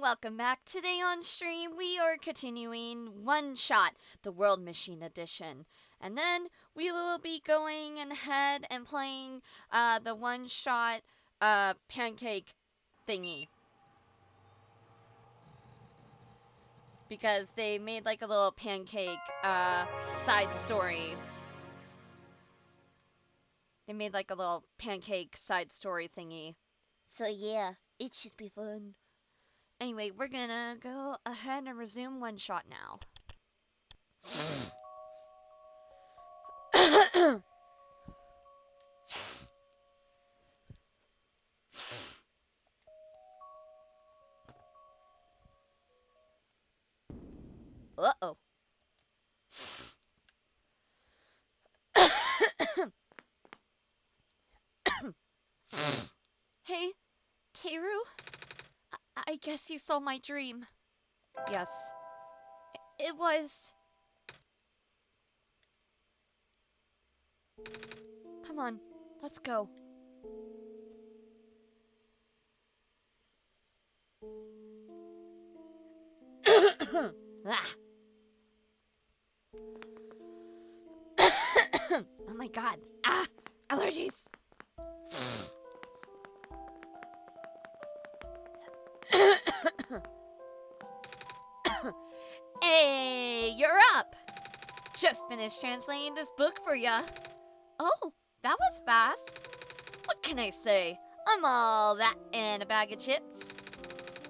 welcome back. Today on stream, we are continuing One Shot, the World Machine Edition. And then we will be going ahead and playing the One Shot pancake thingy. Because they made like a little pancake side story. They made like a little pancake side story thingy. So yeah, it should be fun. Anyway, we're gonna go ahead and resume One Shot now. Uh-oh. Hey, Teru? I guess you saw my dream. Yes. It was... Come on, let's go. Ah. Oh my god. Ah! Allergies! Hey, you're up! Just finished translating this book for ya. Oh, that was fast. What can I say? I'm all that and a bag of chips.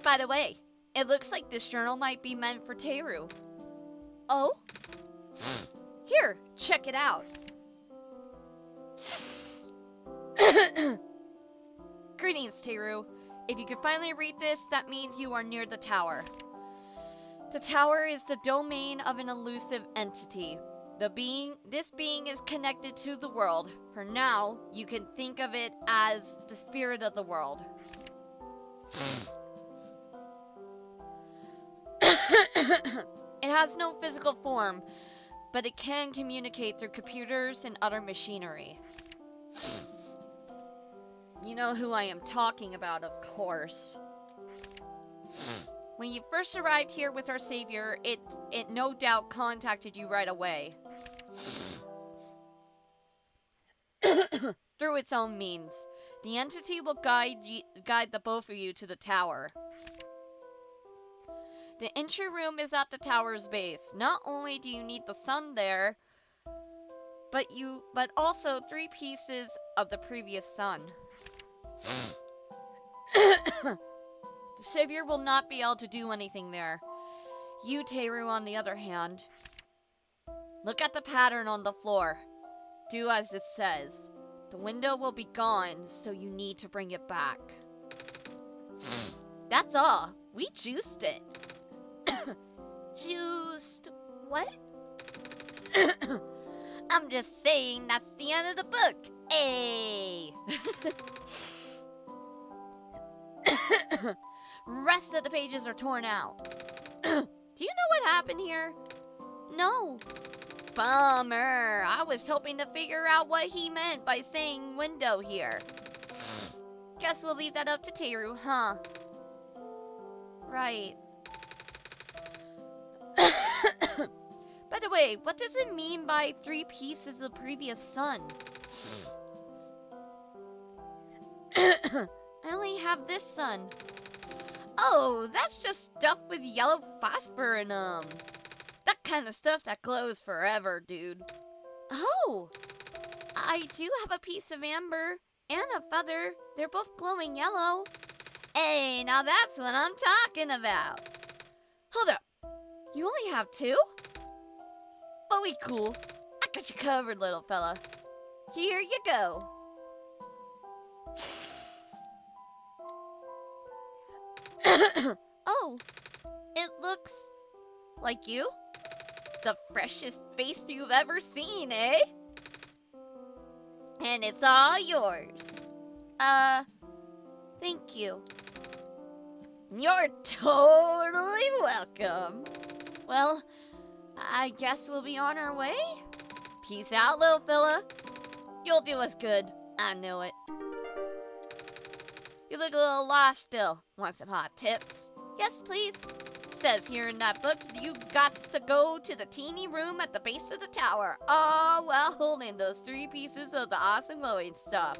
By the way, it looks like this journal might be meant for Teru. Oh? Here, check it out. Greetings, Teru. If you can finally read this, that means you are near the tower. The tower is the domain of an elusive entity. This being is connected to the world. For now, you can think of it as the spirit of the world. It has no physical form, but it can communicate through computers and other machinery. You know who I am talking about, of course. When you first arrived here with our savior, it no doubt contacted you right away. Through its own means. The entity will guide the both of you to the tower. The entry room is at the tower's base. Not only do you need the sun there, but also 3 pieces of the previous sun. The savior will not be able to do anything there. You, Teru, on the other hand, look at the pattern on the floor. Do as it says. The window will be gone, so you need to bring it back. That's all. We juiced it. Juiced what? I'm just saying that's the end of the book. Hey! Rest of the pages are torn out. Do you know what happened here? No. Bummer. I was hoping to figure out what he meant by saying window here. Guess we'll leave that up to Teru, huh? Right. By the way, what does it mean by 3 pieces of the previous sun? I only have this sun. Oh, that's just stuff with yellow phosphor in them. That kind of stuff that glows forever, dude. Oh, I do have a piece of amber and a feather. They're both glowing yellow. Hey, now that's what I'm talking about. Hold up. You only have 2? But we cool. I got you covered, little fella. Here you go. Oh, it looks like you? The freshest face you've ever seen, eh? And it's all yours. Thank you. You're totally welcome. Well, I guess we'll be on our way? Peace out, little fella. You'll do us good. I know it. You look a little lost still. Want some hot tips? Yes, please. Says here in that book, you gots to go to the teeny room at the base of the tower. Oh, well, holding those 3 pieces of the awesome glowing stuff.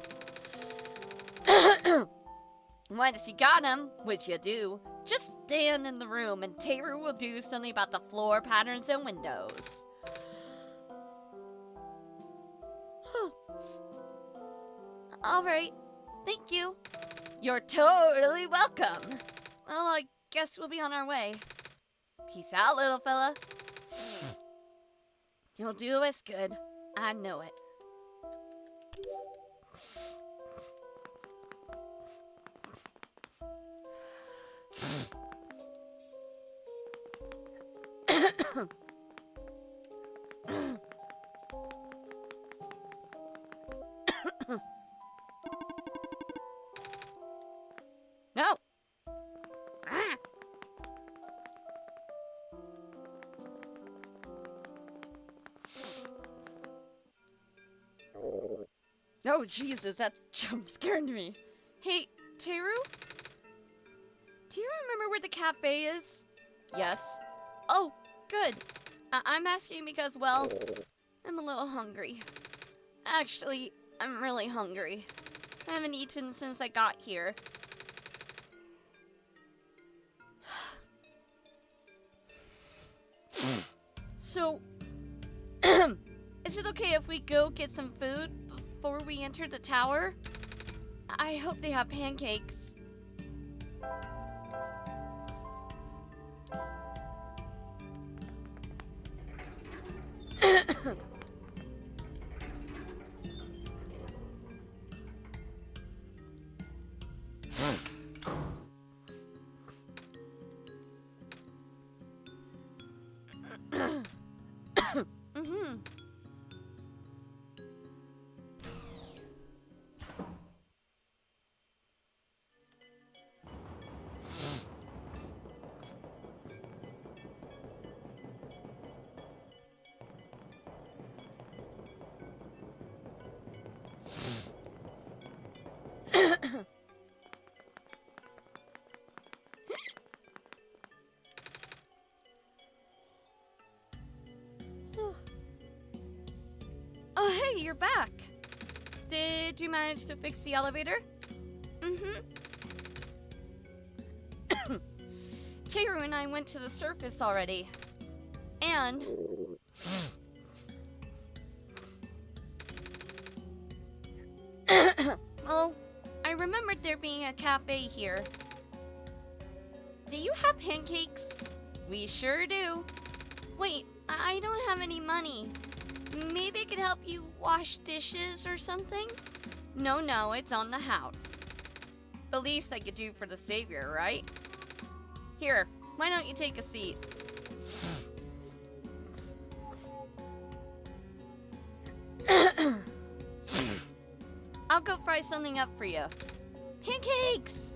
Once you got 'em, which you do, just stand in the room and Teru will do something about the floor patterns and windows. Alright, thank you. You're totally welcome. Well, I guess we'll be on our way. Peace out, little fella. You'll do us good. I know it. No. Oh, Jesus, that jump scared me. Hey, Teru? Do you remember where the cafe is? Yes. Oh, good. I'm asking because, well, I'm a little hungry. Actually, I'm really hungry. I haven't eaten since I got here. So, is it okay if we go get some food before we enter the tower? I hope they have pancakes. Mm-hmm. Oh, hey, you're back. Did you manage to fix the elevator? Mm-hmm. Teru and I went to the surface already. And... well, I remembered there being a cafe here. Do you have pancakes? We sure do. Wait, I don't have any money. Maybe I could help you wash dishes or something? No, it's on the house. The least I could do for the savior, right? Here, why don't you take a seat? I'll go fry something up for you. Pancakes!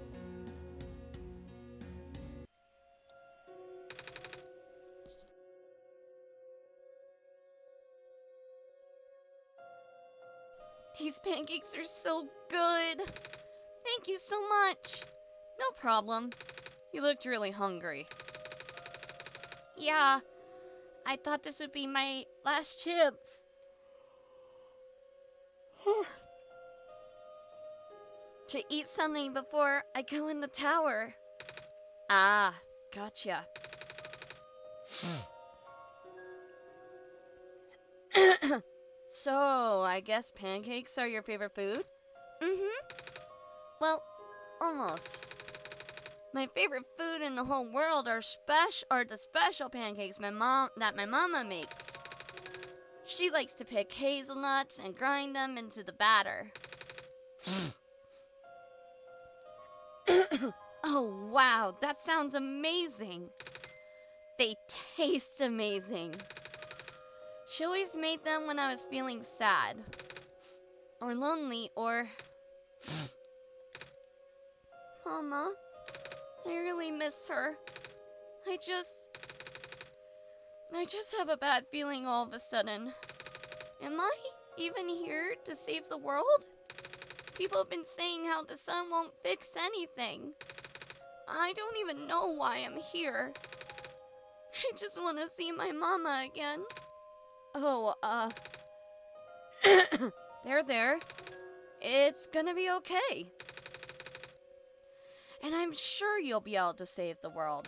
These pancakes are so good. Thank you so much. No problem. You looked really hungry. Yeah, I thought this would be my last chance. To eat something before I go in the tower. Ah, gotcha. So, I guess pancakes are your favorite food? Mm-hmm. Well, almost. My favorite food in the whole world are the special pancakes my mama makes. She likes to pick hazelnuts and grind them into the batter. Oh wow, that sounds amazing. They taste amazing. She always made them when I was feeling sad, or lonely, or... Mama, I really miss her. I just have a bad feeling all of a sudden. Am I even here to save the world? People have been saying how the sun won't fix anything. I don't even know why I'm here. I just want to see my mama again. Oh, there. It's gonna be okay. And I'm sure you'll be able to save the world.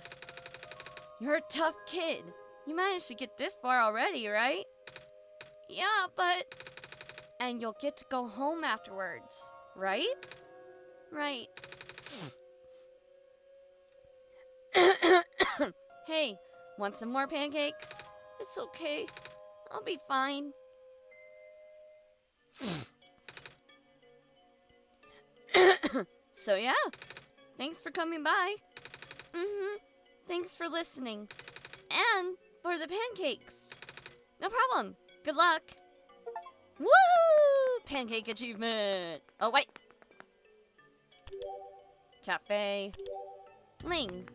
You're a tough kid. You managed to get this far already, right? Yeah, but... And you'll get to go home afterwards, right? Right. Hey, want some more pancakes? It's okay. I'll be fine. So yeah, thanks for coming by. Thanks for listening. And for the pancakes. No problem. Good luck. Woo! Pancake achievement. Oh, wait. Cafe. Ling.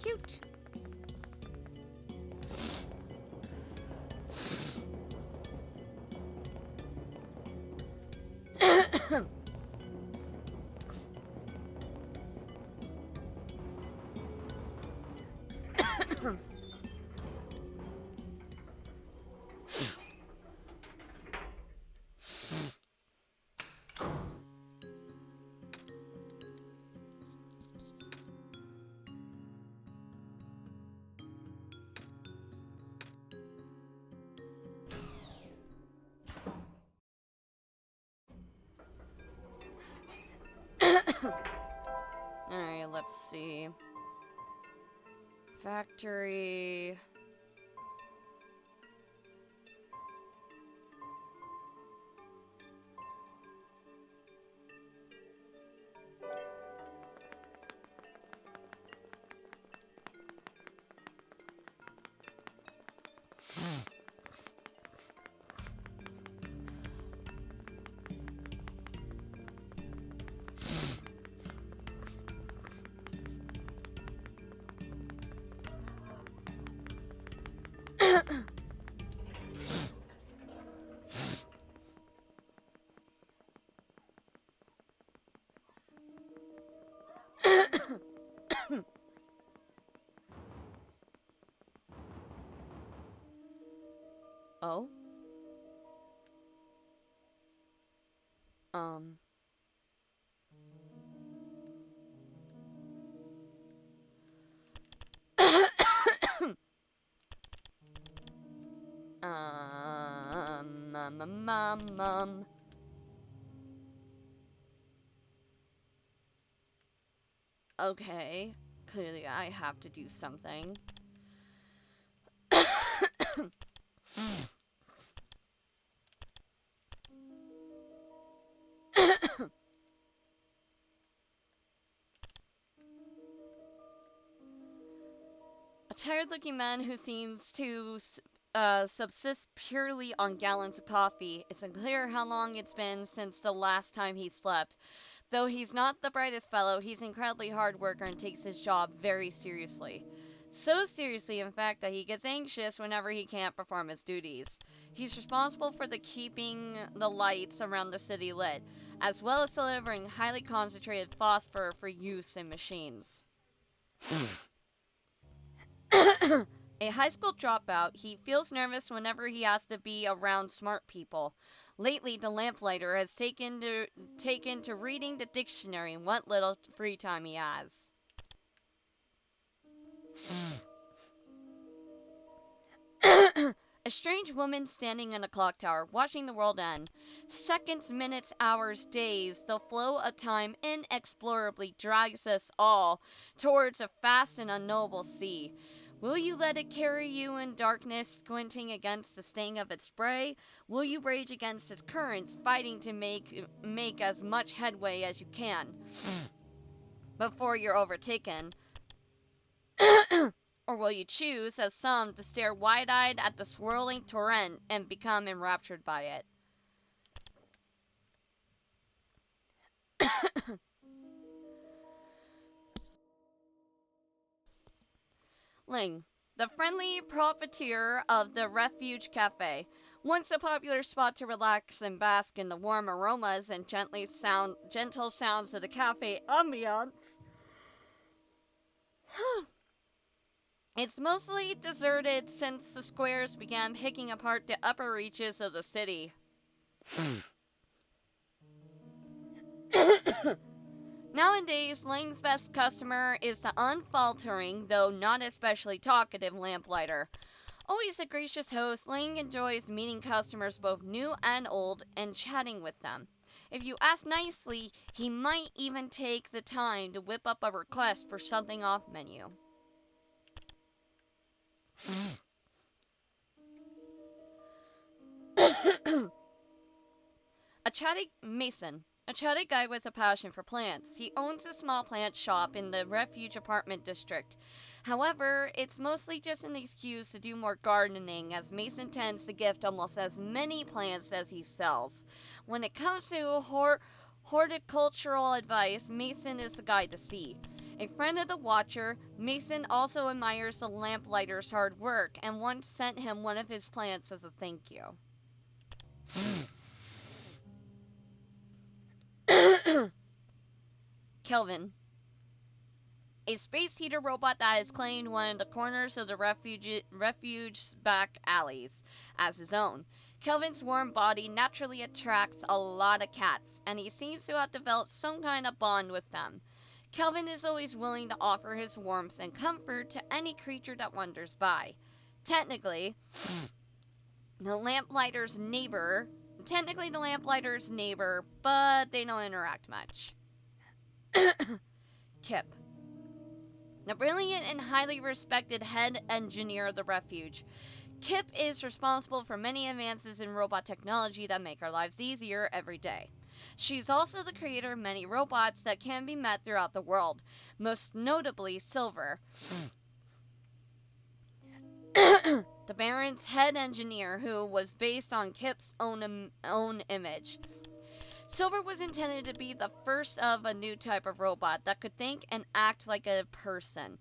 Cute. Alright, let's see. Factory. Oh? Um. Um. Okay. Clearly I have to do something. A tired-looking man who seems to subsist purely on gallons of coffee. It's unclear how long it's been since the last time he slept. Though he's not the brightest fellow, he's an incredibly hard worker and takes his job very seriously. So seriously, in fact, that he gets anxious whenever he can't perform his duties. He's responsible for keeping the lights around the city lit, as well as delivering highly concentrated phosphor for use in machines. A high school dropout, he feels nervous whenever he has to be around smart people. Lately, the lamplighter has taken to reading the dictionary in what little free time he has. A strange woman standing in a clock tower, watching the world end. Seconds, minutes, hours, days, the flow of time inexorably drags us all towards a vast and unknowable sea. Will you let it carry you in darkness, squinting against the sting of its spray? Will you rage against its currents, fighting to make as much headway as you can before you're overtaken? Or will you choose, as some, to stare wide-eyed at the swirling torrent and become enraptured by it? Ling, the friendly profiteer of the Refuge Cafe, once a popular spot to relax and bask in the warm aromas and gentle sounds of the cafe ambiance. It's mostly deserted since the squares began picking apart the upper reaches of the city. Nowadays, Lang's best customer is the unfaltering, though not especially talkative, lamplighter. Always a gracious host, Lang enjoys meeting customers both new and old and chatting with them. If you ask nicely, he might even take the time to whip up a request for something off menu. A chatty Mason. A chatty guy with a passion for plants. He owns a small plant shop in the refuge apartment district. However, it's mostly just an excuse to do more gardening, as Mason tends to gift almost as many plants as he sells. When it comes to horticultural advice, Mason is the guy to see. A friend of the Watcher, Mason also admires the lamplighter's hard work and once sent him one of his plants as a thank you. Kelvin. A space heater robot that has claimed one of the corners of the refuge's back alleys as his own. Kelvin's warm body naturally attracts a lot of cats, and he seems to have developed some kind of bond with them. Kelvin is always willing to offer his warmth and comfort to any creature that wanders by. Technically, the lamplighter's neighbor, but they don't interact much. Kip. The brilliant and highly respected head engineer of the refuge. Kip is responsible for many advances in robot technology that make our lives easier every day. She's also the creator of many robots that can be met throughout the world, most notably Silver, the Baron's head engineer, who was based on Kip's own image. Silver was intended to be the first of a new type of robot that could think and act like a person.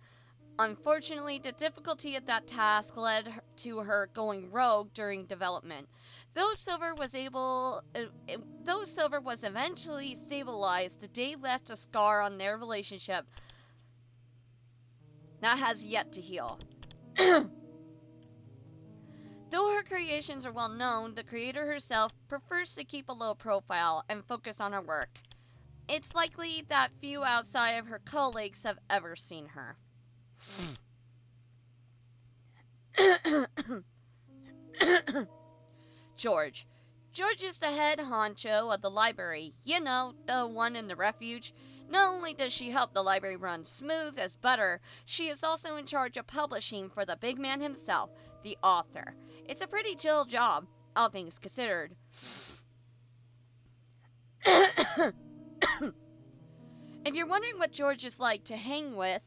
Unfortunately, the difficulty of that task led to her going rogue during development. Though Silver was eventually stabilized, the day left a scar on their relationship that has yet to heal. Though her creations are well known, the creator herself prefers to keep a low profile and focus on her work. It's likely that few outside of her colleagues have ever seen her. George. George is the head honcho of the library. You know, the one in the refuge. Not only does she help the library run smooth as butter, she is also in charge of publishing for the big man himself, the author. It's a pretty chill job, all things considered. If you're wondering what George is like to hang with,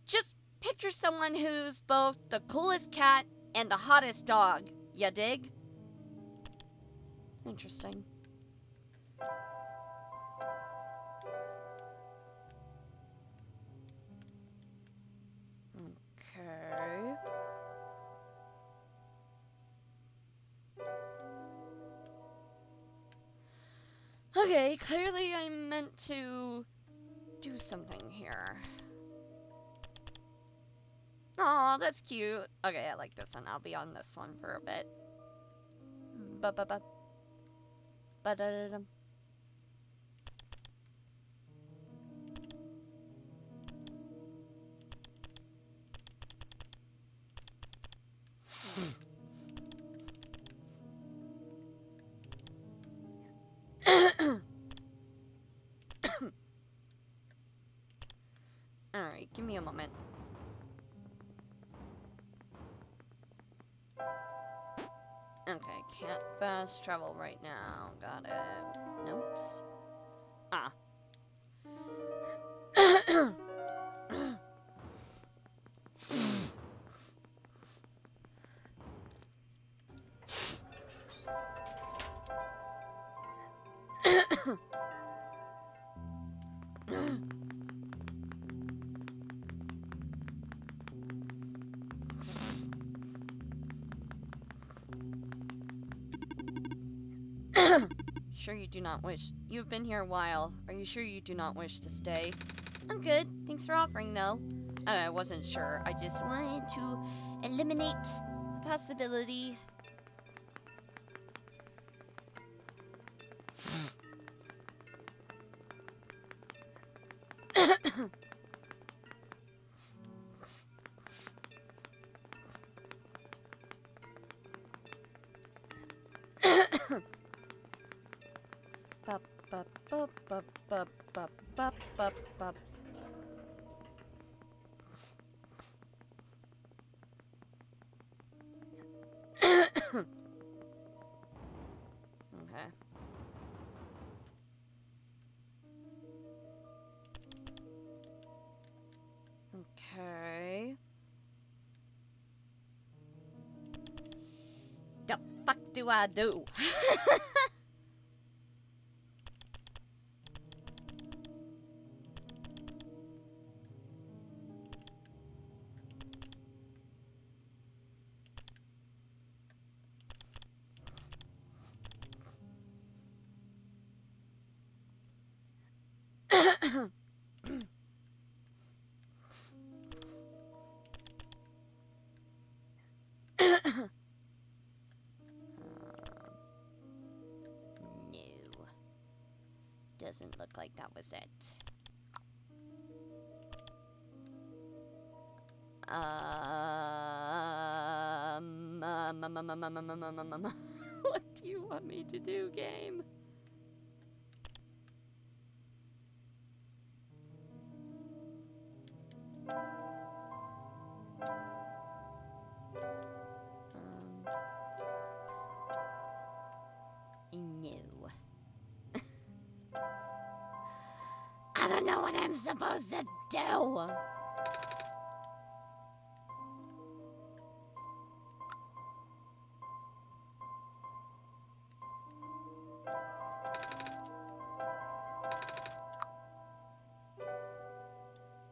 just picture someone who's both the coolest cat and the hottest dog. Ya dig? Interesting. Okay. Okay, clearly I meant to do something here. Aw, that's cute. Okay, I like this one. I'll be on this one for a bit. Ba-ba-ba. Ba-da-da-dum. Alright, give me a moment. Okay, can't fast travel right now. Got it. Notes. Ah. Sure you do not wish. You've been here a while. Are you sure you do not wish to stay? I'm good. Thanks for offering, though. I wasn't sure. I just wanted to eliminate the possibility. Bup, bup, bup, bup, bup, bup, bup, bup, bup. Okay. Okay. The fuck do I do? No. Doesn't look like that was it. What do you want me to do, game? No. I don't know what I'm supposed to do.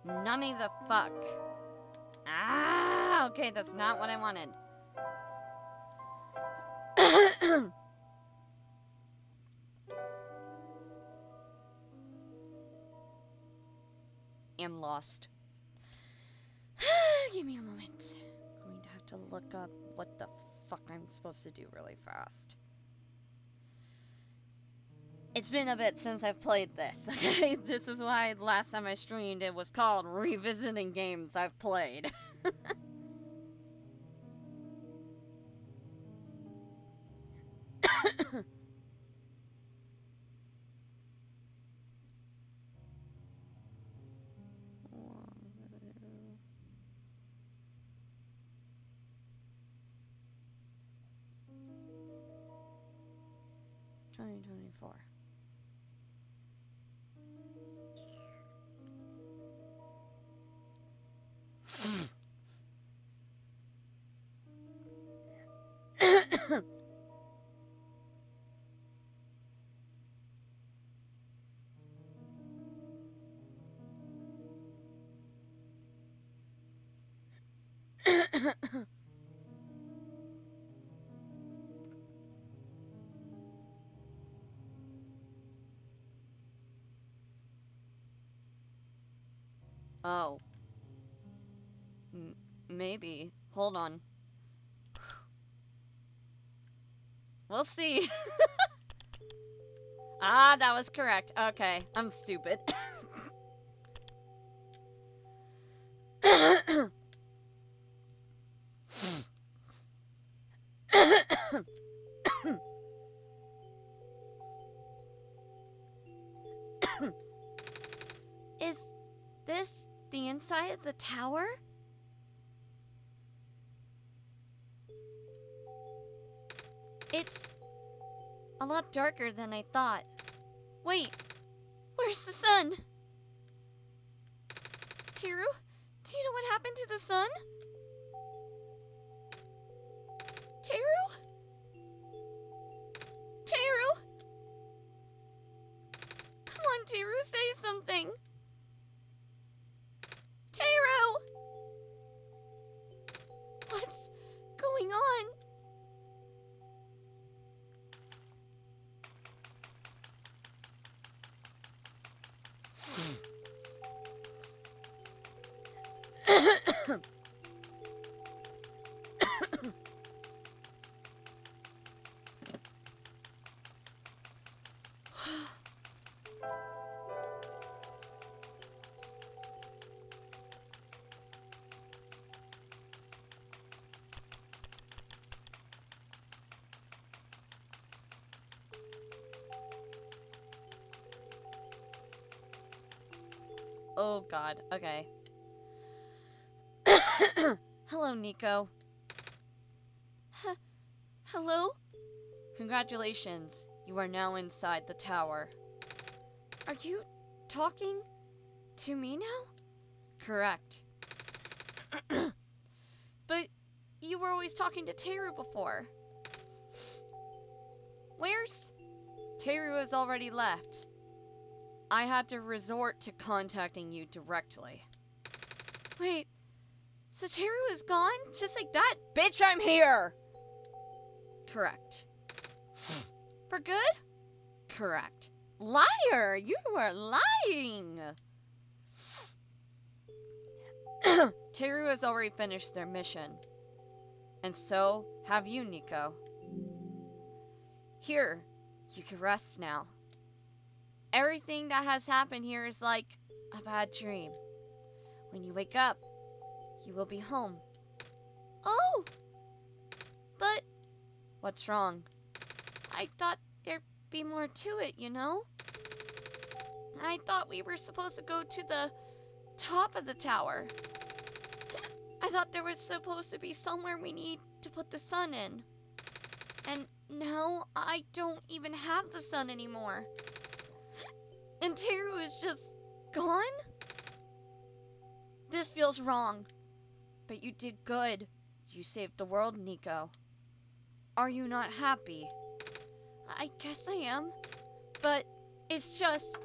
None the fuck. Ah, okay, that's not what I wanted. Am lost. Give me a moment. I'm going to have to look up what the fuck I'm supposed to do really fast. It's been a bit since I've played this, okay? This is why last time I streamed it was called Revisiting Games I've Played. $2024. Oh. Maybe. Hold on. We'll see. Ah, that was correct. Okay, I'm stupid. Is this the inside of the tower? It's a lot darker than I thought. Wait, where's the sun? Tiru, do you know what happened to the sun? Tiru? Tiru? Come on, Tiru, say something. Tiru! What's going on? Oh god, okay. Hello, Nico. Hello? Congratulations, you are now inside the tower. Are you talking to me now? Correct. But you were always talking to Teru before. Where's... Teru has already left. I had to resort to contacting you directly. Wait, so Teru is gone? Just like that? Bitch, I'm here! Correct. For good? Correct. Liar! You are lying! Teru has already finished their mission. And so have you, Nico. Here, you can rest now. Everything that has happened here is like a bad dream. When you wake up, you will be home. Oh! But... What's wrong? I thought there'd be more to it, you know? I thought we were supposed to go to the top of the tower. I thought there was supposed to be somewhere we need to put the sun in. And now I don't even have the sun anymore. And Teru is just gone? This feels wrong. But you did good. You saved the world, Nico. Are you not happy? I guess I am. But it's just...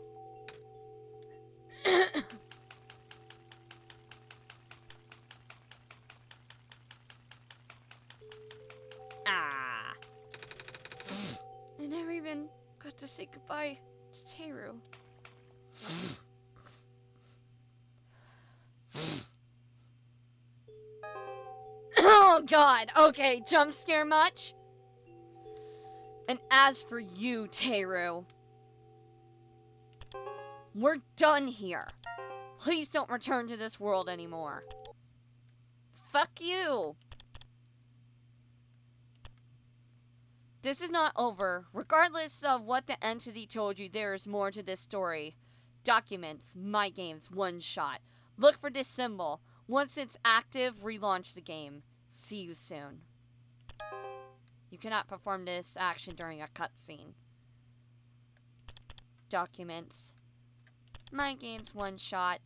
Ah. I never even got to say goodbye to Teru. Oh god, okay, jump scare much? And as for you, Teru, we're done here. Please don't return to this world anymore. Fuck you. This is not over. Regardless of what the entity told you, there is more to this story. Documents, my games, one shot. Look for this symbol. Once it's active, relaunch the game. See you soon. You cannot perform this action during a cutscene. Documents. My game's one shot.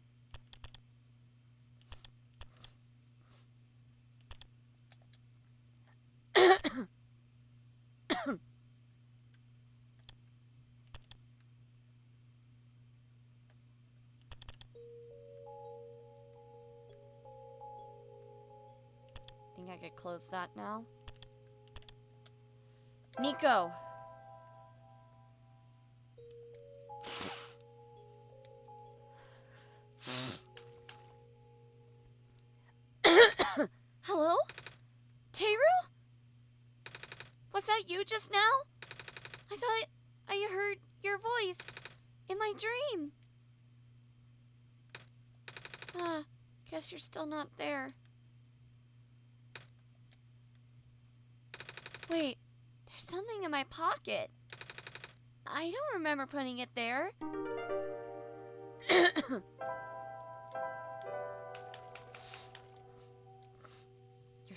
Think I could close that now? Nico! Hello? Teru? Was that you just now? I thought I heard your voice in my dream. Guess you're still not there. Wait, there's something in my pocket. I don't remember putting it there. You're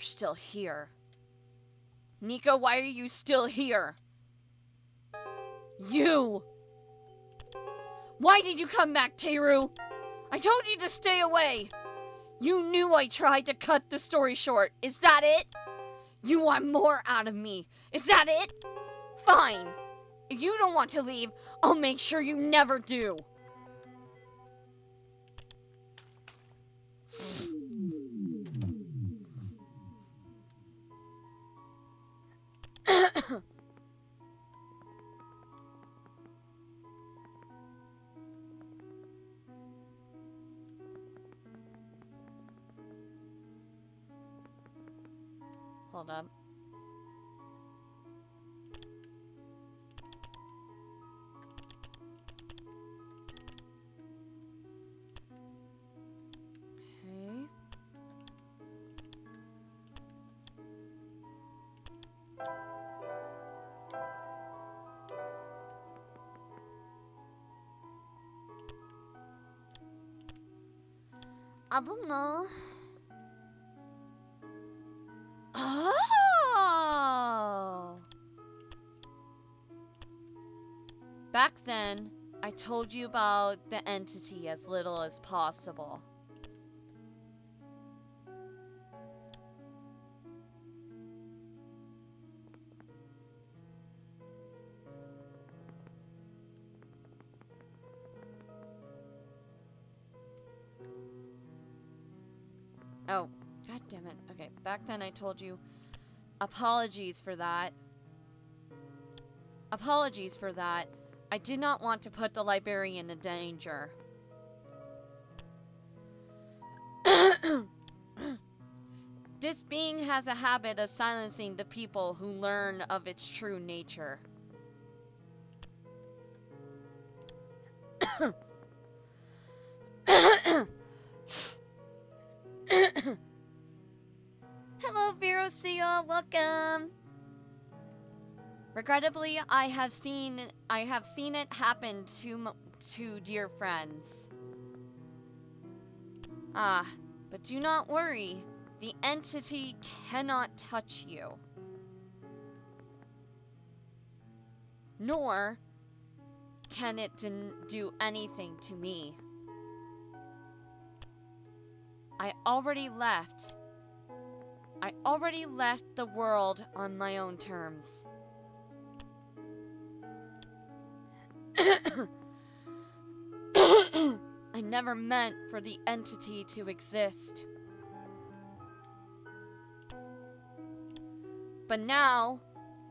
still here. Nico, why are you still here? You! Why did you come back, Teru? I told you to stay away! You knew I tried to cut the story short. Is that it? You want more out of me. Is that it? Fine. If you don't want to leave, I'll make sure you never do. Hold up. Okay. I don't know. Oh! Back then, I told you about the entity as little as possible. Oh, god damn it. Okay, back then I told you. Apologies for that. Apologies for that. I did not want to put the librarian in danger. This being has a habit of silencing the people who learn of its true nature. Hello, Verosia, welcome. Regrettably, I have seen it happen to dear friends. Ah, but do not worry. The entity cannot touch you. Nor can it do anything to me. I already left the world on my own terms. I never meant for the entity to exist. But now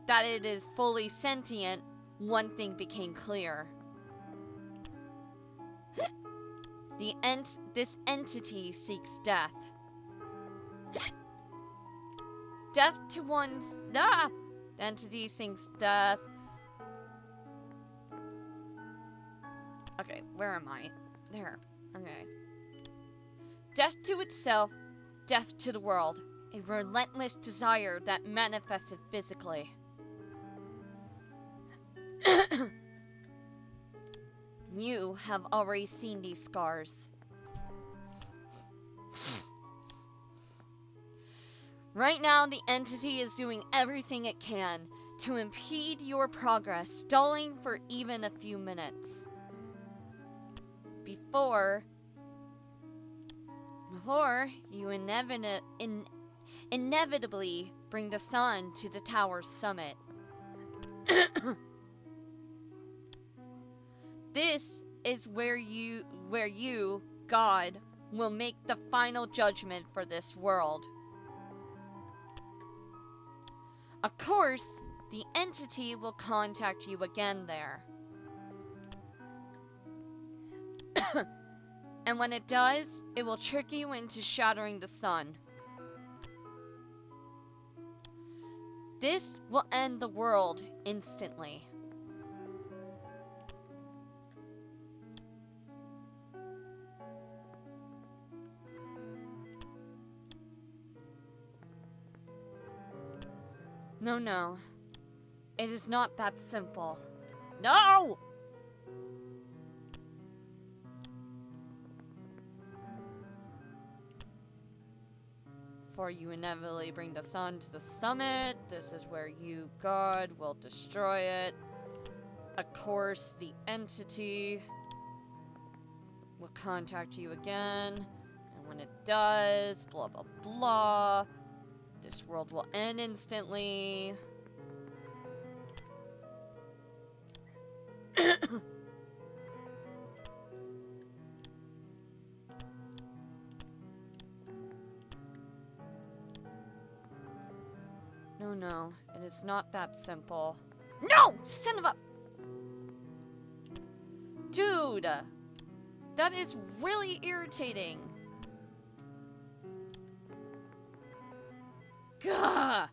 that it is fully sentient, one thing became clear. This entity seeks death. Death to one's... The entity seeks death. Okay, where am I? There. Okay. Death to itself, death to the world. A relentless desire that manifested physically. You have already seen these scars. Right now, the entity is doing everything it can to impede your progress, stalling for even a few minutes. Before you inevitably bring the sun to the tower's summit. This is where you, God, will make the final judgment for this world. Of course, the entity will contact you again there. And when it does, it will trick you into shattering the sun. This will end the world instantly. No. It is not that simple. No! For you inevitably bring the sun to the summit. This is where you, God, will destroy it. Of course, the entity will contact you again. And when it does, blah blah blah. This world will end instantly. No, it is not that simple. No! Son of a... Dude! That is really irritating. Gah!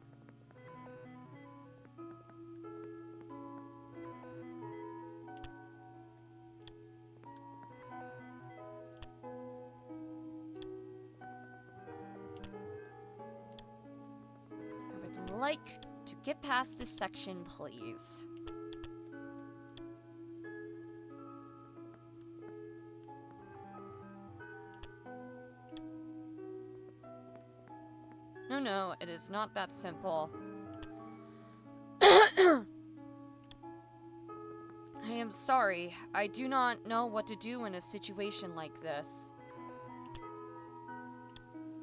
like to get past this section, please. No, it is not that simple. I am sorry. I do not know what to do in a situation like this.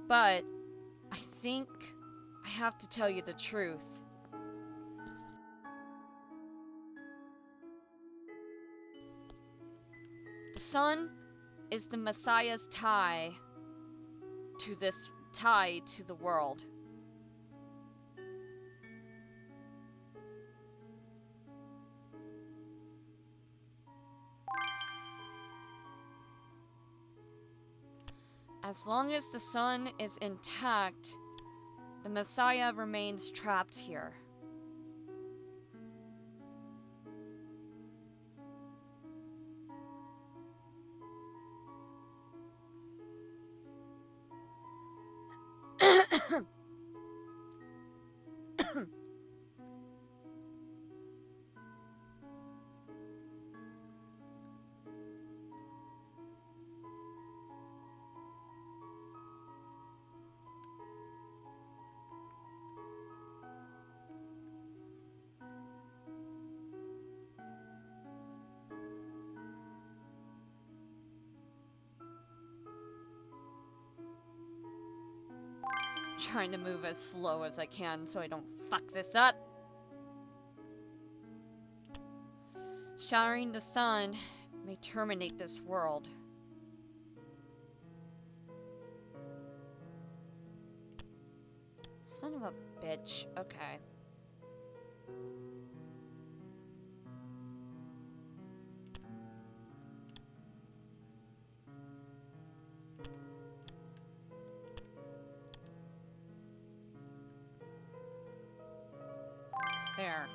But I think I have to tell you the truth. The sun is the Messiah's tie to the world. As long as the sun is intact, the Messiah remains trapped here. Trying to move as slow as I can so I don't fuck this up. Shattering the sun may terminate this world. Son of a bitch. Okay. There.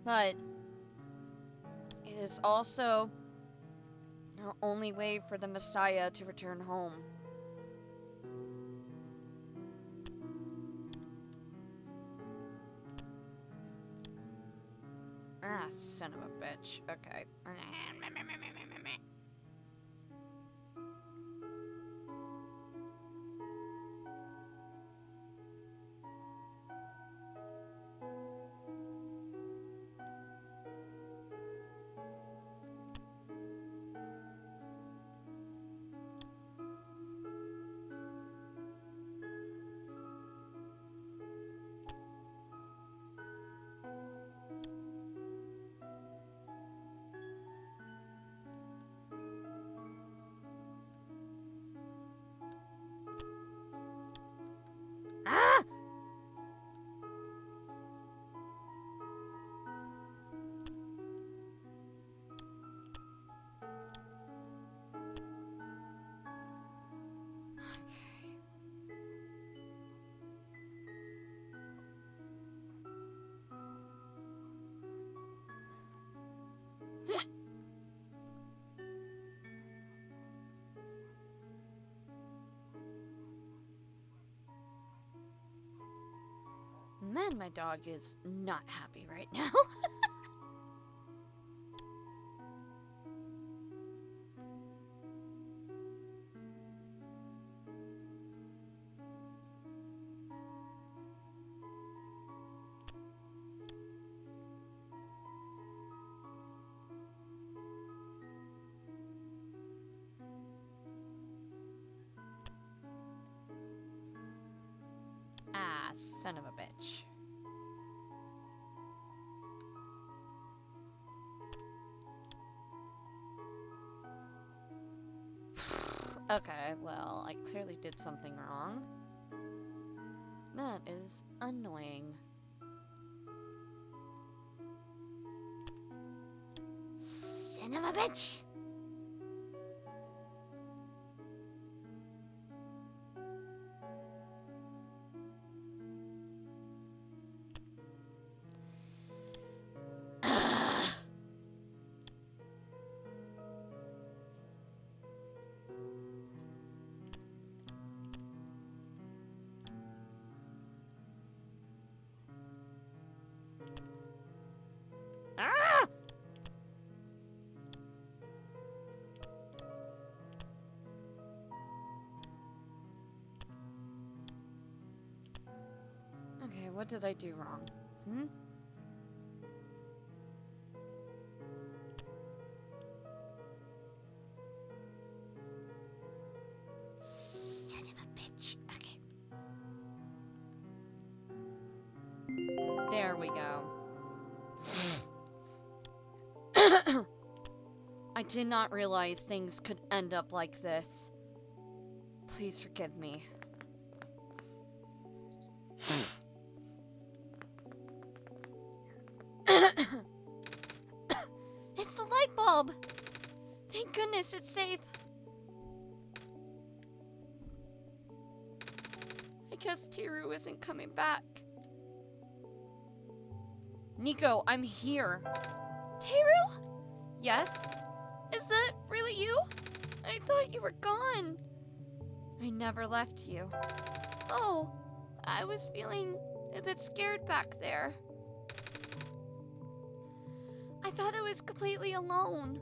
But it is also the only way for the Messiah to return home. Ah, son of a bitch. Okay. Ah! Man, my dog is not happy right now. Ah, son of a bitch. Okay, well, I clearly did something wrong. That is annoying. Son of a bitch! What did I do wrong? Hmm? Son of a bitch. Okay. There we go. I did not realize things could end up like this. Please forgive me. It's the light bulb! Thank goodness it's safe. I guess Tiru isn't coming back. Nico, I'm here. Tiru? Yes? Is that really you? I thought you were gone. I never left you. Oh, I was feeling a bit scared back there. I thought I was completely alone.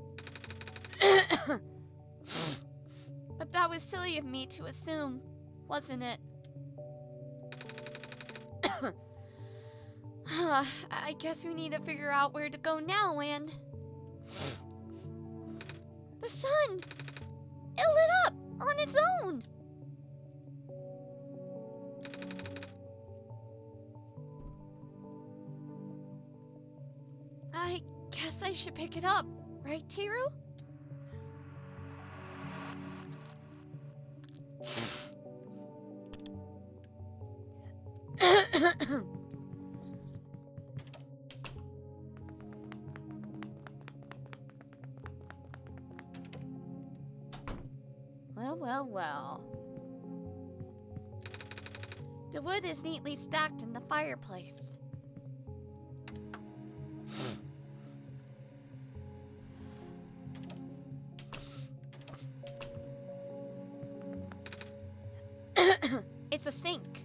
But that was silly of me to assume, wasn't it? I guess we need to figure out where to go now, and... The sun! It lit up on its own! I guess I should pick it up, right, Tiru? Well. The wood is neatly stacked in the fireplace. It's a sink.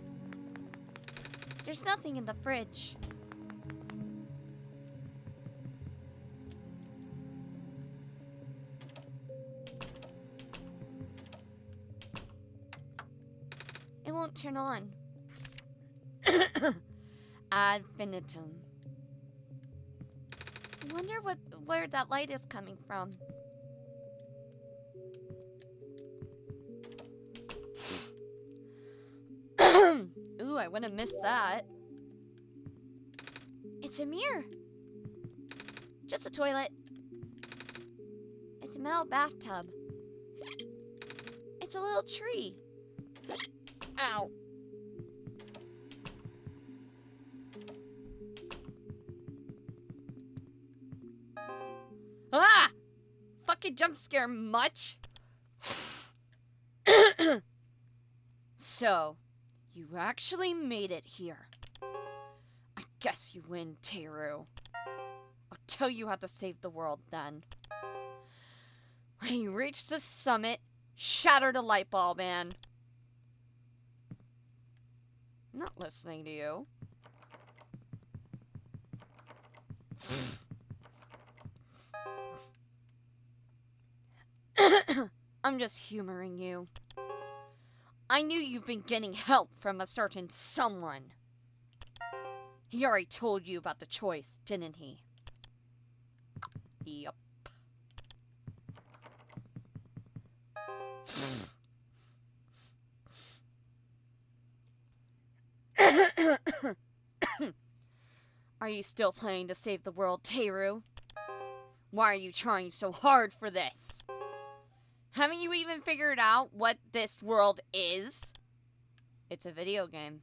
There's nothing in the fridge. It won't turn on. Ad infinitum. I wonder where that light is coming from. Ooh, I wouldn't have missed that. It's a mirror. Just a toilet. It's a metal bathtub. It's a little tree. Ow. Ah! Fucking jump scare much? So, you actually made it here. I guess you win, Teru. I'll tell you how to save the world then. When you reach the summit, shatter the light bulb, man. I'm not listening to you. I'm just humoring you. I knew you've been getting help from a certain someone. He already told you about the choice, didn't he? Yup. Are you still planning to save the world, Teru? Why are you trying so hard for this? Haven't you even figured out what this world is? It's a video game.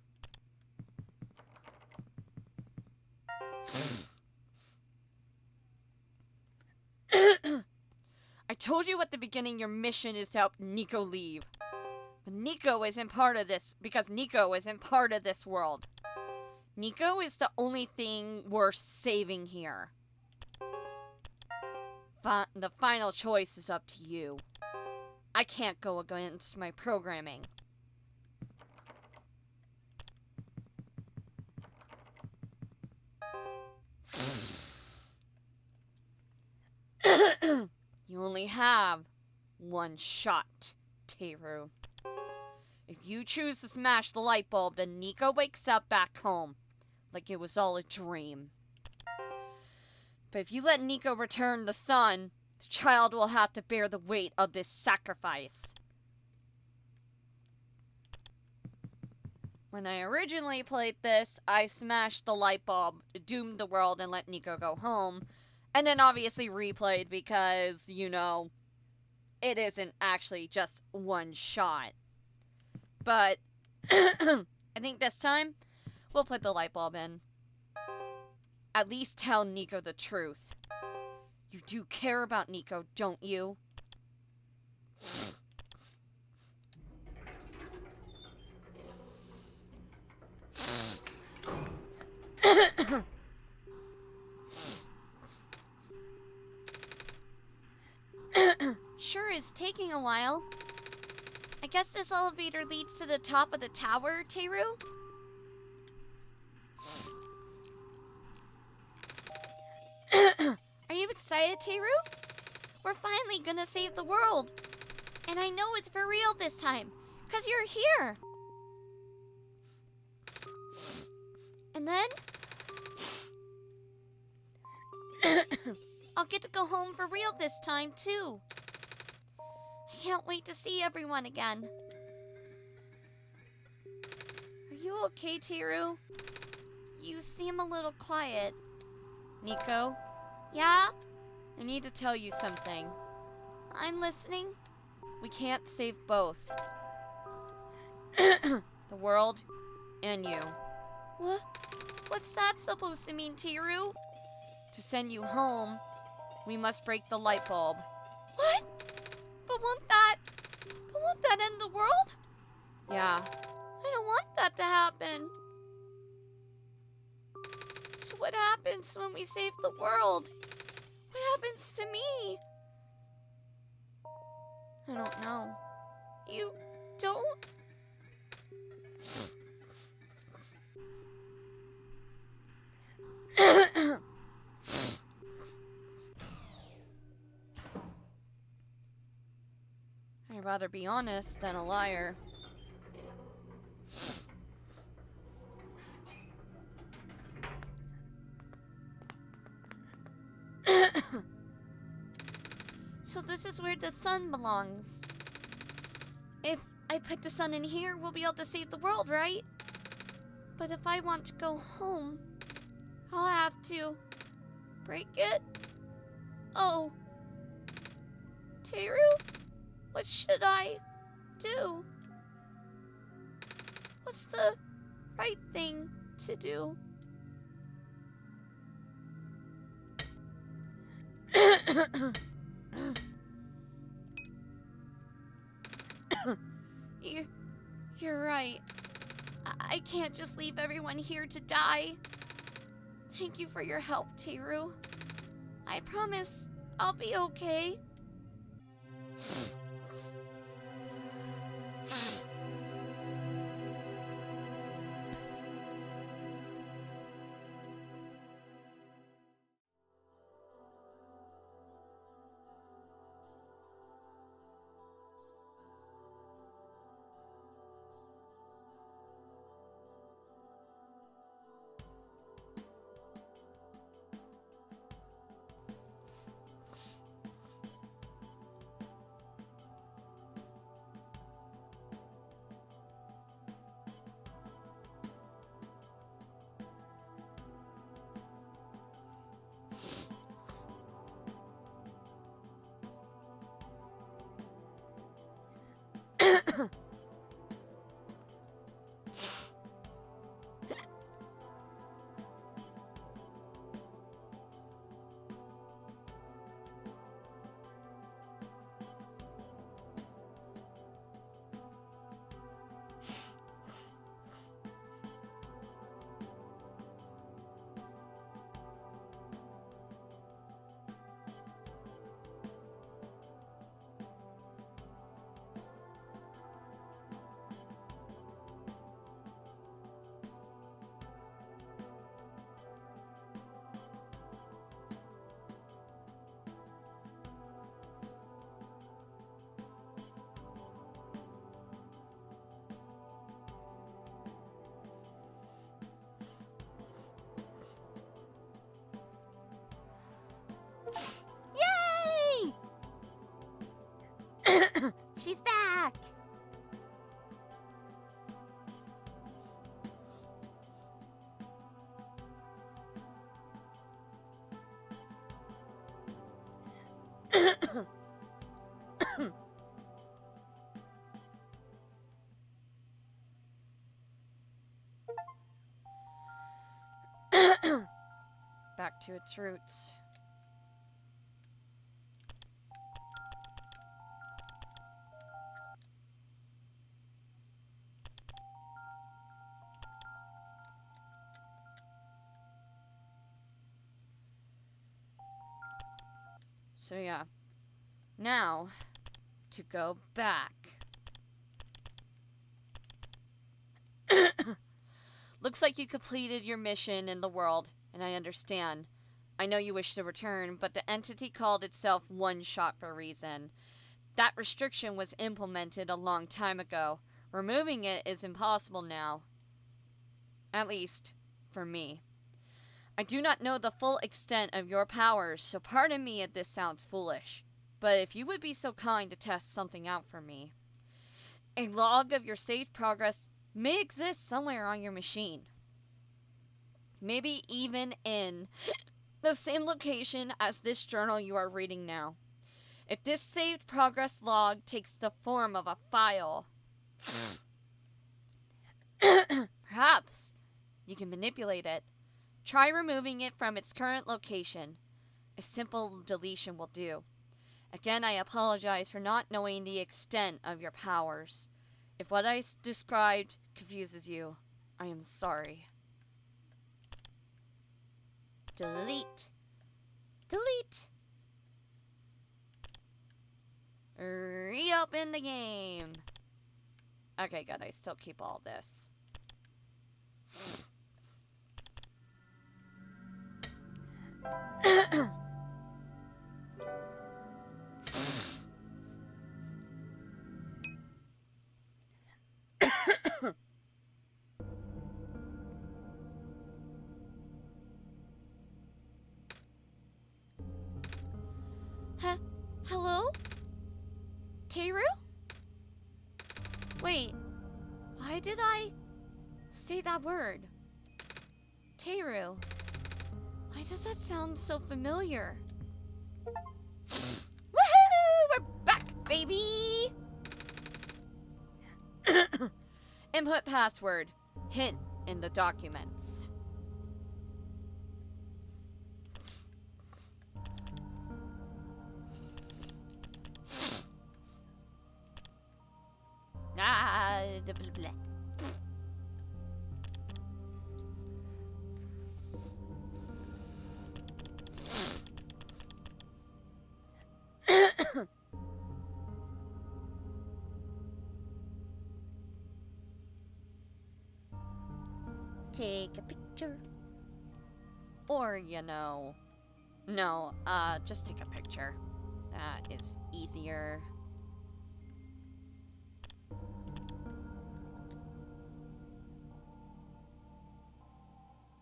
I told you at the beginning your mission is to help Nico leave. But Nico isn't part of this because Nico isn't part of this world. Nico is the only thing worth saving here. The final choice is up to you. I can't go against my programming. You only have one shot, Teru. If you choose to smash the light bulb, then Nico wakes up back home. like it was all a dream. But if you let Nico return the sun, the child will have to bear the weight of this sacrifice. When I originally played this, I smashed the light bulb, doomed the world, and let Nico go home. And then obviously replayed because, you know, it isn't actually just one shot. But I think this time, we'll put the light bulb in. At least tell Nico the truth. You do care about Nico, don't you? Sure is taking a while. I guess this elevator leads to the top of the tower, Teru? Are you excited, Teru? We're finally gonna save the world. And I know it's for real this time, 'cause you're here. And then I'll get to go home for real this time, too. I can't wait to see everyone again. Are you okay, Teru? You seem a little quiet. Nico? Yeah? I need to tell you something. I'm listening. We can't save both. The world and you. What? What's that supposed to mean, Teru? To send you home, we must break the light bulb. What? But won't that end the world? Yeah. I don't want that to happen. So what happens when we save the world? What happens to me? I don't know. You don't? I'd rather be honest than a liar. So this is where the sun belongs. If I put the sun in here, we'll be able to save the world, right? But if I want to go home, I'll have to break it. Oh. Teru? What should I do? What's the right thing to do? You're right. I can't just leave everyone here to die. Thank you for your help, Teru. I promise I'll be okay. Back to its roots. So yeah, now to go back. Looks like you completed your mission in the world, and I understand. I know you wish to return, but the entity called itself Oneshot for a reason. That restriction was implemented a long time ago. Removing it is impossible now. At least, for me. I do not know the full extent of your powers, so pardon me if this sounds foolish. But if you would be so kind to test something out for me. A log of your saved progress may exist somewhere on your machine. Maybe even in the same location as this journal you are reading now. If this saved progress log takes the form of a file, perhaps you can manipulate it. Try removing it from its current location. A simple deletion will do. Again, I apologize for not knowing the extent of your powers. If what I described confuses you, I am sorry. Delete. Delete. Reopen the game. Okay, good. I still keep all this. Hello? Teru? Wait, why did I say that word? Teru. Why does that sound so familiar? Woohoo! We're back, baby! Input password. Hint in the documents. Blah, blah, blah. Take a picture. Or, no, just take a picture. That is easier.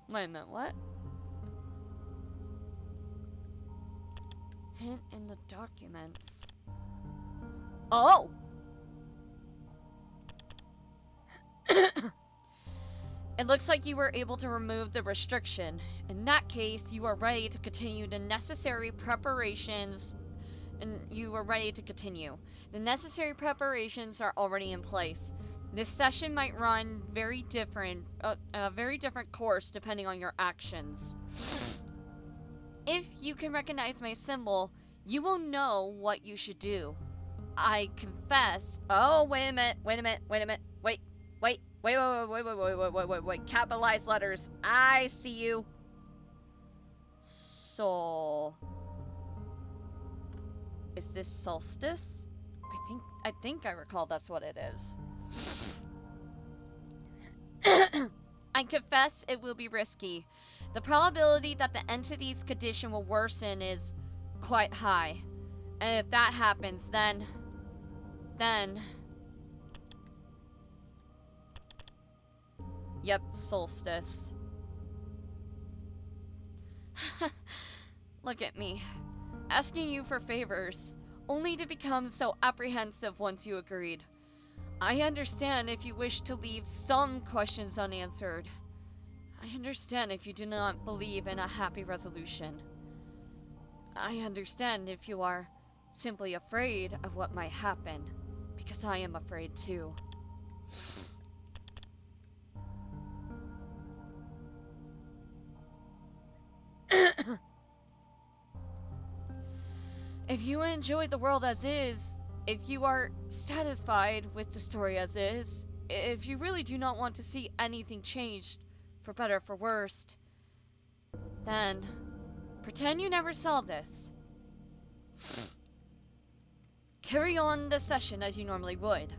Wait a minute, what? Hint in the documents. Oh! It looks like you were able to remove the restriction. In that case, you are ready to continue the necessary preparations. And you are ready to continue. The necessary preparations are already in place. This session might run a very different course depending on your actions. If you can recognize my symbol, you will know what you should do. I confess. Oh, wait a minute. Wait. Capitalized letters. I see you. Soul. Is this solstice? I think I recall that's what it is. I confess it will be risky. The probability that the entity's condition will worsen is quite high. And if that happens, then... Yep, solstice. Look at me. Asking you for favors, only to become so apprehensive once you agreed. I understand if you wish to leave some questions unanswered. I understand if you do not believe in a happy resolution. I understand if you are simply afraid of what might happen, because I am afraid too. If you enjoy the world as is, if you are satisfied with the story as is, if you really do not want to see anything changed, for better or for worse, then pretend you never saw this. Carry on the session as you normally would.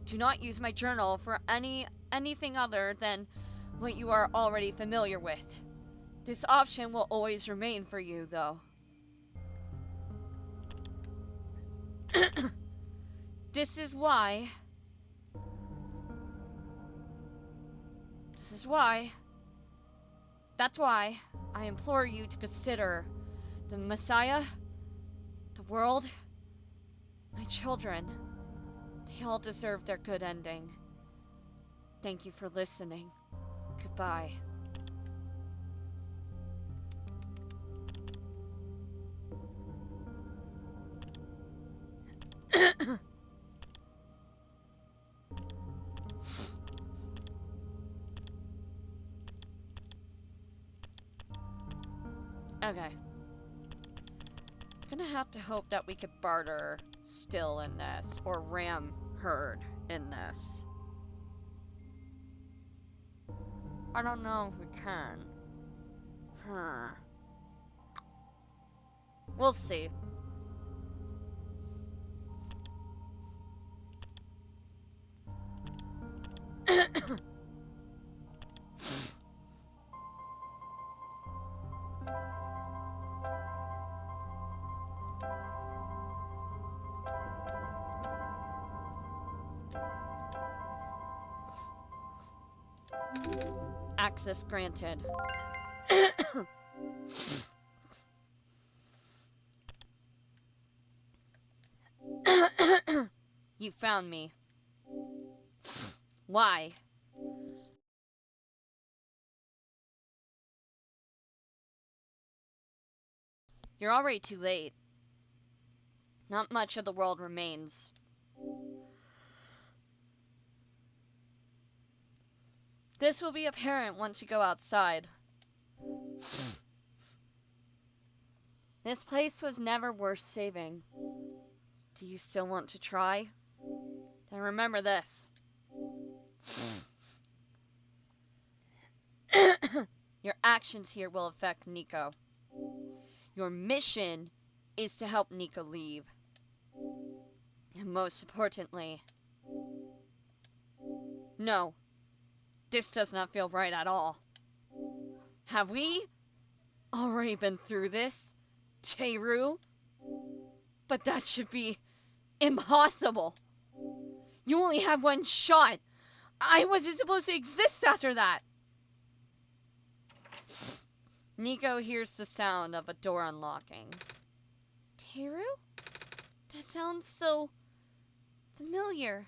Do not use my journal for anything other than what you are already familiar with. This option will always remain for you, though. This is why... That's why I implore you to consider the Messiah, the world, my children. They all deserve their good ending. Thank you for listening. Goodbye. Okay. Gonna have to hope that we could barter still in this, or ram herd in this. I don't know if we can. We'll see. Access granted. You found me. Why? You're already too late. Not much of the world remains. This will be apparent once you go outside. This place was never worth saving. Do you still want to try? Then remember this. Your actions here will affect Nico. Your mission is to help Nico leave. And most importantly... No. This does not feel right at all. Have we already been through this, Teru? But that should be impossible. You only have one shot. I wasn't supposed to exist after that. Nico hears the sound of a door unlocking. Teru? That sounds so familiar.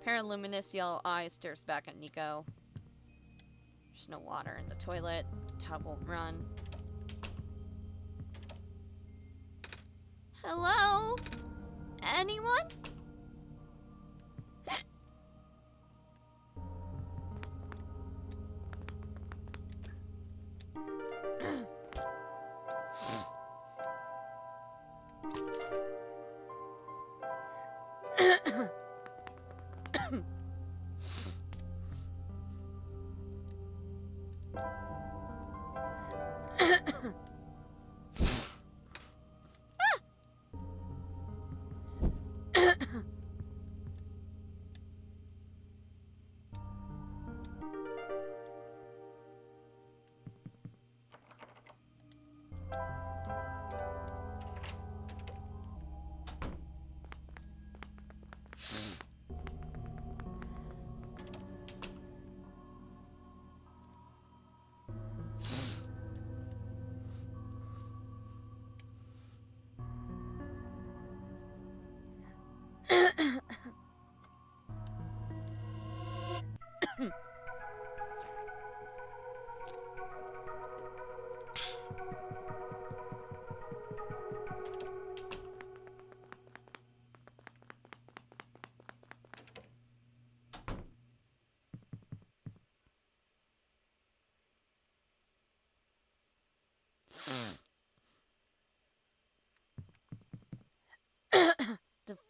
Pair of luminous yellow eyes stares back at Nico. There's no water in the toilet. Tub won't run. Hello? Anyone?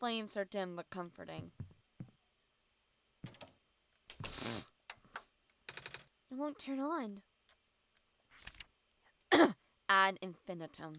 flames are dim but comforting. It won't turn on. Ad infinitum.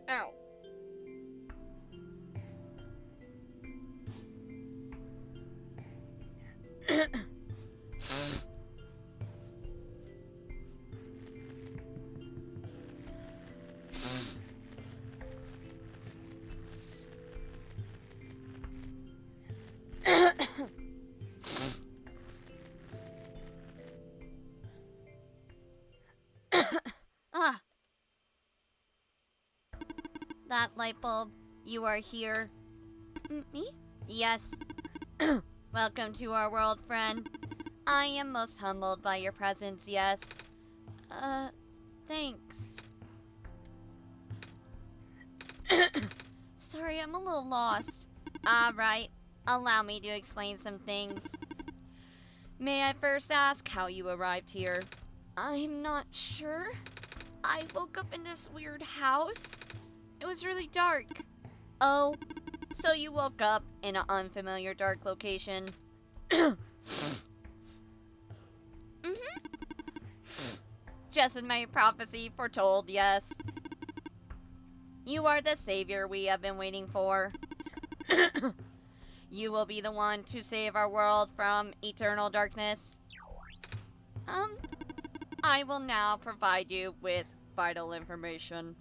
Ow. Ah, that light bulb. You are here. Me? Yes. Welcome to our world, friend. I am most humbled by your presence, yes. Thanks. Sorry, I'm a little lost. Alright, allow me to explain some things. May I first ask how you arrived here? I'm not sure. I woke up in this weird house. It was really dark. Oh, so you woke up in an unfamiliar dark location. Mm-hmm. Just as my prophecy foretold, yes. You are the savior we have been waiting for. You will be the one to save our world from eternal darkness. I will now provide you with vital information.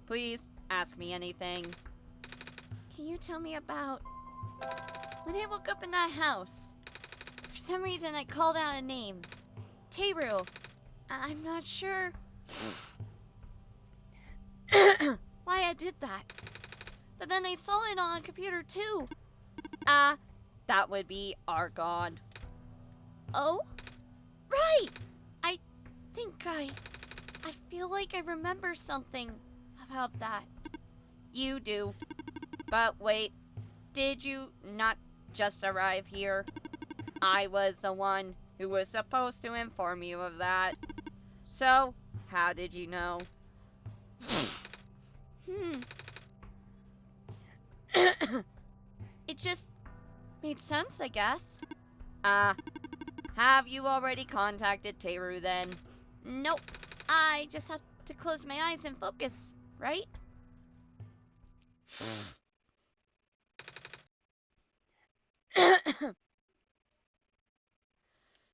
Please ask me anything. Can you tell me about when I woke up in that house? For some reason I called out a name. Teru. I'm not sure why I did that. But then I saw it on a computer too. That would be our god. Oh? Right! I think I feel like I remember something about that. You do. But wait, did you not just arrive here? I was the one who was supposed to inform you of that. So, how did you know? It just made sense, I guess. Have you already contacted Teru then? Nope. I just have to close my eyes and focus, right?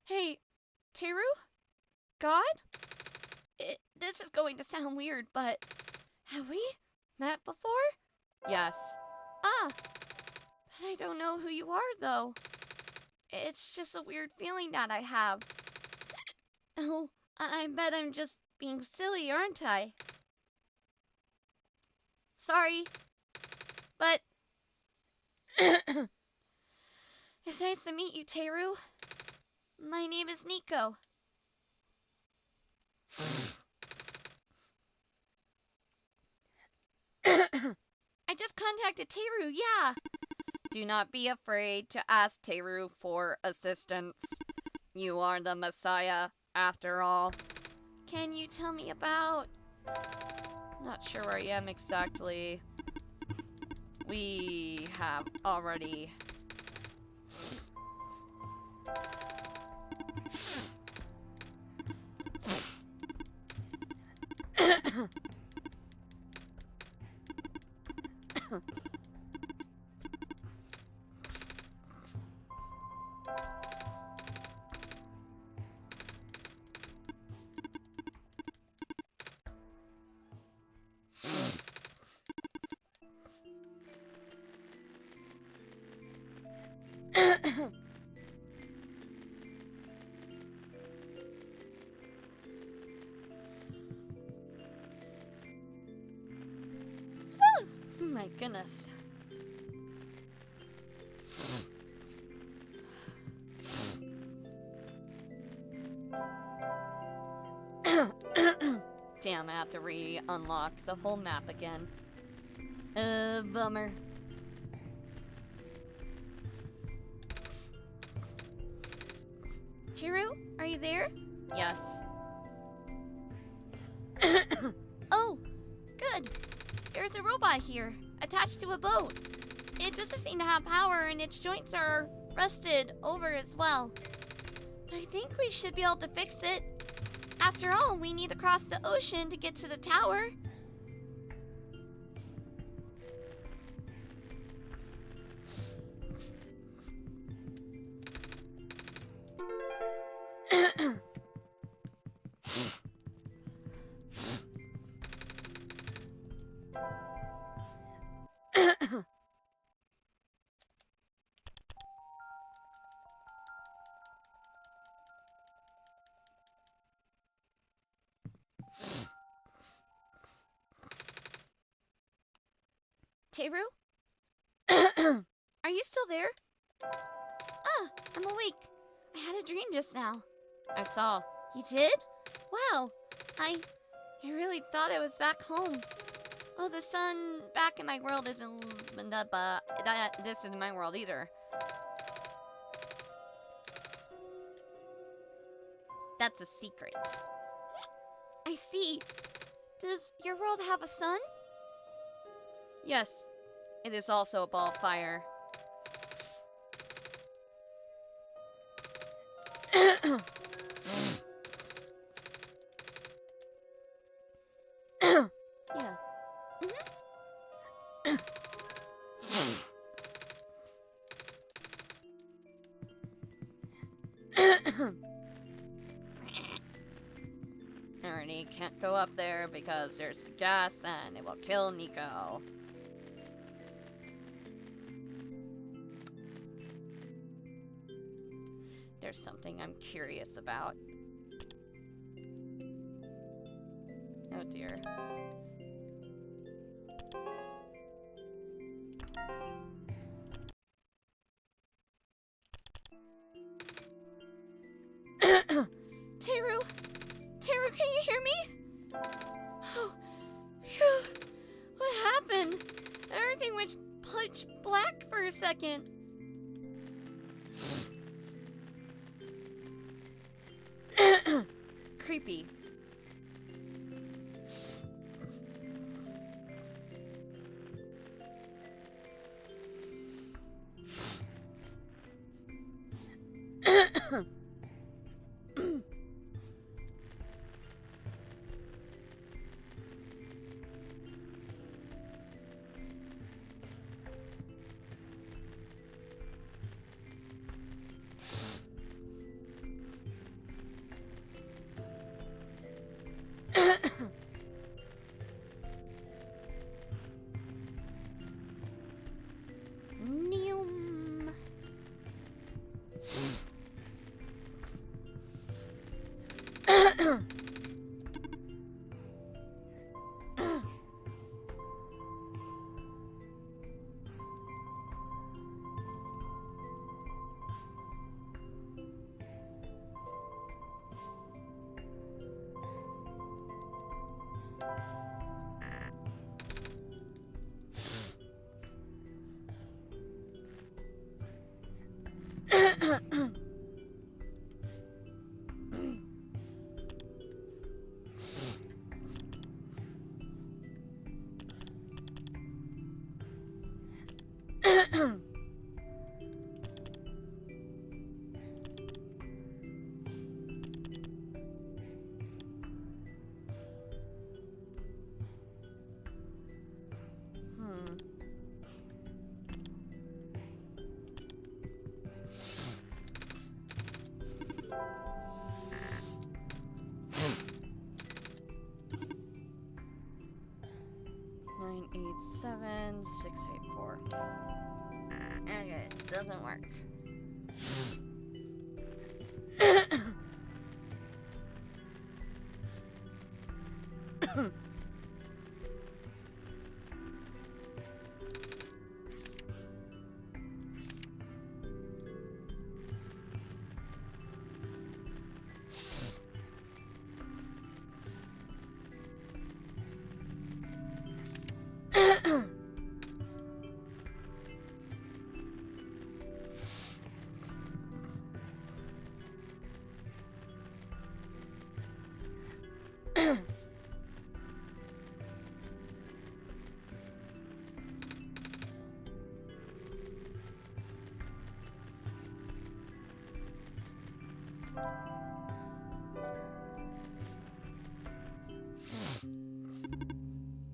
Hey, Teru? God? This is going to sound weird, but have we met before? Yes. But I don't know who you are, though. It's just a weird feeling that I have. Oh, I bet I'm just being silly, aren't I? Sorry, but it's nice to meet you, Teru. My name is Nico. I just contacted Teru, yeah. Do not be afraid to ask Teru for assistance. You are the Messiah, after all. Can you tell me about Not sure where I am exactly. We have already... My goodness. Damn, I have to re-unlock the whole map again. Bummer. Chiru, are you there? Yes. Oh, good. There's a robot here, attached to a boat. It doesn't seem to have power and its joints are rusted over as well. But I think we should be able to fix it. After all, we need to cross the ocean to get to the tower. Teru? Are you still there? Ah, I'm awake. I had a dream just now. I saw. You did? Wow. I really thought I was back home. Oh, the sun back in my world isn't this isn't my world either. That's a secret. I see. Does your world have a sun? Yes. It is also a ball of fire. Yeah. Alrighty, can't go up there because there's the gas and it will kill Nico. There's something I'm curious about. Oh dear. Teru! Teru, can you hear me? Oh, phew. What happened? Everything went pitch black for a second. Creepy. 1684. Okay, doesn't work.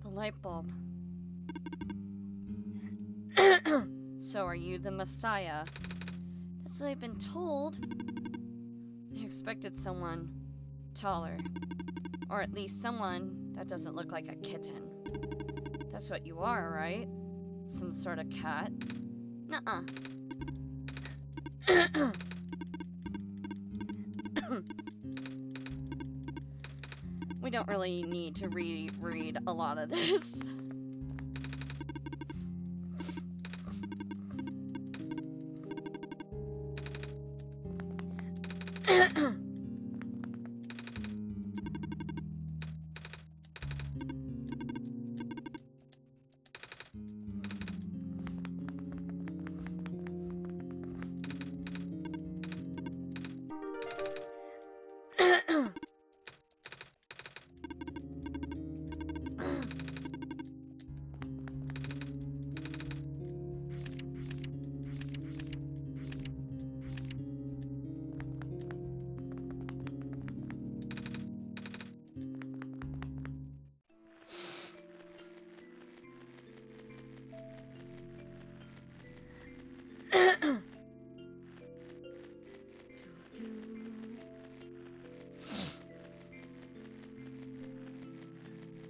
The light bulb. So are you the Messiah? That's what I've been told. I expected someone taller. Or at least someone that doesn't look like a kitten. That's what you are, right? Some sort of cat? Nuh-uh. We don't really need to reread a lot of this.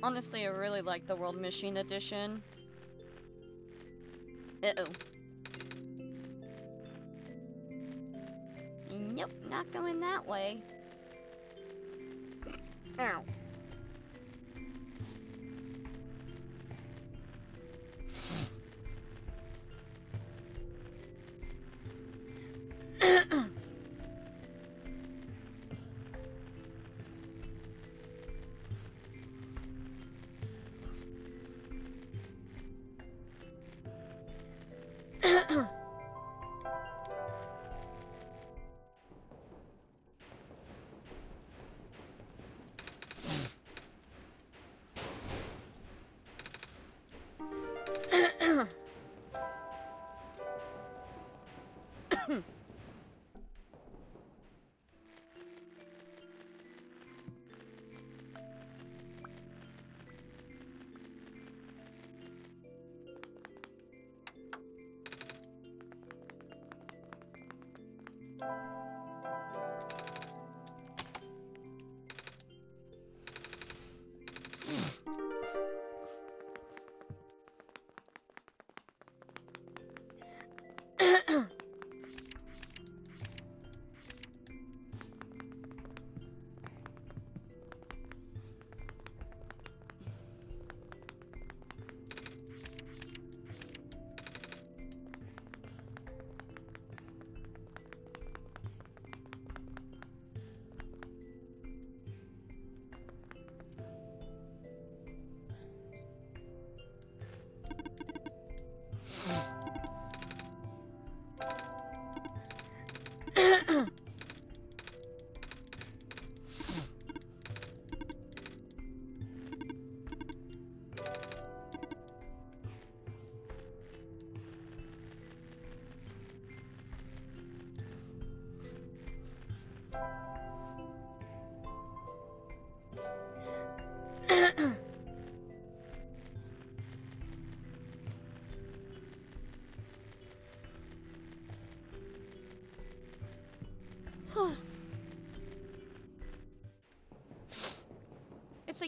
Honestly, I really like the World Machine Edition. Uh-oh. Nope, not going that way. Ow.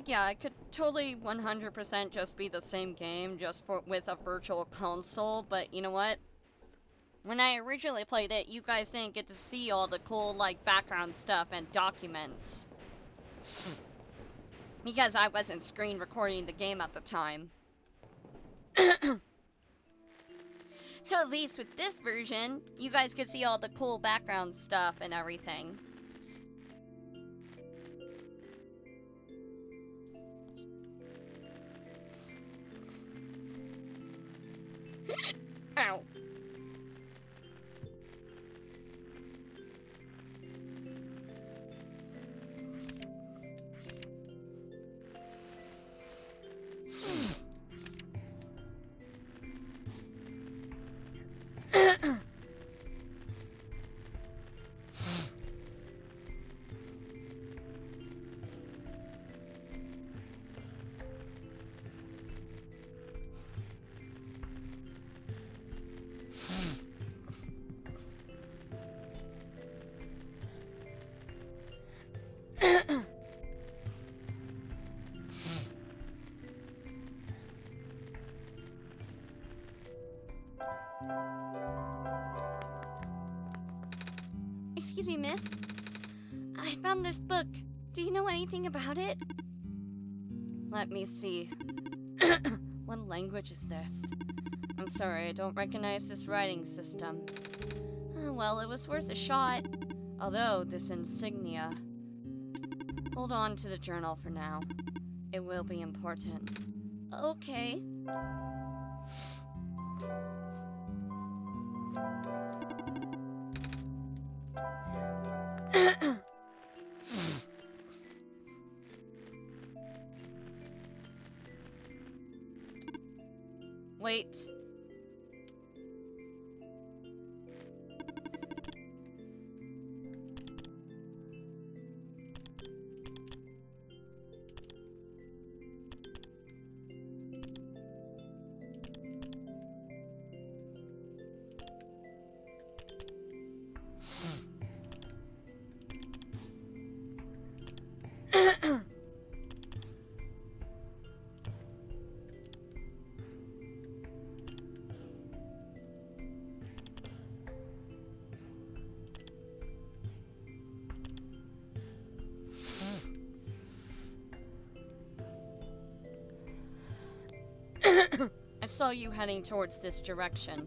Like, yeah, it could totally 100% just be the same game, just with a virtual console, but you know what? When I originally played it, you guys didn't get to see all the cool, like, background stuff and documents. Because I wasn't screen recording the game at the time. So at least with this version, you guys could see all the cool background stuff and everything. Ow. Excuse me, miss. I found this book. Do you know anything about it? Let me see. What language is this? I'm sorry, I don't recognize this writing system. Well, it was worth a shot. Although, this insignia. Hold on to the journal for now. It will be important. Okay. Wait. I saw you heading towards this direction.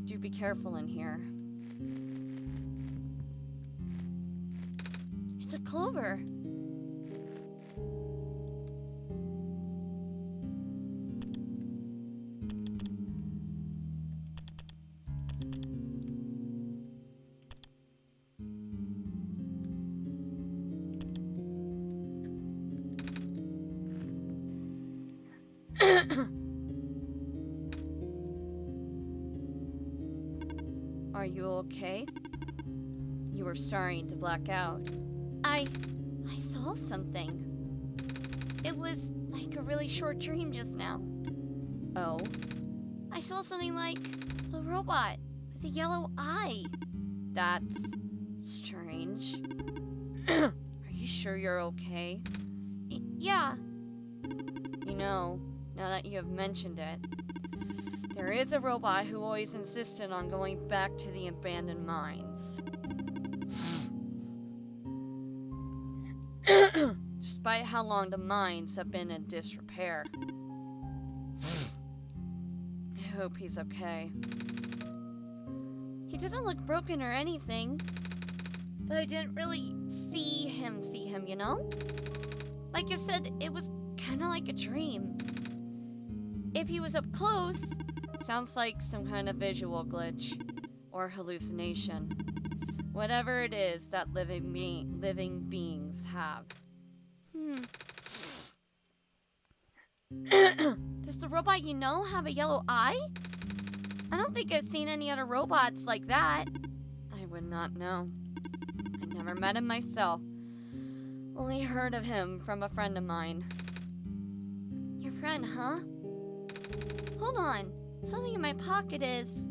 Do be careful in here. It's a clover. Are you okay? You were starting to black out. I saw something. It was like a really short dream just now. Oh? I saw something like a robot with a yellow eye. That's strange. Are you sure you're okay? Yeah. You know, now that you have mentioned it, there is a robot who always insisted on going back to the abandoned mines. Despite how long the mines have been in disrepair. I hope he's okay. He doesn't look broken or anything, but I didn't really see him, you know? Like I said, it was kind of like a dream. If he was up close, sounds like some kind of visual glitch or hallucination. Whatever it is that living beings have. Does the robot you know have a yellow eye? I don't think I've seen any other robots like that. I would not know. I never met him myself. Only heard of him from a friend of mine. Your friend, huh? Hold on. Something in my pocket is...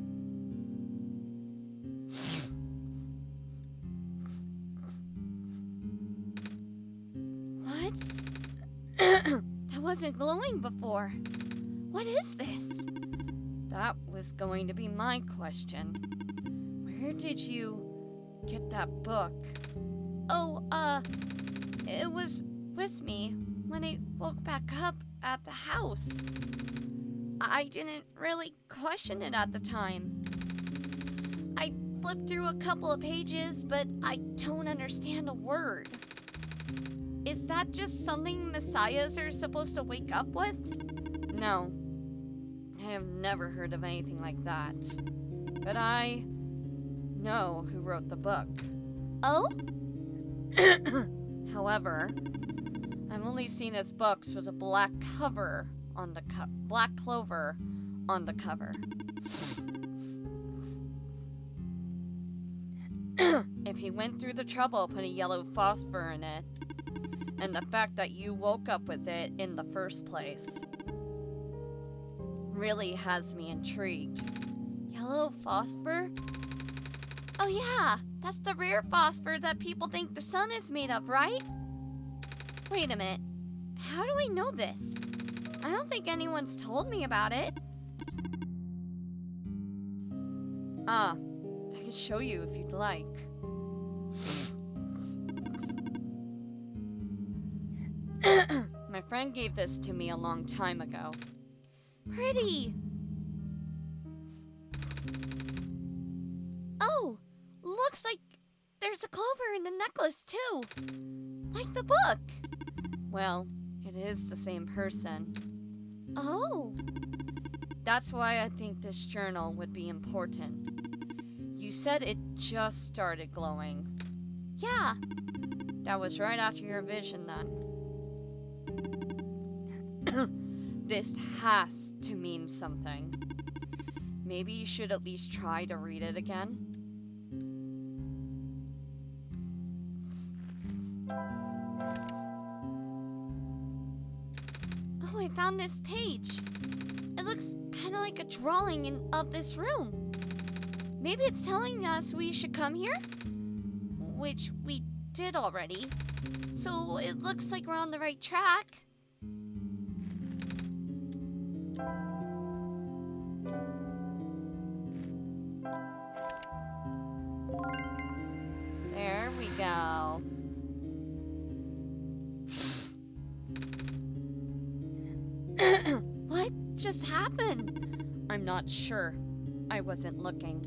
What? That wasn't glowing before. What is this? That was going to be my question. Where did you get that book? Oh, it was with me when I woke back up at the house. I didn't really question it at the time. I flipped through a couple of pages, but I don't understand a word. Is that just something messiahs are supposed to wake up with? No. I have never heard of anything like that. But I know who wrote the book. Oh? However, I've only seen his books with a black clover on the cover. If he went through the trouble putting yellow phosphor in it, and the fact that you woke up with it in the first place, really has me intrigued. Yellow phosphor? Oh yeah, that's the rare phosphor that people think the sun is made of, right? Wait a minute. How do I know this? I don't think anyone's told me about it. I can show you if you'd like. My friend gave this to me a long time ago. Pretty! Oh, looks like there's a clover in the necklace too. Like the book. Well, it is the same person. Oh. That's why I think this journal would be important. You said it just started glowing. Yeah. That was right after your vision then. This has to mean something. Maybe you should at least try to read it again. Oh, I found this page. It looks kind of like a drawing of this room. Maybe it's telling us we should come here? Which we did already. So it looks like we're on the right track. There we go. What just happened? I'm not sure. I wasn't looking.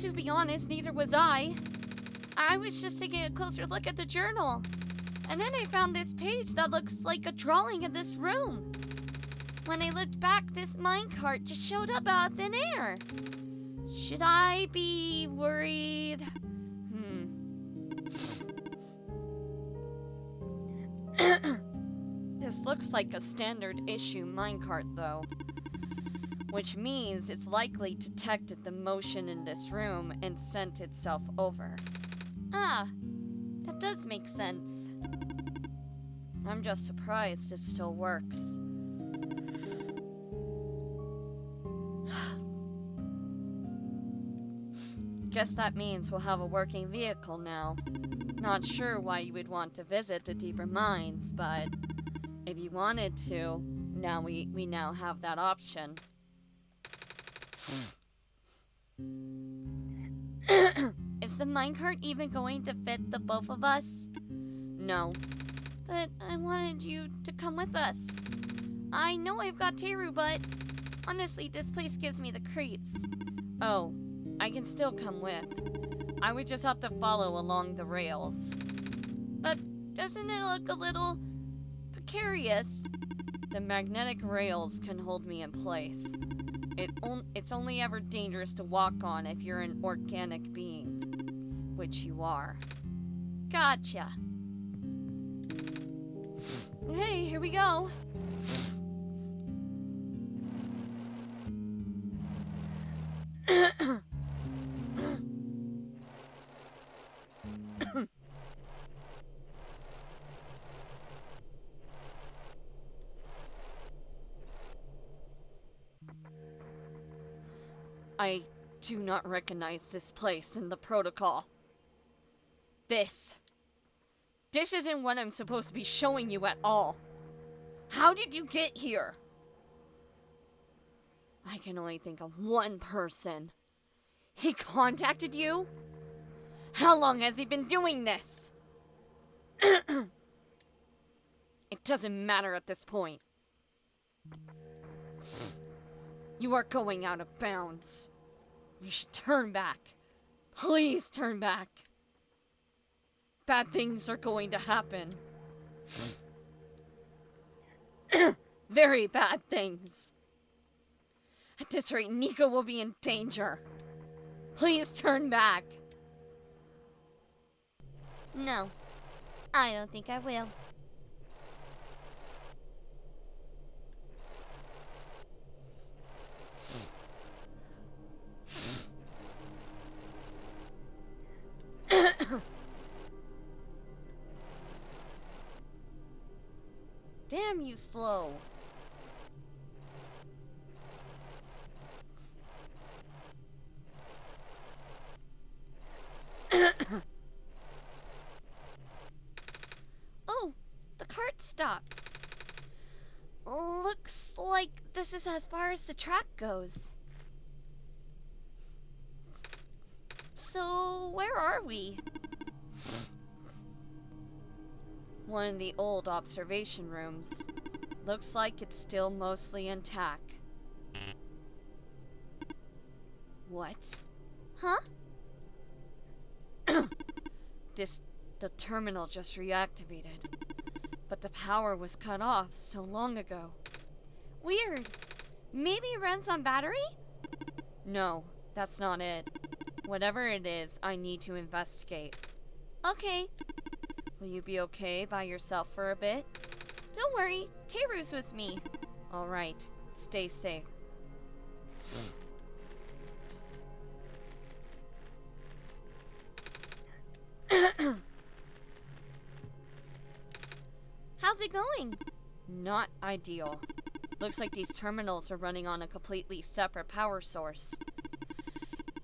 To be honest, neither was I. I was just taking a closer look at the journal. And then I found this page that looks like a drawing of this room. When I looked back, this minecart just showed up out of thin air. Should I be worried? This looks like a standard issue minecart though, which means it's likely detected the motion in this room and sent itself over. Ah, that does make sense. I'm just surprised it still works. Guess that means we'll have a working vehicle now. Not sure why you would want to visit the deeper mines, but if you wanted to, now we now have that option. Is the minecart even going to fit the both of us? No. But I wanted you to come with us. I know I've got Teru, but honestly, this place gives me the creeps. Oh, I can still come with. I would just have to follow along the rails. But doesn't it look a little precarious? The magnetic rails can hold me in place. It's only ever dangerous to walk on if you're an organic being. which you are. Gotcha. Hey, here we go. I do not recognize this place in the protocol. This isn't what I'm supposed to be showing you at all. How did you get here? I can only think of one person. He contacted you? How long has he been doing this? It doesn't matter at this point. You are going out of bounds. You should turn back. Please turn back. Bad things are going to happen. Very bad things. At this rate, Nico will be in danger. Please turn back. No, I don't think I will. Damn you slow. Oh, the cart stopped. Looks like this is as far as the track goes. So, where are we? One of the old observation rooms. Looks like it's still mostly intact. What? Huh? The terminal just reactivated. But the power was cut off so long ago. Weird. Maybe it runs on battery? No, that's not it. Whatever it is, I need to investigate. Okay. Will you be okay by yourself for a bit? Don't worry, Teru's with me. Alright, stay safe. How's it going? Not ideal. Looks like these terminals are running on a completely separate power source.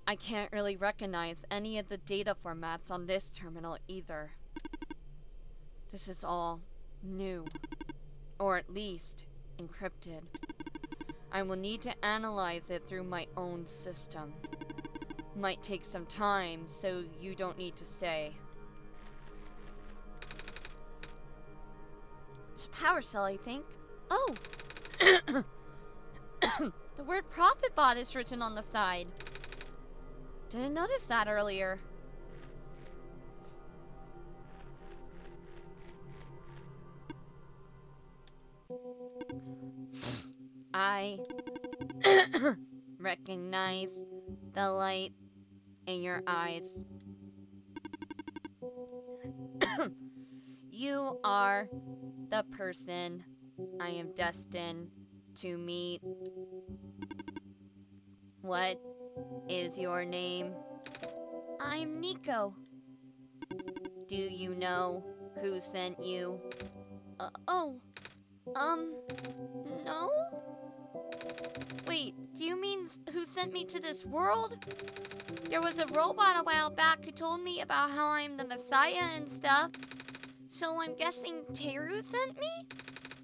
I can't really recognize any of the data formats on this terminal either. This is all new, or at least encrypted. I will need to analyze it through my own system. Might take some time, so you don't need to stay. It's a power cell, I think. Oh! The word Profit Bot is written on the side. Didn't notice that earlier. I recognize the light in your eyes. You are the person I am destined to meet. What is your name? I'm Nico. Do you know who sent you? No? Wait, do you mean who sent me to this world? There was a robot a while back who told me about how I'm the Messiah and stuff. So I'm guessing Teru sent me?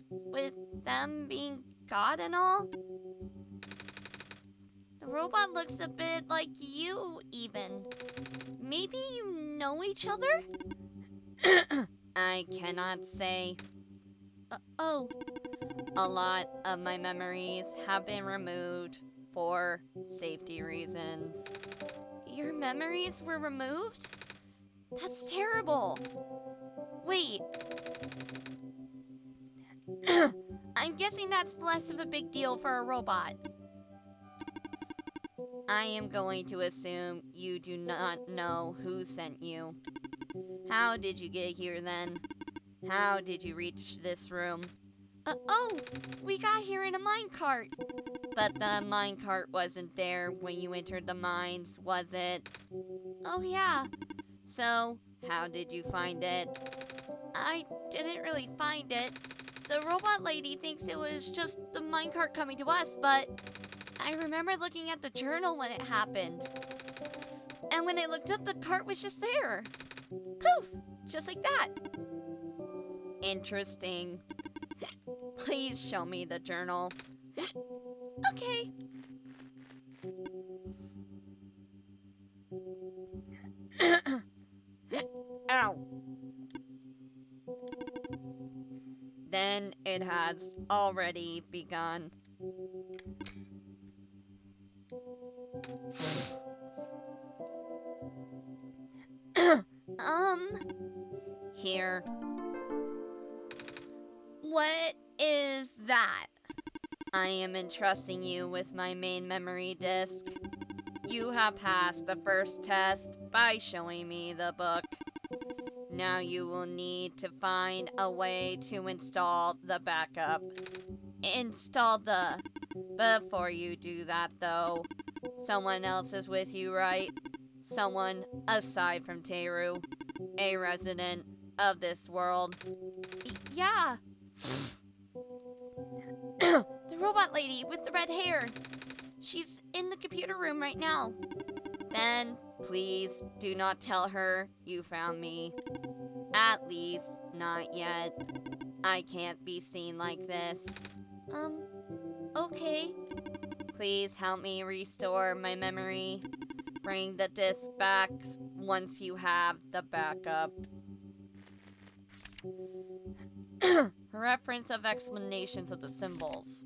With them being God and all? The robot looks a bit like you, even. Maybe you know each other? I cannot say. Oh. A lot of my memories have been removed for safety reasons. Your memories were removed? That's terrible. Wait. I'm guessing that's less of a big deal for a robot. I am going to assume you do not know who sent you. How did you get here then? How did you reach this room? Oh, we got here in a minecart. But the minecart wasn't there when you entered the mines, was it? Oh, yeah. So, how did you find it? I didn't really find it. The robot lady thinks it was just the minecart coming to us, but I remember looking at the journal when it happened. And when I looked up, the cart was just there. Poof! Just like that. Interesting. Please show me the journal. Okay. Ow! Then it has already begun. um, Here. what is that? I am entrusting you with my main memory disk. You have passed the first test by showing me the book. Now you will need to find a way to install the backup. Install the... Before you do that, though, someone else is with you, right? Someone aside from Teru, a resident of this world. Yeah. The robot lady with the red hair. She's in the computer room right now. Then, please do not tell her you found me. At least, not yet. I can't be seen like this. Okay. Please help me restore my memory. Bring the disc back once you have the backup. Reference of explanations of the symbols.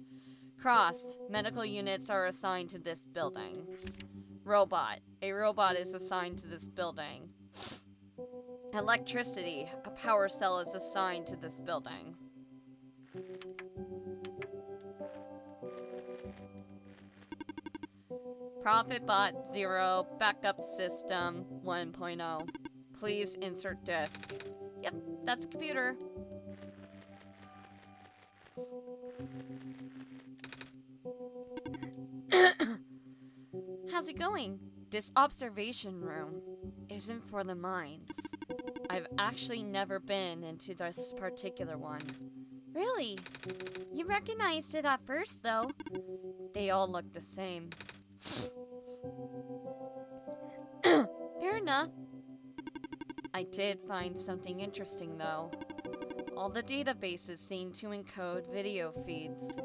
Cross. Medical units are assigned to this building. Robot. A robot is assigned to this building. Electricity. A power cell is assigned to this building. Profitbot 0, backup system 1.0. Please insert disk. Yep, that's a computer. How's it going? This observation room isn't for the mines. I've actually never been into this particular one. Really? You recognized it at first, though. They all look the same. Fair enough. I did find something interesting though. All the databases seem to encode video feeds.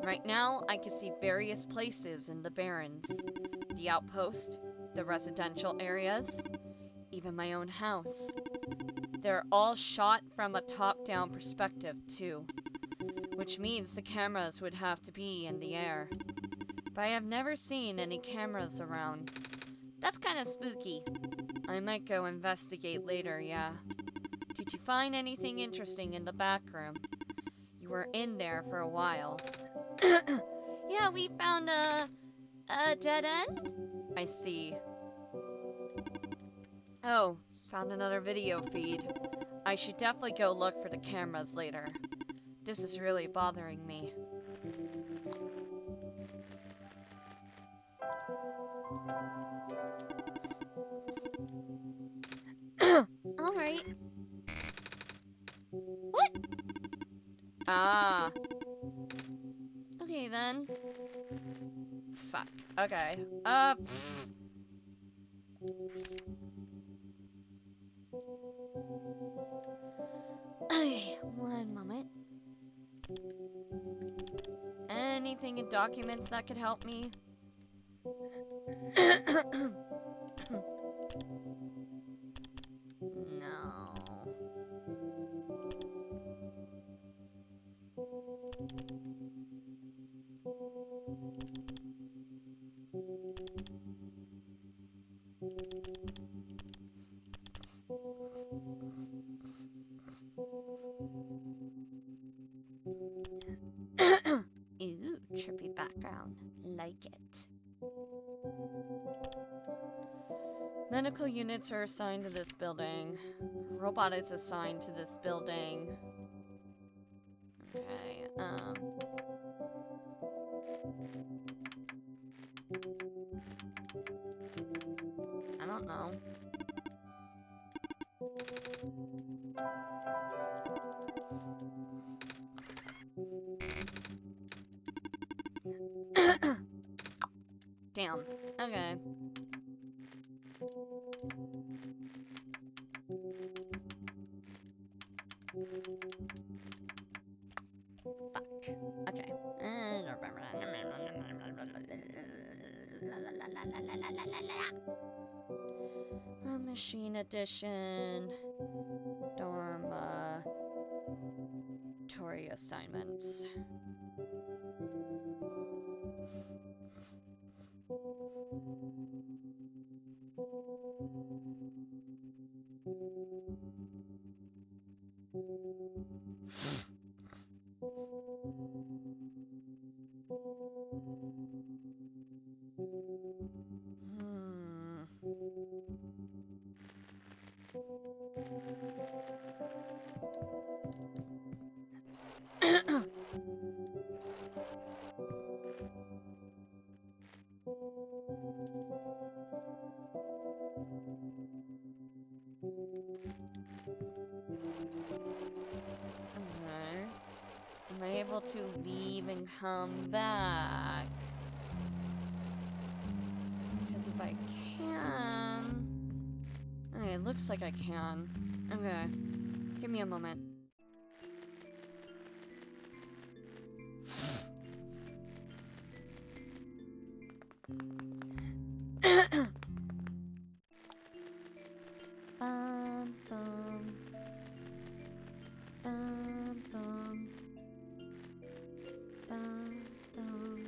Right now, I can see various places in the Barrens. The outpost, the residential areas, even my own house. They're all shot from a top-down perspective too, which means the cameras would have to be in the air. But I have never seen any cameras around. That's kind of spooky. I might go investigate later, yeah. Did you find anything interesting in the back room? You were in there for a while. Yeah, we found a dead end? I see. Oh, found another video feed. I should definitely go look for the cameras later. This is really bothering me. Alright. What? Ah, Okay then. fuck. Okay. Okay, one moment. Anything in documents that could help me? No. Ooh, trippy background. Like it. Medical units are assigned to this building. Robot is assigned to this building. Okay, I don't know. Damn. Okay. Fuck. Okay. Machine edition. Dormitory assignments. Okay. Am I able to leave and come back? Because if I can... Okay, it looks like I can. Okay. Give me a moment. Bum, bum. Bum, bum. Bum, bum.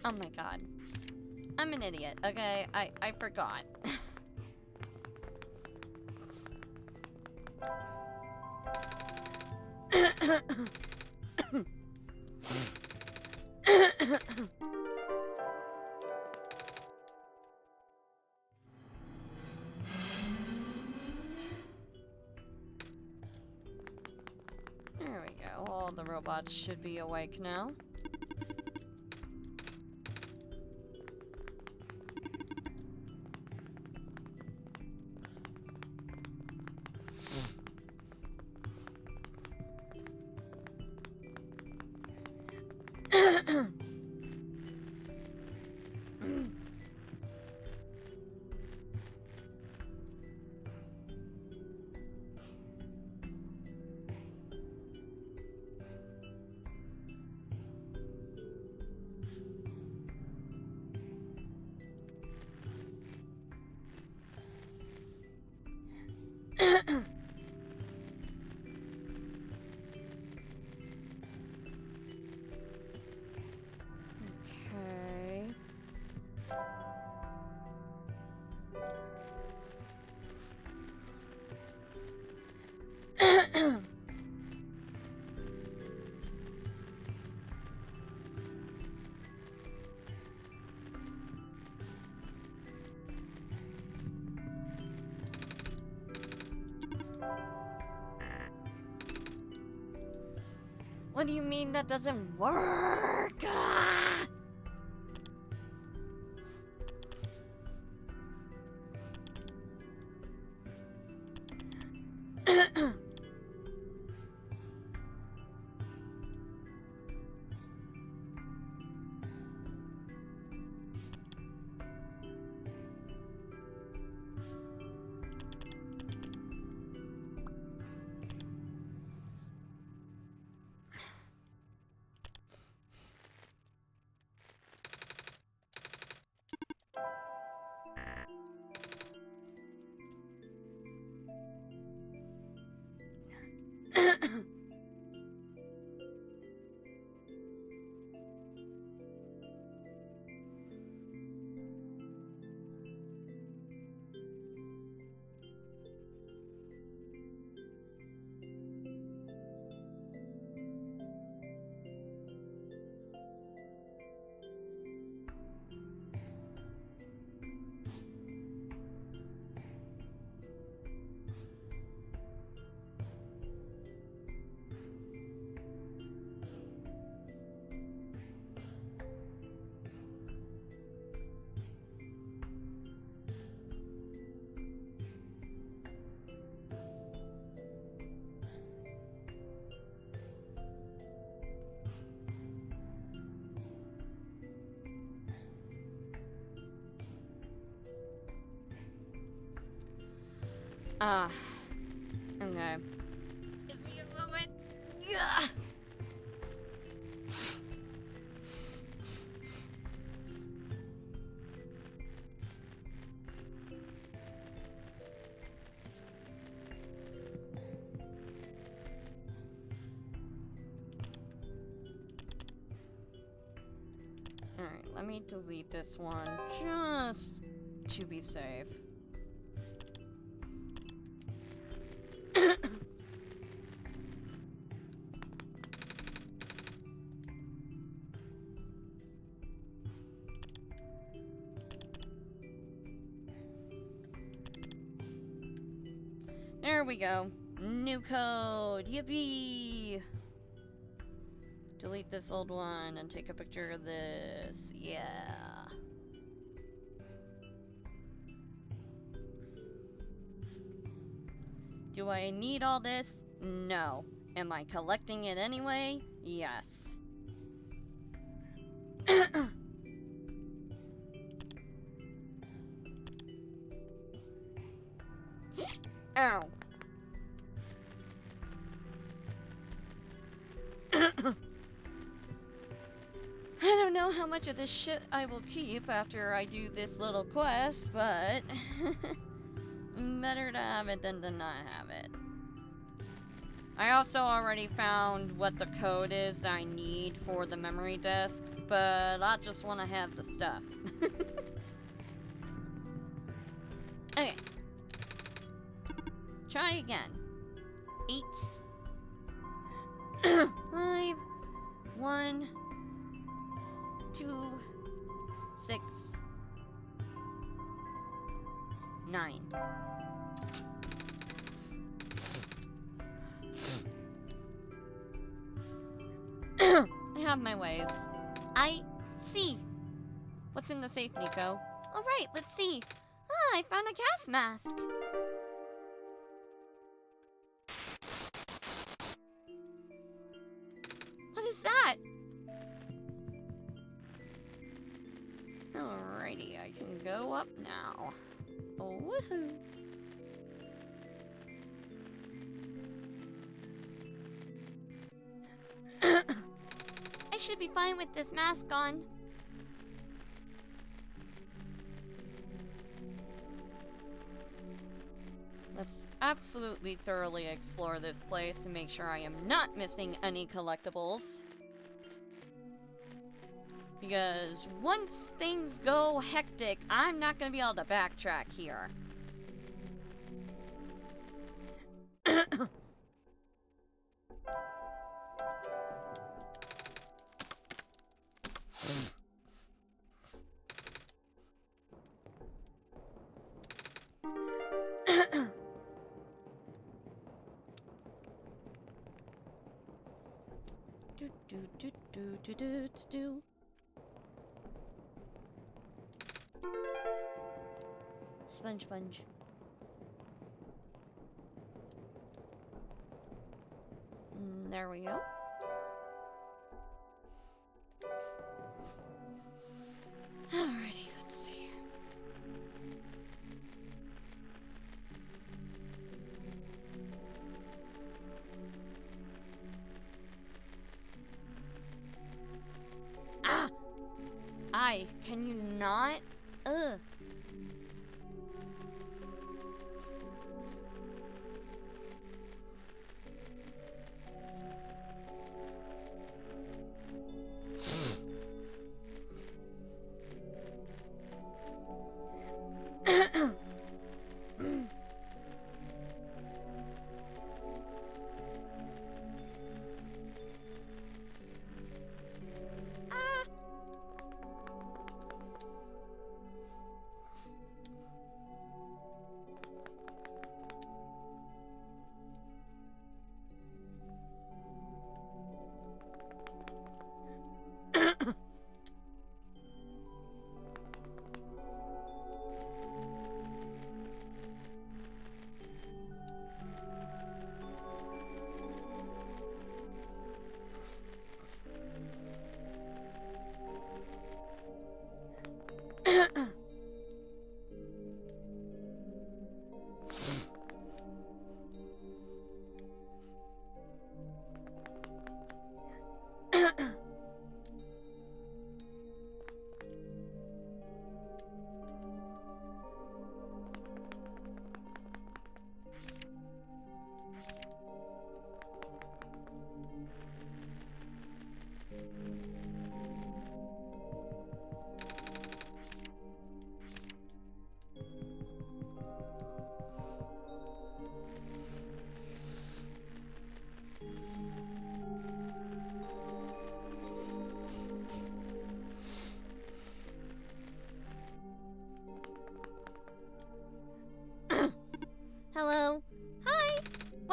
Oh my god. I'm an idiot, okay? I forgot. There we go. All the robots should be awake now. Okay. What do you mean that doesn't work? Ah! Ah. Okay. Give me a moment. Yeah. Alright, let me delete this one just to be safe. There we go. New code. Yippee! Delete this old one and take a picture of this. Yeah. Do I need all this? No. Am I collecting it anyway? Yes. Ow. I don't know how much of this shit I will keep after I do this little quest, but better to have it than to not have it. I also already found what the code is that I need for the memory disk, but I just want to have the stuff. Okay. Try again. 8 5 1 2 6 9. I have my ways. I see. What's in the safe, Nico? Alright, let's see. Ah, I found a gas mask. What is that? Alrighty, I can go up now. Oh, woohoo! I should be fine with this mask on. Let's absolutely thoroughly explore this place to make sure I am not missing any collectibles. Because once things go hectic, I'm not going to be able to backtrack here. do. Sponge. There we go. Alrighty, let's see. Ah! Can you not? Ugh.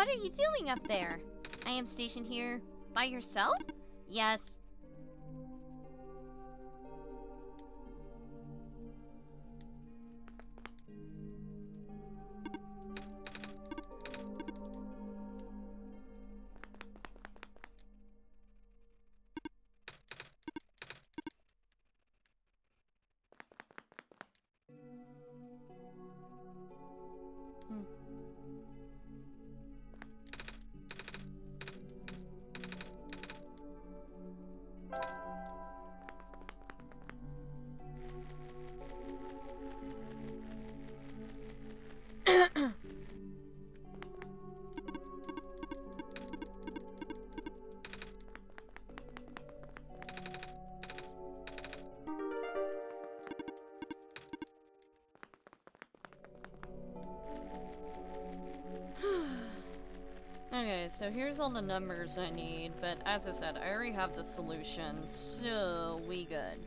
What are you doing up there? I am stationed here by yourself? Yes. Okay, so here's all the numbers I need, but as I said, I already have the solution, so we good.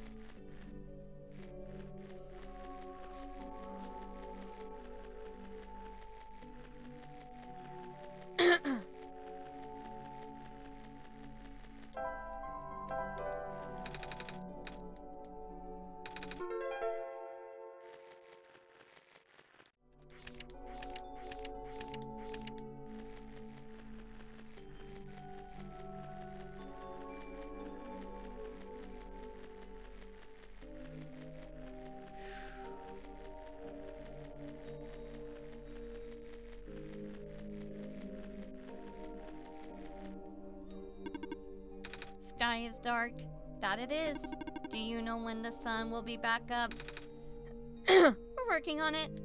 Sky is dark. That it is. Do you know when the sun will be back up? We're working on it.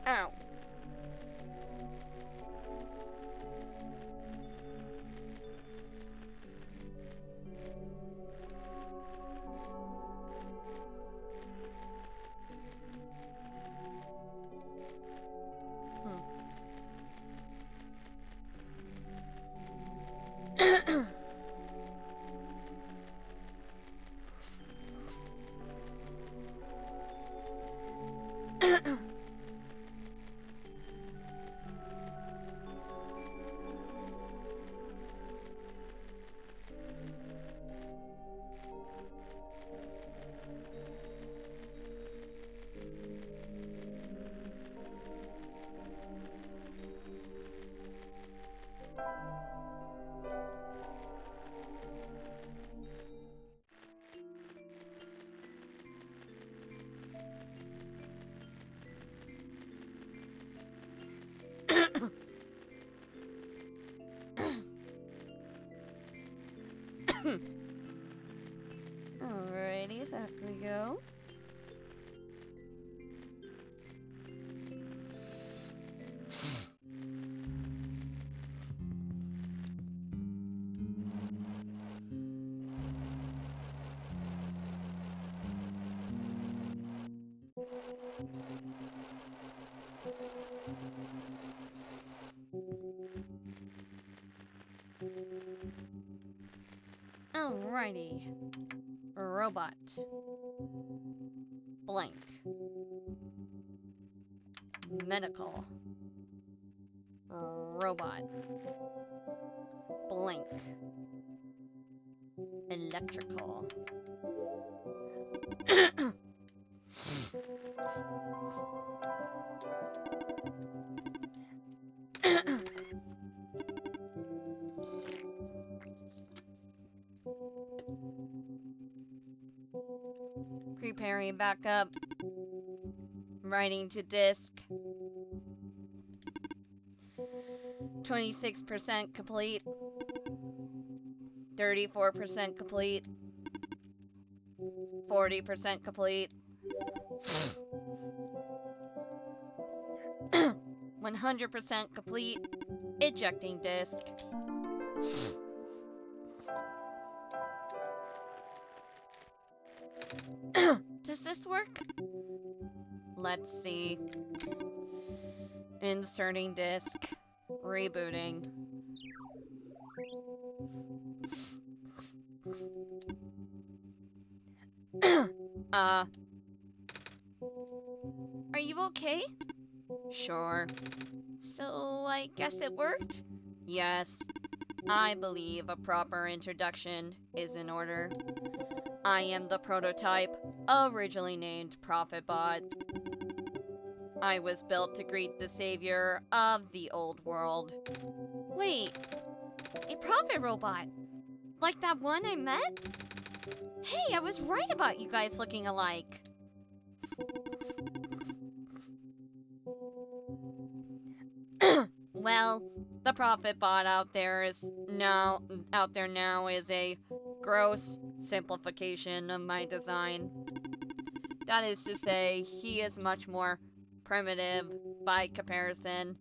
Ow. Alrighty, back we go. Alrighty. Robot. Blank. Medical. Robot. blink. Electrical. Preparing backup. Writing to disk. 26% complete. 34% complete. 40% complete. 100% complete. Ejecting disk. Does this work? Let's see. Inserting disk. Rebooting. Are you okay? Sure. So, I guess it worked? Yes. I believe a proper introduction is in order. I am the prototype, originally named Prophetbot. I was built to greet the savior of the old world. Wait, a prophet robot? Like that one I met? Hey, I was right about you guys looking alike. Well, the prophet bot out there now is a gross simplification of my design. That is to say, he is much more primitive by comparison,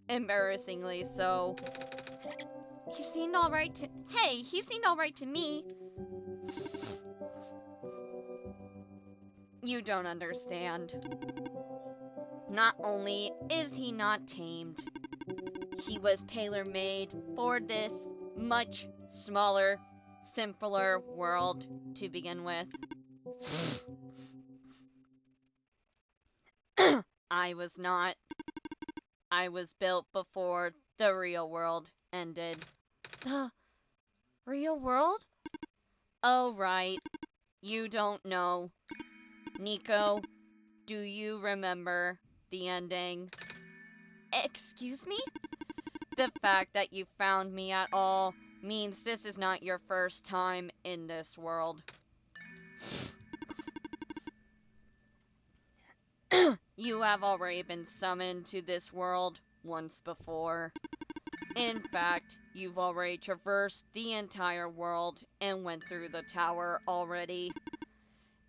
embarrassingly so. He seemed alright to me. You don't understand. Not only is he not tamed, he was tailor-made for this much smaller, simpler world to begin with. I was not. I was built before the real world ended. The real world? Oh, right. You don't know. Nico, do you remember the ending? Excuse me? The fact that you found me at all means this is not your first time in this world. You have already been summoned to this world once before. In fact, you've already traversed the entire world and went through the tower already.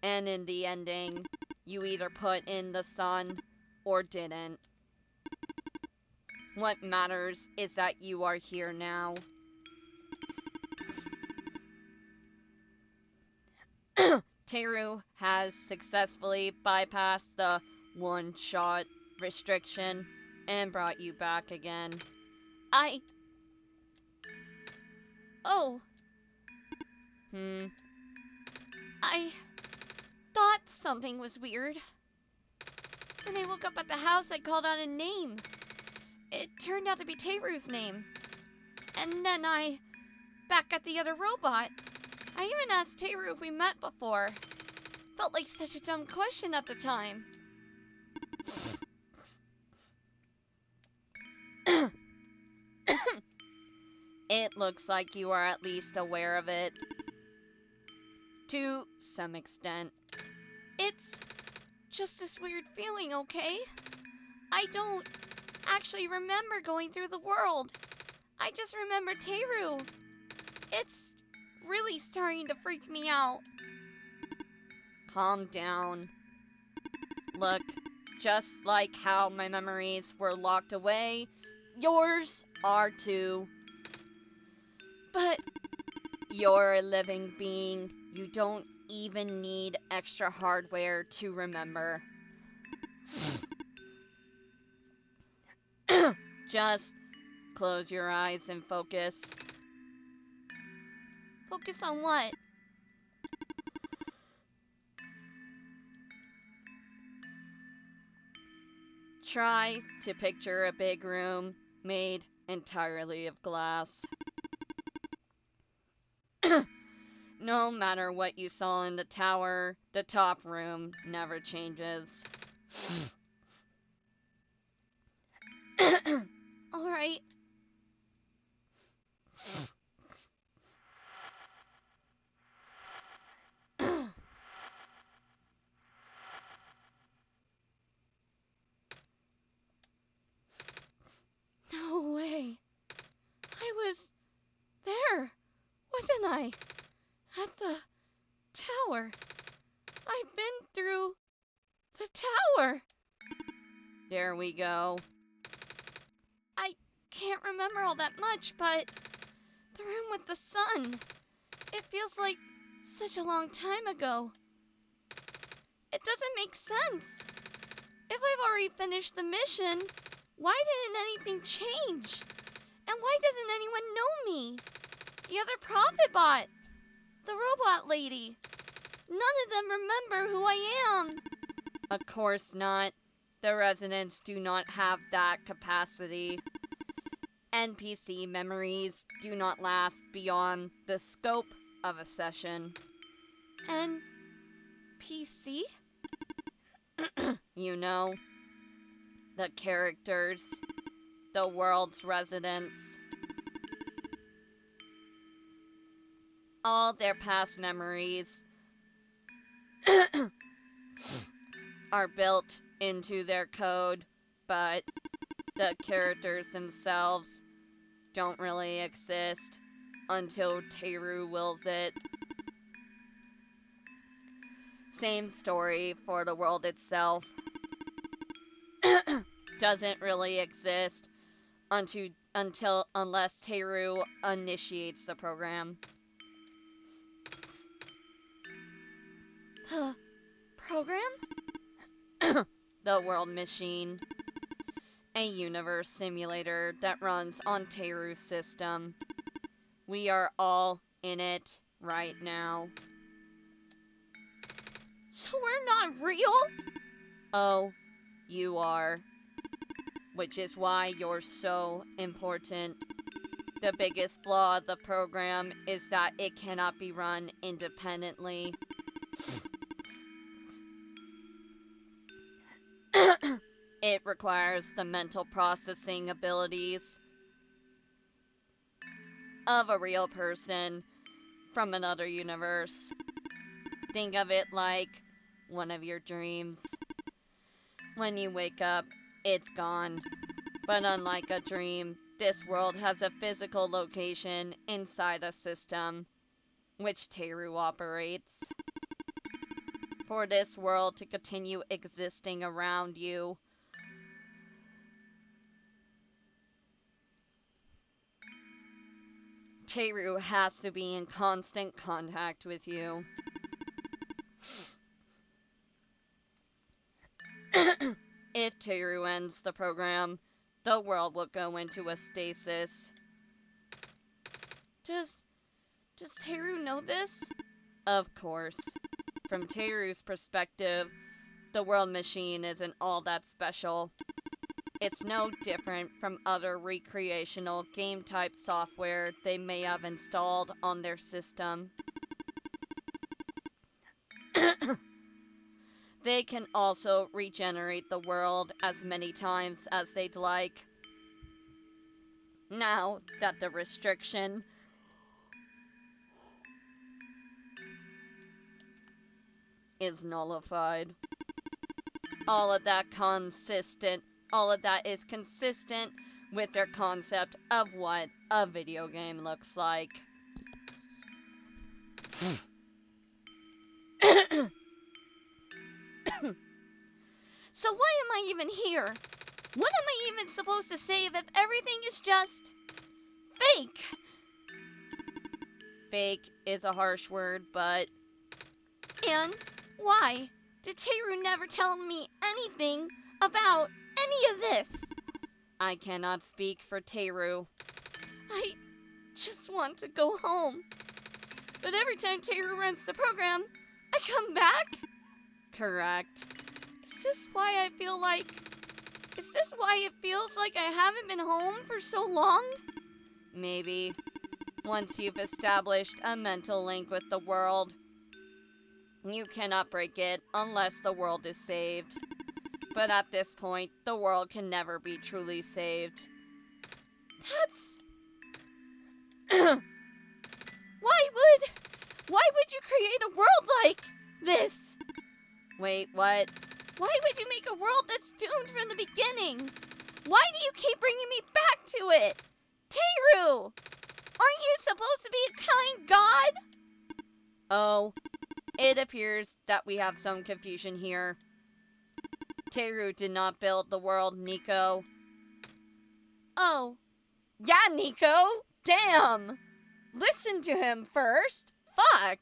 And in the ending, you either put in the sun or didn't. What matters is that you are here now. Teru has successfully bypassed the one-shot restriction and brought you back again. Oh. I thought something was weird. When I woke up at the house, I called out a name. It turned out to be Teru's name. And then back at the other robot, I even asked Teru if we met before. Felt like such a dumb question at the time. It looks like you are at least aware of it. To some extent. It's just this weird feeling, okay? I don't actually remember going through the world. I just remember Teru. It's really starting to freak me out. Calm down. Look, just like how my memories were locked away, yours are too. But you're a living being. You don't even need extra hardware to remember. Just close your eyes and focus. Focus on what? Try to picture a big room made entirely of glass. No matter what you saw in the tower, the top room never changes. Alright. No way. I was there, wasn't I? At the tower. I've been through the tower. There we go. I can't remember all that much, but the room with the sun. It feels like such a long time ago. It doesn't make sense. If I've already finished the mission, why didn't anything change? And why doesn't anyone know me? The other prophet bot, the robot lady. None of them remember who I am. Of course not. The residents do not have that capacity. NPC memories do not last beyond the scope of a session. NPC? You know, the characters, the world's residents. All their past memories are built into their code, but the characters themselves don't really exist until Teru wills it. Same story for the world itself. Doesn't really exist unless Teru initiates the program. The program? The world machine. A universe simulator that runs on Teru's system. We are all in it right now. So we're not real? Oh, you are. Which is why you're so important. The biggest flaw of the program is that it cannot be run independently. It requires the mental processing abilities of a real person from another universe. Think of it like one of your dreams. When you wake up, it's gone. But unlike a dream, this world has a physical location inside a system, which Teru operates. For this world to continue existing around you, Teru has to be in constant contact with you. If Teru ends the program, the world will go into a stasis. Does Teru know this? Of course. From Teru's perspective, the world machine isn't all that special. It's no different from other recreational game-type software they may have installed on their system. They can also regenerate the world as many times as they'd like. Now that the restriction is nullified. All of that is consistent with their concept of what a video game looks like. So why am I even here? What am I even supposed to save if everything is just fake? Fake is a harsh word, but... And why did Teru never tell me anything about any of this? I cannot speak for Teru. I just want to go home. But every time Teru runs the program, I come back? Correct. Is this why it feels like I haven't been home for so long? Maybe. Once you've established a mental link with the world, you cannot break it unless the world is saved. But at this point, the world can never be truly saved. That's... Why would you create a world like this? Wait, what? Why would you make a world that's doomed from the beginning? Why do you keep bringing me back to it? Teru! Aren't you supposed to be a kind god? Oh, it appears that we have some confusion here. Teru did not build the world, Nico. Oh. Yeah, Nico! Damn! Listen to him first! Fuck!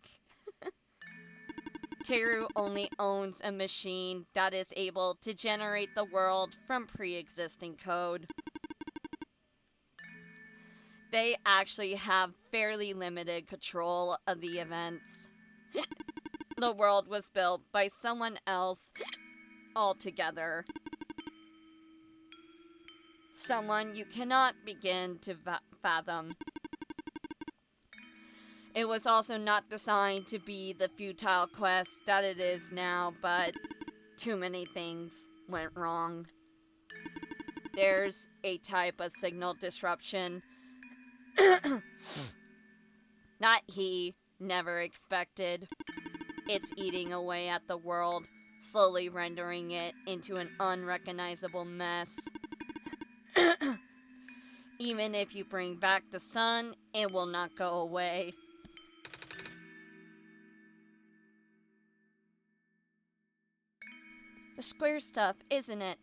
Teru only owns a machine that is able to generate the world from pre-existing code. They actually have fairly limited control of the events. The world was built by someone else altogether. Someone you cannot begin to fathom. It was also not designed to be the futile quest that it is now, but too many things went wrong. There's a type of signal disruption that he never expected. It's eating away at the world, slowly rendering it into an unrecognizable mess. Even if you bring back the sun, it will not go away. The square stuff, isn't it?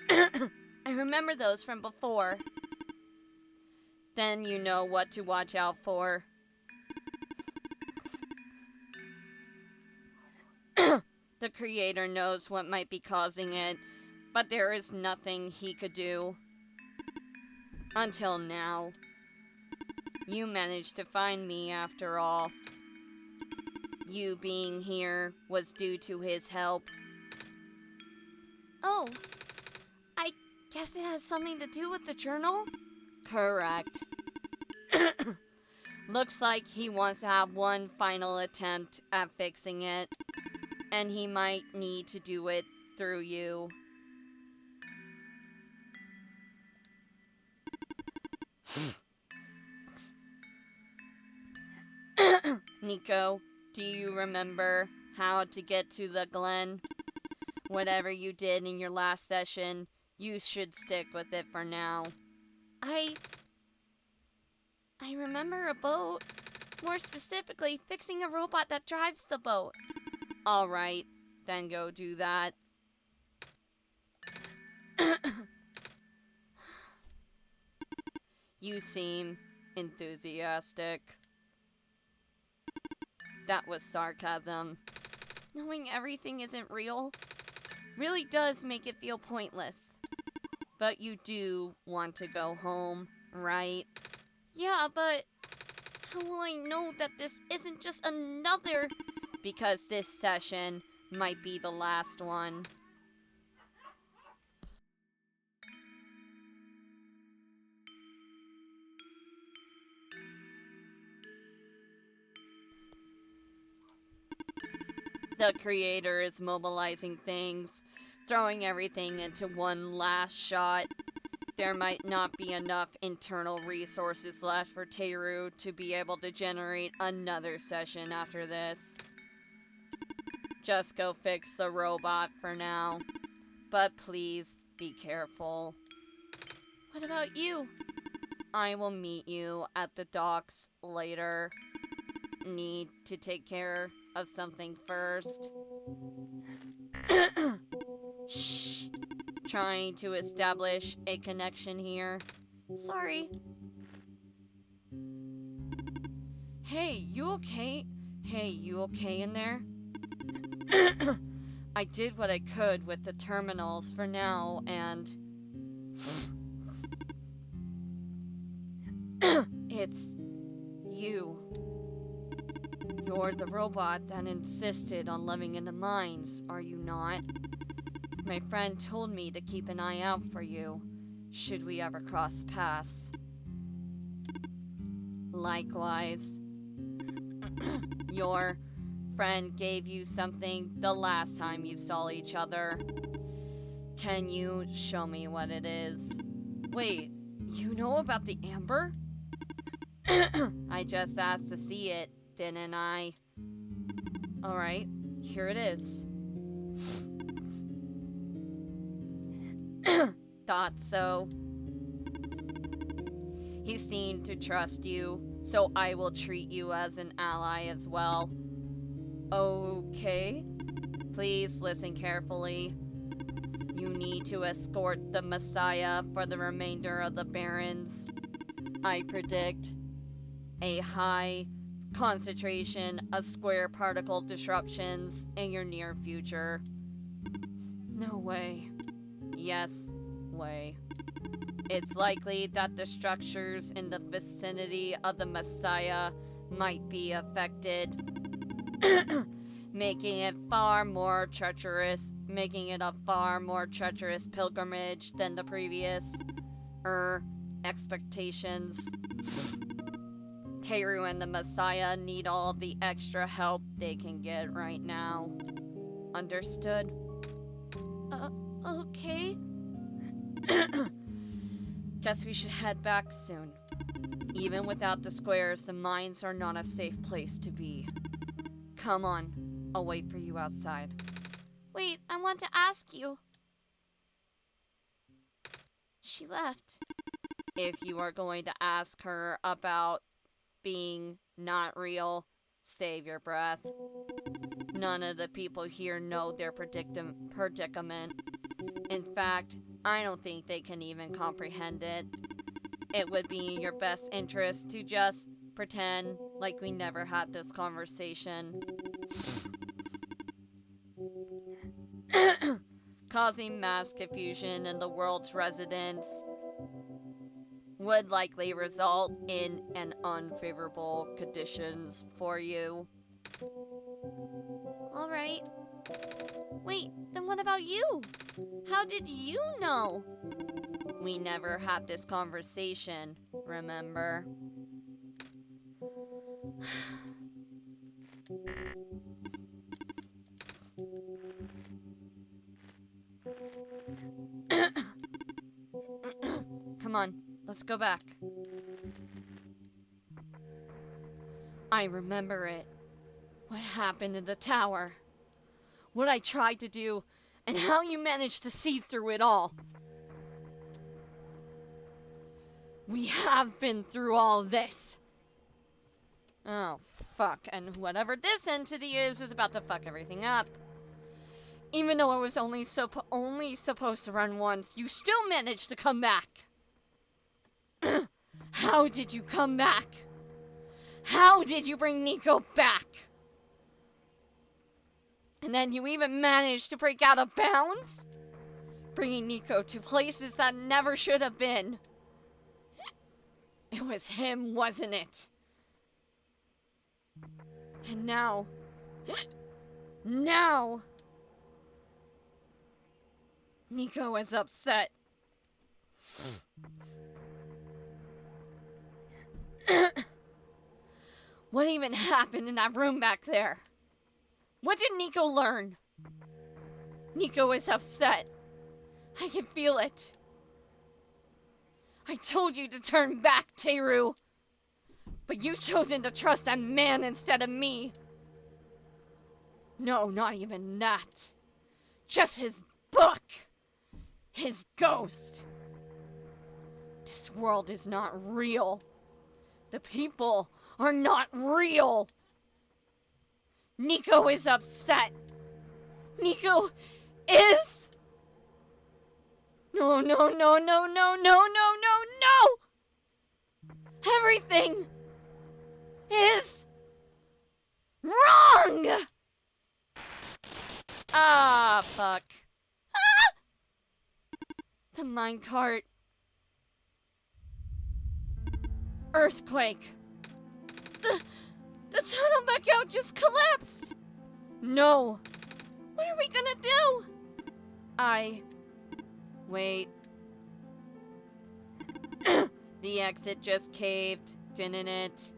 I remember those from before. Then you know what to watch out for. The creator knows what might be causing it, but there is nothing he could do. Until now. You managed to find me after all. You being here was due to his help. Oh, I guess it has something to do with the journal? Correct. Looks like he wants to have one final attempt at fixing it, and he might need to do it through you. Nico, do you remember how to get to the Glen? Whatever you did in your last session, you should stick with it for now. I remember a boat. More specifically, fixing a robot that drives the boat. Alright, then go do that. You seem enthusiastic. That was sarcasm. Knowing everything isn't real really does make it feel pointless. But you do want to go home, right? Yeah, but how will I know that this isn't just another... Because this session might be the last one. The creator is mobilizing things, throwing everything into one last shot. There might not be enough internal resources left for Teru to be able to generate another session after this. Just go fix the robot for now. But please be careful. What about you? I will meet you at the docks later. Need to take care of something first. Shh. Trying to establish a connection here. Sorry. Hey, you okay? Hey, you okay in there? I did what I could with the terminals for now, and... It's... you. You're the robot that insisted on living in the mines, are you not? My friend told me to keep an eye out for you, should we ever cross paths. Likewise. Your friend gave you something the last time you saw each other. Can you show me what it is? Wait, you know about the amber? I just asked to see it, didn't I? Alright, here it is. Thought so. He seemed to trust you, so I will treat you as an ally as well. Okay? Please listen carefully. You need to escort the Messiah for the remainder of the Barrens. I predict a high concentration of square particle disruptions in your near future. No way. Yes, way. It's likely that the structures in the vicinity of the Messiah might be affected, making it a far more treacherous pilgrimage than the previous expectations. Teru and the Messiah need all the extra help they can get right now. Understood? Okay. Guess we should head back soon. Even without the squares, the mines are not a safe place to be. Come on, I'll wait for you outside. Wait, I want to ask you. She left. If you are going to ask her about being not real, save your breath. None of the people here know their predicament. In fact, I don't think they can even comprehend it. It would be in your best interest to just pretend like we never had this conversation. Causing mass confusion in the world's residents would likely result in an unfavorable conditions for you. Alright. Wait, then what about you? How did you know? We never had this conversation, remember? Come on, let's go back. I remember it. What happened in the tower. What I tried to do, and how you managed to see through it all. We have been through all this. Oh, fuck. And whatever this entity is about to fuck everything up. Even though I was only supposed to run once, you still managed to come back. How did you come back? How did you bring Nico back? And then you even managed to break out of bounds? Bringing Nico to places that never should have been. It was him, wasn't it? And now... Nico is upset. What even happened in that room back there? What did Nico learn? Nico is upset. I can feel it. I told you to turn back, Teru. But you've chosen to trust that man instead of me. No, not even that. Just his book. His ghost. This world is not real. The people are not real. Nico is upset. Nico is... No. Everything is wrong. Ah, fuck. Ah! The minecart. Earthquake. The tunnel back out just collapsed. No. What are we gonna do? Wait. The exit just caved. didn't it?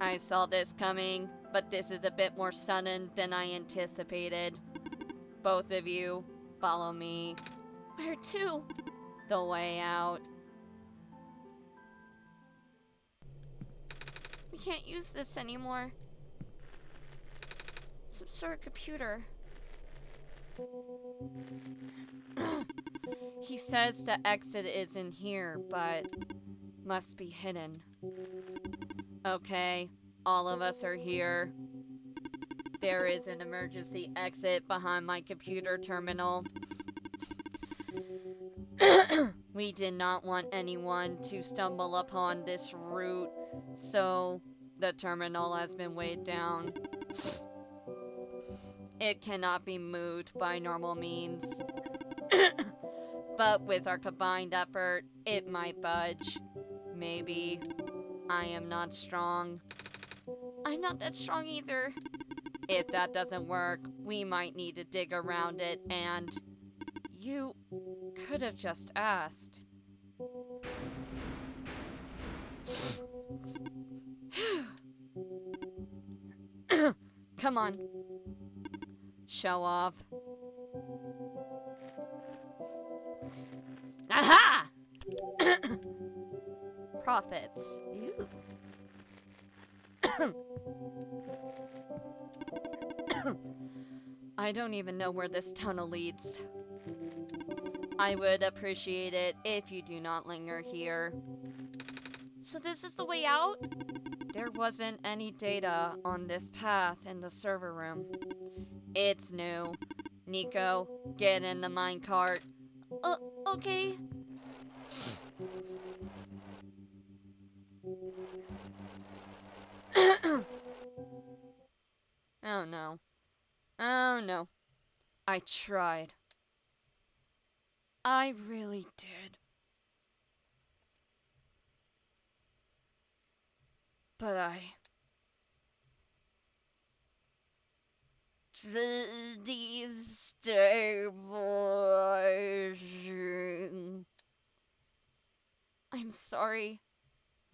I saw this coming, but this is a bit more sudden than I anticipated. Both of you, follow me. Where to? The way out. We can't use this anymore. Some sort of computer. He says the exit is in here, but must be hidden. Okay, all of us are here. There is an emergency exit behind my computer terminal. We did not want anyone to stumble upon this route, so the terminal has been weighed down. It cannot be moved by normal means. But with our combined effort, it might budge. Maybe. I am not strong. I'm not that strong either. If that doesn't work, we might need to dig around it, and you could have just asked. Come on. Show off. Aha! Profits. Ew. I don't even know where this tunnel leads. I would appreciate it if you do not linger here. So this is the way out? There wasn't any data on this path in the server room. It's new. Nico, get in the minecart. Okay. Oh no. Oh no. I tried. I really did. But I... Destabilizing. I'm sorry,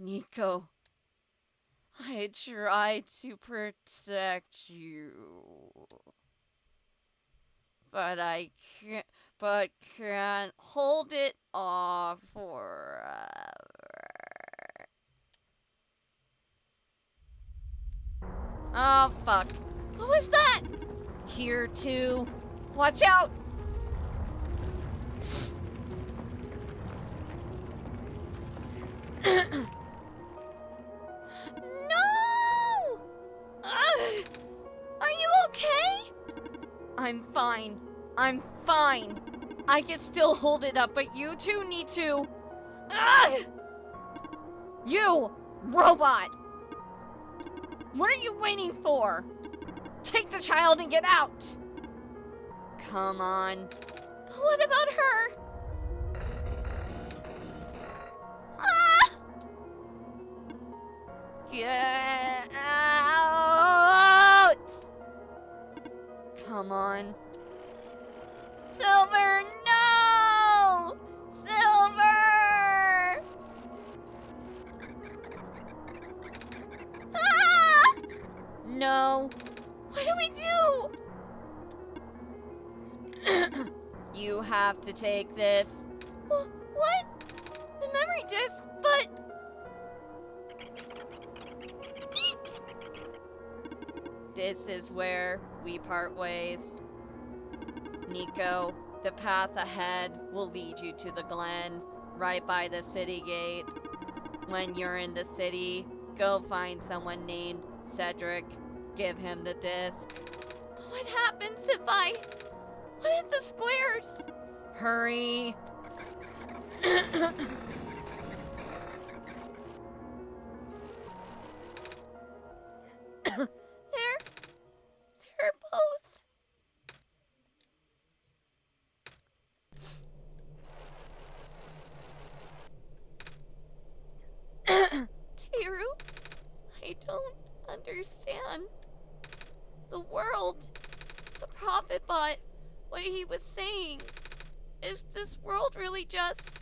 Nico. I tried to protect you. But I can't hold it off forever. Oh, fuck. What was that? Here, too. Watch out! No! Are you okay? I'm fine. I'm fine. I can still hold it up, but you two need to... You! Robot! What are you waiting for? Take the child and get out! Come on. But what about her? Ah! Get out! Come on. Silver, no! Silver! Ah! No. What do we do? You have to take this. What? The memory disk, but... This is where we part ways. Nico, the path ahead will lead you to the Glen, right by the city gate. When you're in the city, go find someone named Cedric. Give him the disc. What happens if I... What if the squares? Hurry! They're both... Teru, I don't understand. The world, the prophet bot, what he was saying. Is this world really just,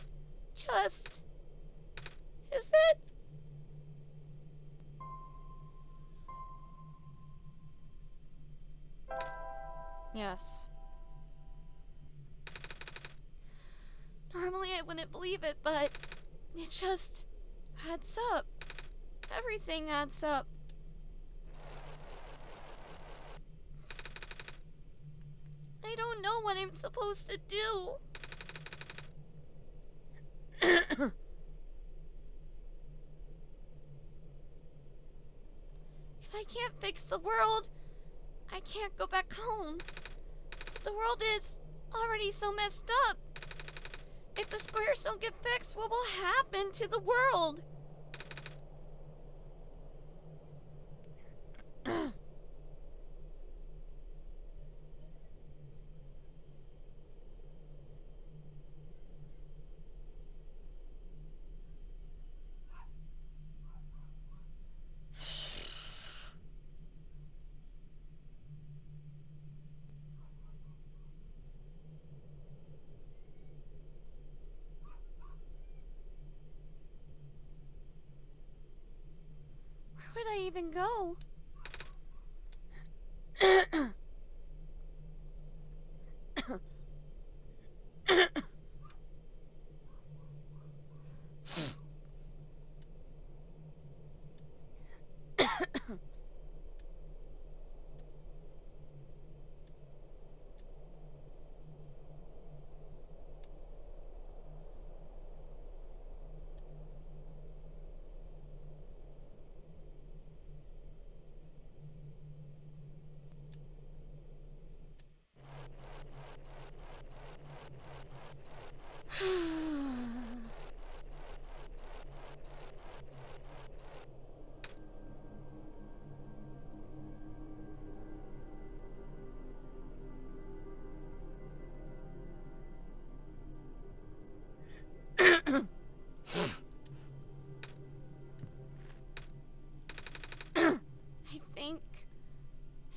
is it? Yes. Normally I wouldn't believe it, but it just adds up. Everything adds up. I don't know what I'm supposed to do. If I can't fix the world, I can't go back home. But the world is already so messed up. If the squares don't get fixed, what will happen to the world? Where would I even go? I think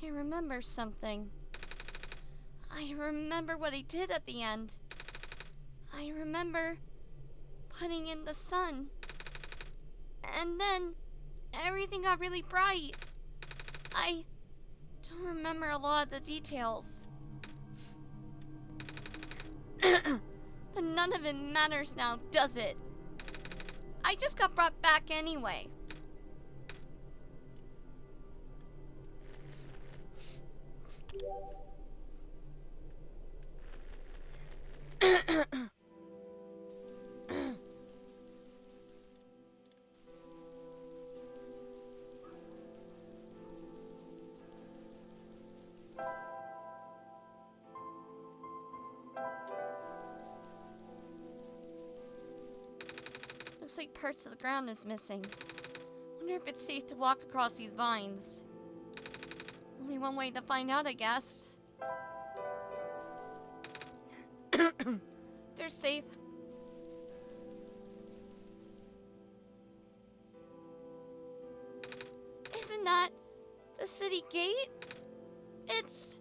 I remember something. I remember what he did at the end. I remember putting in the sun. And then everything got really bright. I don't remember a lot of the details. But none of it matters now, does it? I just got brought back anyway. Looks like parts of the ground is missing. Wonder if it's safe to walk across these vines. Only one way to find out, I guess. They're safe. Isn't that the city gate? It's...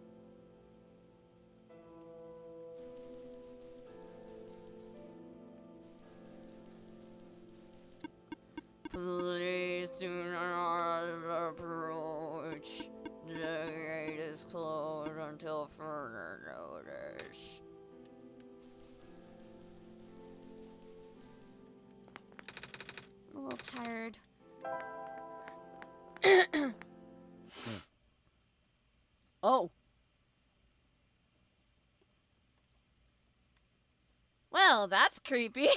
Please do not approach. The gate is closed until further notice. I'm a little tired. Oh. Well, that's creepy.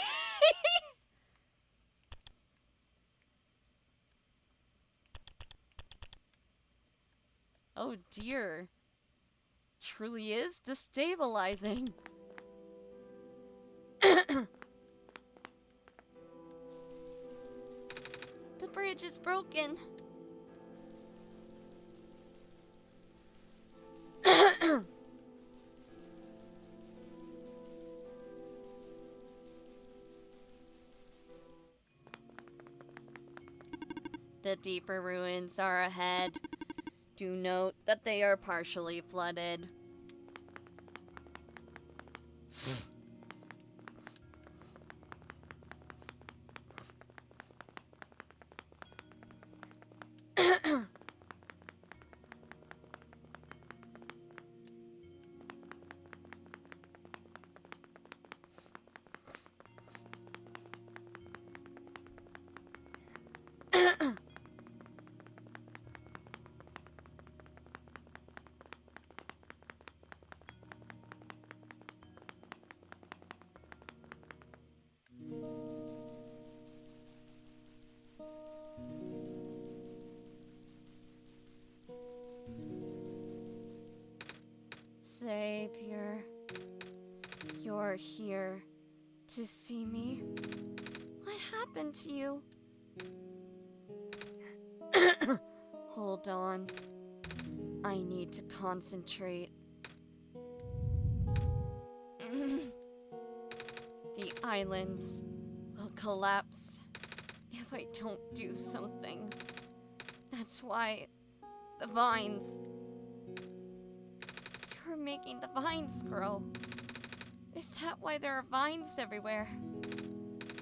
Oh dear. Truly is destabilizing. The bridge is broken. The deeper ruins are ahead. Do note that they are partially flooded. here to see me? What happened to you? Hold on. I need to concentrate. The islands will collapse if I don't do something. That's why the vines... You're making the vines grow. Is that why there are vines everywhere?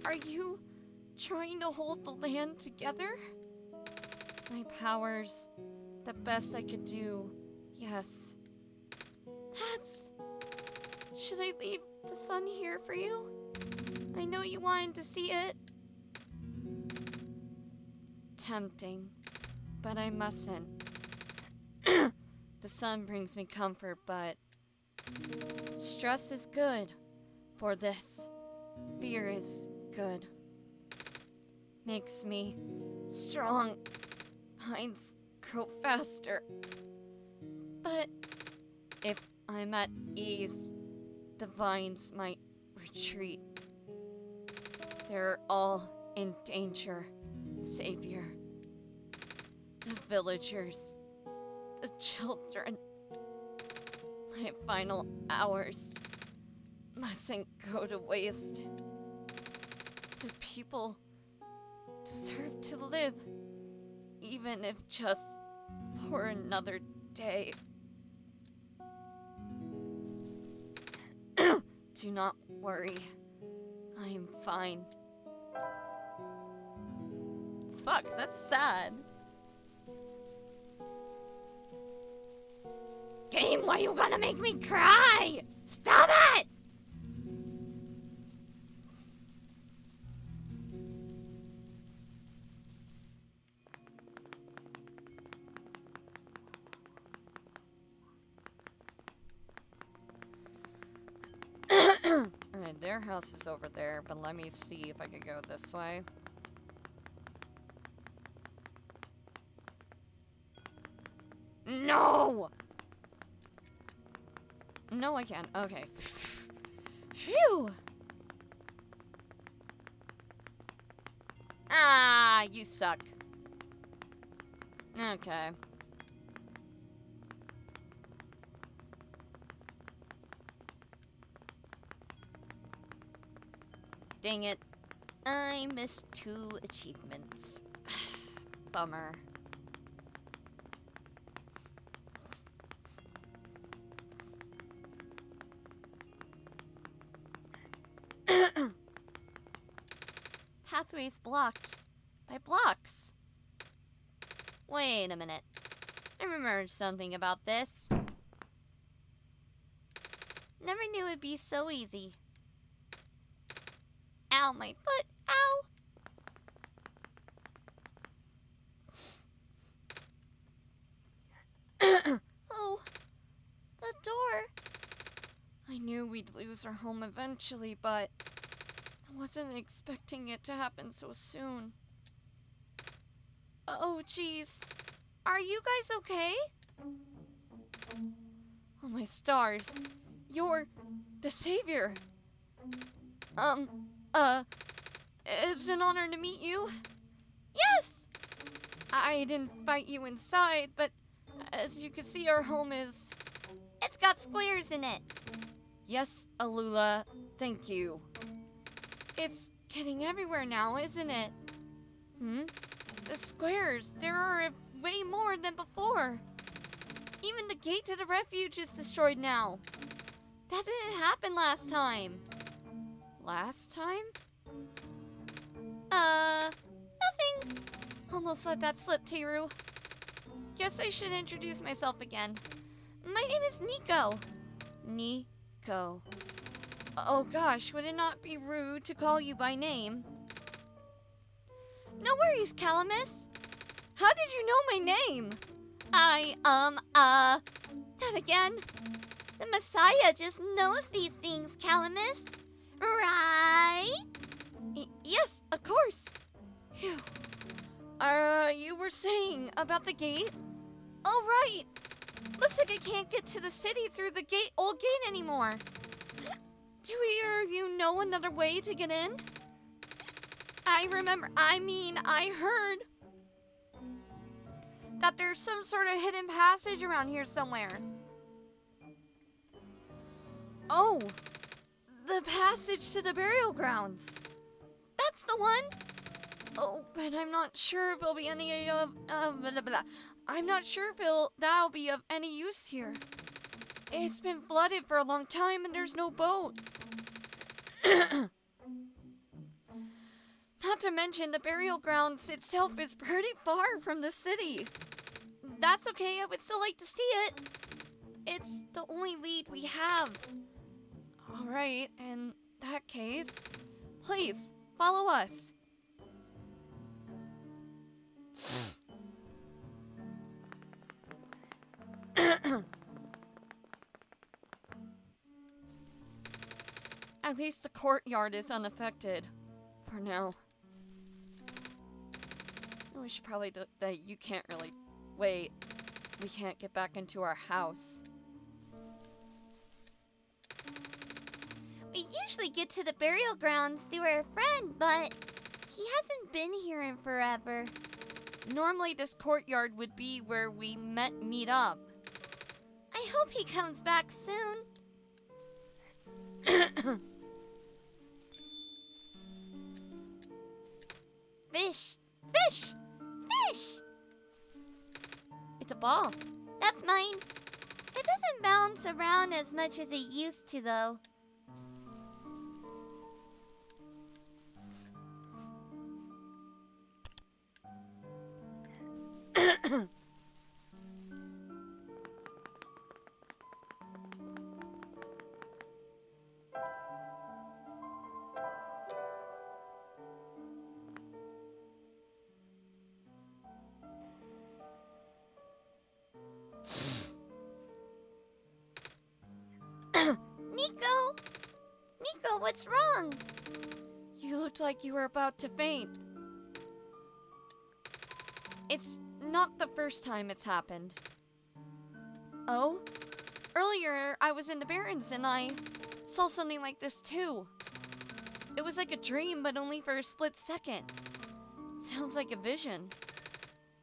Are you trying to hold the land together? My powers, the best I could do, yes. Should I leave the sun here for you? I know you wanted to see it. Tempting, but I mustn't. The sun brings me comfort, but stress is good for this. Fear is good. Makes me strong. Vines grow faster. But if I'm at ease, the vines might retreat. They're all in danger, Savior. The villagers, the children. My final hours mustn't go to waste. The people deserve to live, even if just for another day. Do not worry. I am fine. Fuck, that's sad. Game, why you gonna make me cry? Stop it! Alright, their house is over there, but let me see if I can go this way. No! No, I can't. Okay. Phew! Ah, you suck. Okay. Dang it. I missed 2 achievements. Bummer. Pathways blocked by blocks. Wait a minute. I remembered something about this. Never knew it'd be so easy. Ow, my foot. Ow! Oh, the door. I knew we'd lose our home eventually, but I wasn't expecting it to happen so soon. Oh, jeez. Are you guys okay? Oh, my stars. You're the savior. It's an honor to meet you. Yes! I didn't fight you inside, but as you can see, our home is... It's got squares in it. Yes, Alula, thank you. It's getting everywhere now, isn't it? The squares, there are way more than before. Even the gate to the refuge is destroyed now. That didn't happen last time. Last time? Nothing. Almost let that slip, Teru. Guess I should introduce myself again. My name is Nico. Nico. Oh gosh, would it not be rude to call you by name? No worries, Calamus. How did you know my name? Not again. The Messiah just knows these things, Calamus. Right? Yes, of course. Phew. You were saying about the gate? Oh, right. Looks like I can't get to the city through the old gate anymore. Do either of you know another way to get in? I heard that there's some sort of hidden passage around here somewhere. Oh, the passage to the burial grounds. That's the one. Oh, but I'm not sure if it'll be any of blah, blah. I'm not sure if that'll be of any use here. It's been flooded for a long time and there's no boat. Not to mention the burial grounds itself is pretty far from the city. That's okay, I would still like to see it. It's the only lead we have. Alright, in that case, please, follow us. At least the courtyard is unaffected. For now. We should probably do that. You can't really... Wait. We can't get back into our house. We usually get to the burial grounds through our friend, but he hasn't been here in forever. Normally this courtyard would be where we meet up. I hope he comes back soon. Fish! Fish! Fish! It's a ball. That's mine. It doesn't bounce around as much as it used to, though. Nico, what's wrong? You looked like you were about to faint. It's not the first time it's happened. Oh? Earlier, I was in the Barrens and I saw something like this too. It was like a dream, but only for a split second. Sounds like a vision.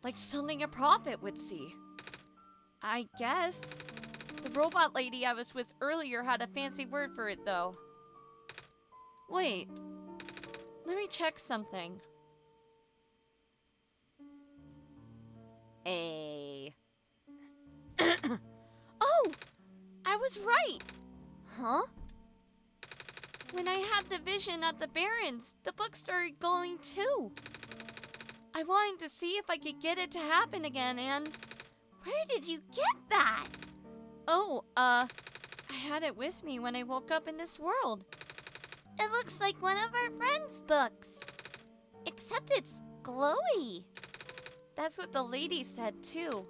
Like something a prophet would see. I guess. The robot lady I was with earlier had a fancy word for it, though. Wait. Let me check something. Oh! I was right! Huh? When I had the vision at the Barrens, the book started glowing too. I wanted to see if I could get it to happen again, and... Where did you get that? Oh, I had it with me when I woke up in this world. It looks like one of our friend's books. Except it's glowy. That's what the lady said, too.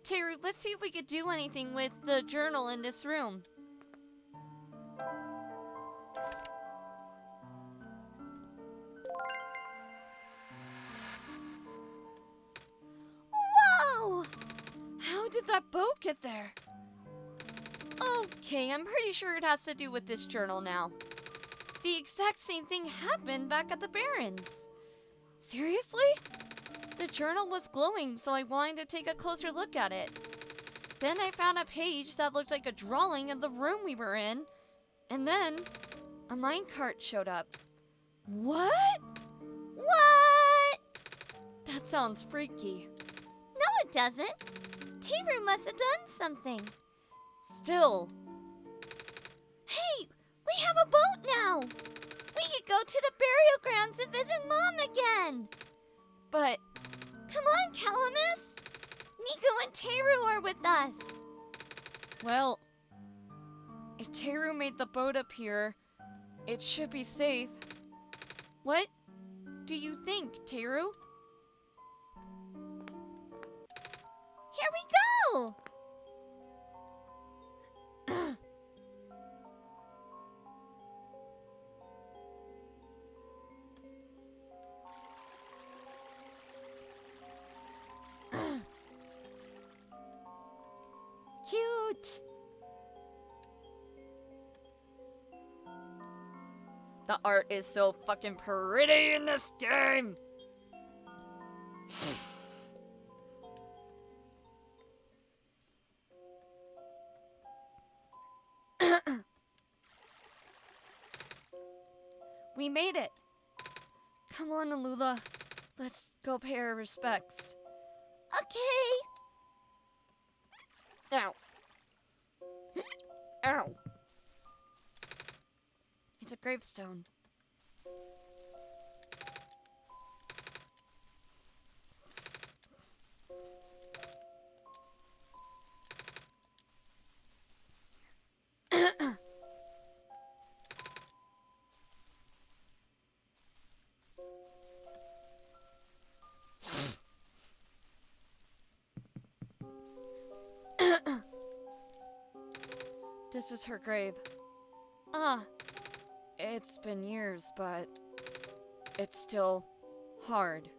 Teru, let's see if we could do anything with the journal in this room. Whoa! How did that boat get there? Okay, I'm pretty sure it has to do with this journal now. The exact same thing happened back at the Barrens. Seriously? The journal was glowing, so I wanted to take a closer look at it. Then I found a page that looked like a drawing of the room we were in. And then, a minecart showed up. What? What? That sounds freaky. No, it doesn't. Teru must have done something. Still. Hey, we have a boat now. We could go to the burial grounds and visit Mom again. But... Come on, Calamus. Nico and Teru are with us. Well, if Teru made the boat appear, it should be safe. What do you think, Teru? Here we go. Cute. The art is so fucking pretty in this game! We made it! Come on, Alula. Let's go pay our respects. Okay! Ow. Ow. It's a gravestone. This is her grave. Ah, it's been years, but it's still hard,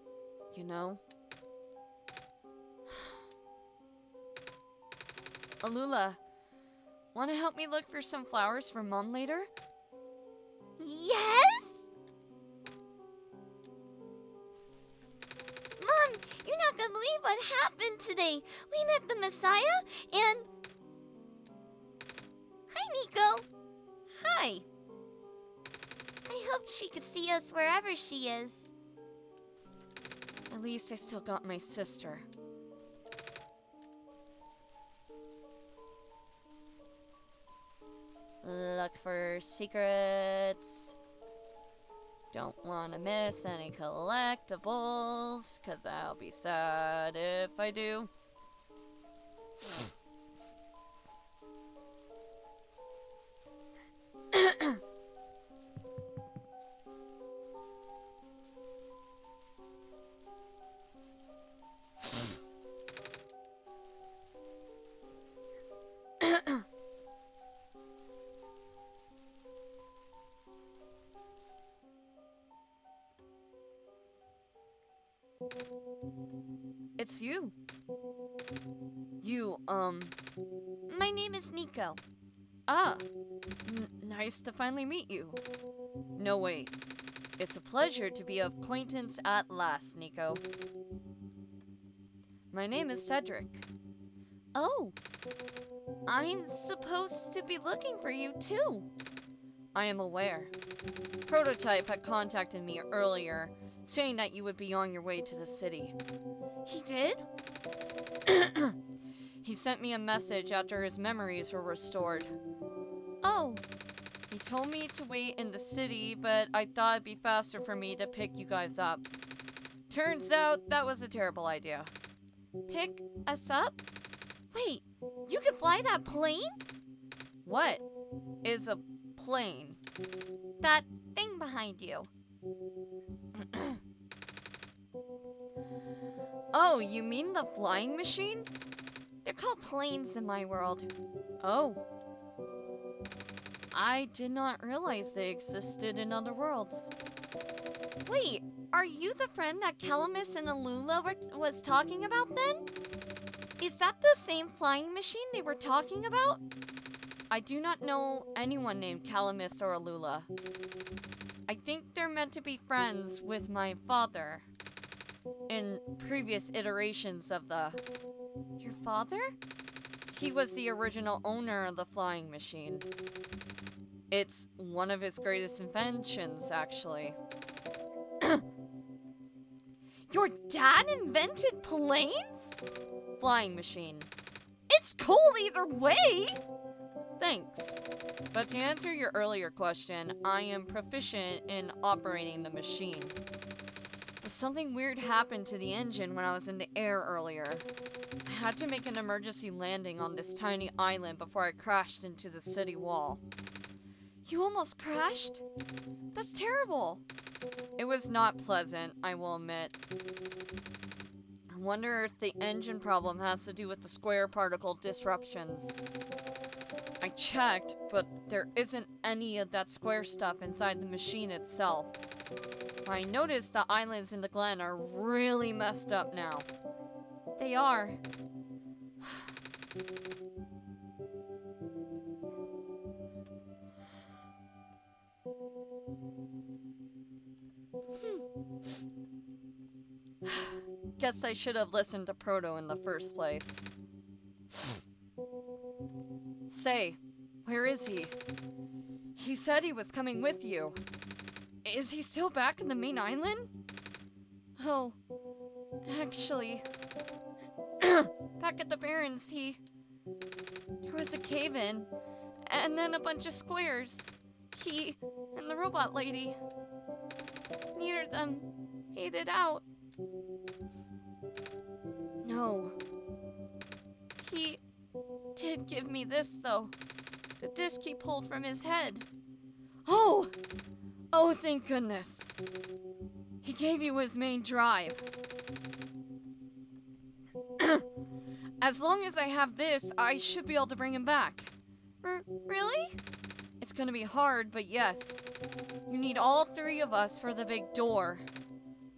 you know? Alula, want to help me look for some flowers for Mom later? Yes? Mom, you're not gonna believe what happened today. We met the Messiah and... Hi, Nico. Hi. I hope she could see us wherever she is. At least I still got my sister. Look for secrets. Don't want to miss any collectibles, cause I'll be sad if I do. It's you. My name is Nico. Ah, nice to finally meet you. No, wait. It's a pleasure to be acquaintance at last, Nico. My name is Cedric. Oh, I'm supposed to be looking for you too. I am aware. Prototype had contacted me earlier, saying that you would be on your way to the city. He did? He sent me a message after his memories were restored. Oh, He told me to wait in the city, but I thought it'd be faster for me to pick you guys up. Turns out that was a terrible idea. pick us up? Wait, you can fly that plane? What is a plane? That thing behind you. Oh, you mean the flying machine? They're called planes in my world. Oh. I did not realize they existed in other worlds. Wait, are you the friend that Calamus and Alula was talking about then? Is that the same flying machine they were talking about? I do not know anyone named Calamus or Alula. I think they're meant to be friends with my father in previous iterations of the... Your father? He was the original owner of the flying machine. It's one of his greatest inventions, actually. Your dad invented planes? Flying machine. It's cool either way! Thanks. But to answer your earlier question, I am proficient in operating the machine. But something weird happened to the engine when I was in the air earlier. I had to make an emergency landing on this tiny island before I crashed into the city wall. You almost crashed? That's terrible. It was not pleasant, I will admit. I wonder if the engine problem has to do with the square particle disruptions. I checked, but there isn't any of that square stuff inside the machine itself. I noticed the islands in the glen are really messed up now. They are. Guess I should have listened to Proto in the first place. Say, where is he? He said he was coming with you. Is he still back in the main island? Oh, actually, back at the Barrens, there was a cave-in, and then a bunch of squares. He and the robot lady, neither of them made it out. No. He did give me this, though. The disc he pulled from his head. Oh! Oh, thank goodness. He gave you his main drive. As long as I have this, I should be able to bring him back. Really? It's gonna be hard, but yes. You need all three of us for the big door.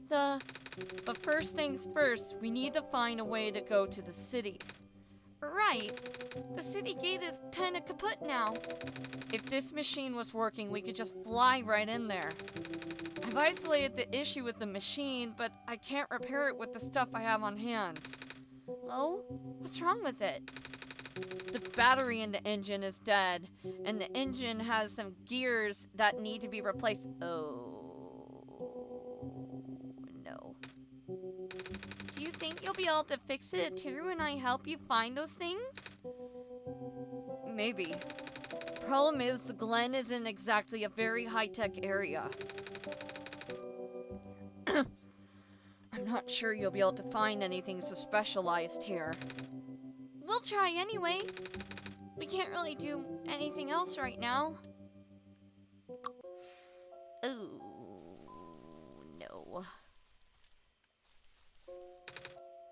But first things first, we need to find a way to go to the city. Right. The city gate is kinda kaput now. If this machine was working, we could just fly right in there. I've isolated the issue with the machine, but I can't repair it with the stuff I have on hand. Oh? What's wrong with it? The battery in the engine is dead, and the engine has some gears that need to be replaced. Oh, no. Do you think you'll be able to fix it too when I help you find those things? Maybe. Problem is, the Glen isn't exactly a very high-tech area. I'm not sure you'll be able to find anything so specialized here. We'll try anyway. We can't really do anything else right now. Oh, no.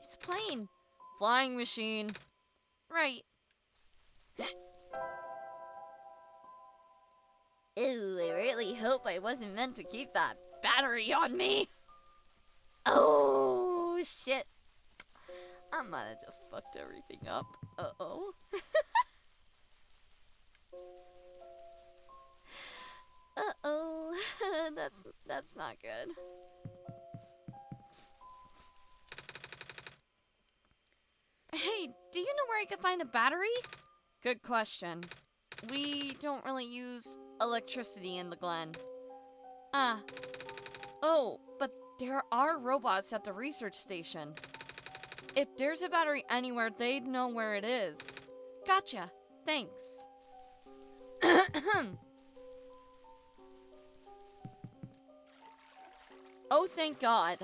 It's a plane. Flying machine. Right. Ooh, I really hope I wasn't meant to keep that battery on me. Oh, shit. I might have just fucked everything up. Uh-oh. Uh-oh. That's not good. Hey, do you know where I could find a battery? Good question. We don't really use electricity in the Glen. Ah. Oh, but there are robots at the research station. If there's a battery anywhere, they'd know where it is. Gotcha. Thanks. Oh, thank God.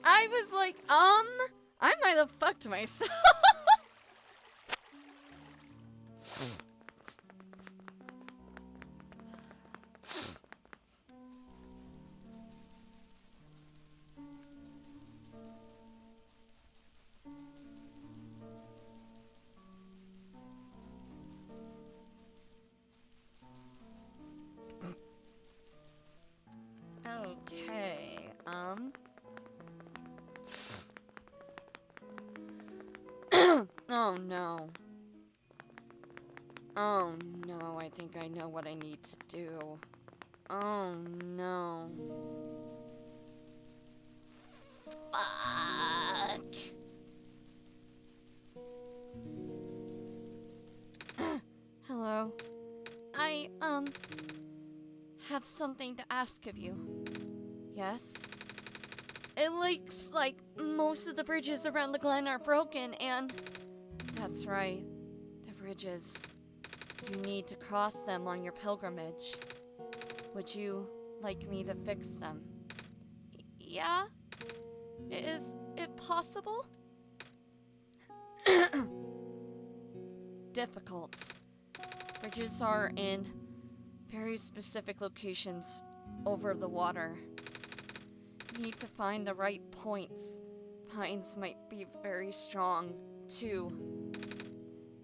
I was like, I might have fucked myself. Okay, oh no. Oh no, I think I know what I need to do. Oh no. Fuck. Hello. I, have something to ask of you. Yes? It looks like most of the bridges around the Glen are broken, and... That's right. The bridges. You need to cross them on your pilgrimage. Would you like me to fix them? Yeah? Is it possible? Difficult. Bridges are in very specific locations over the water. You need to find the right points. Pines might be very strong, too.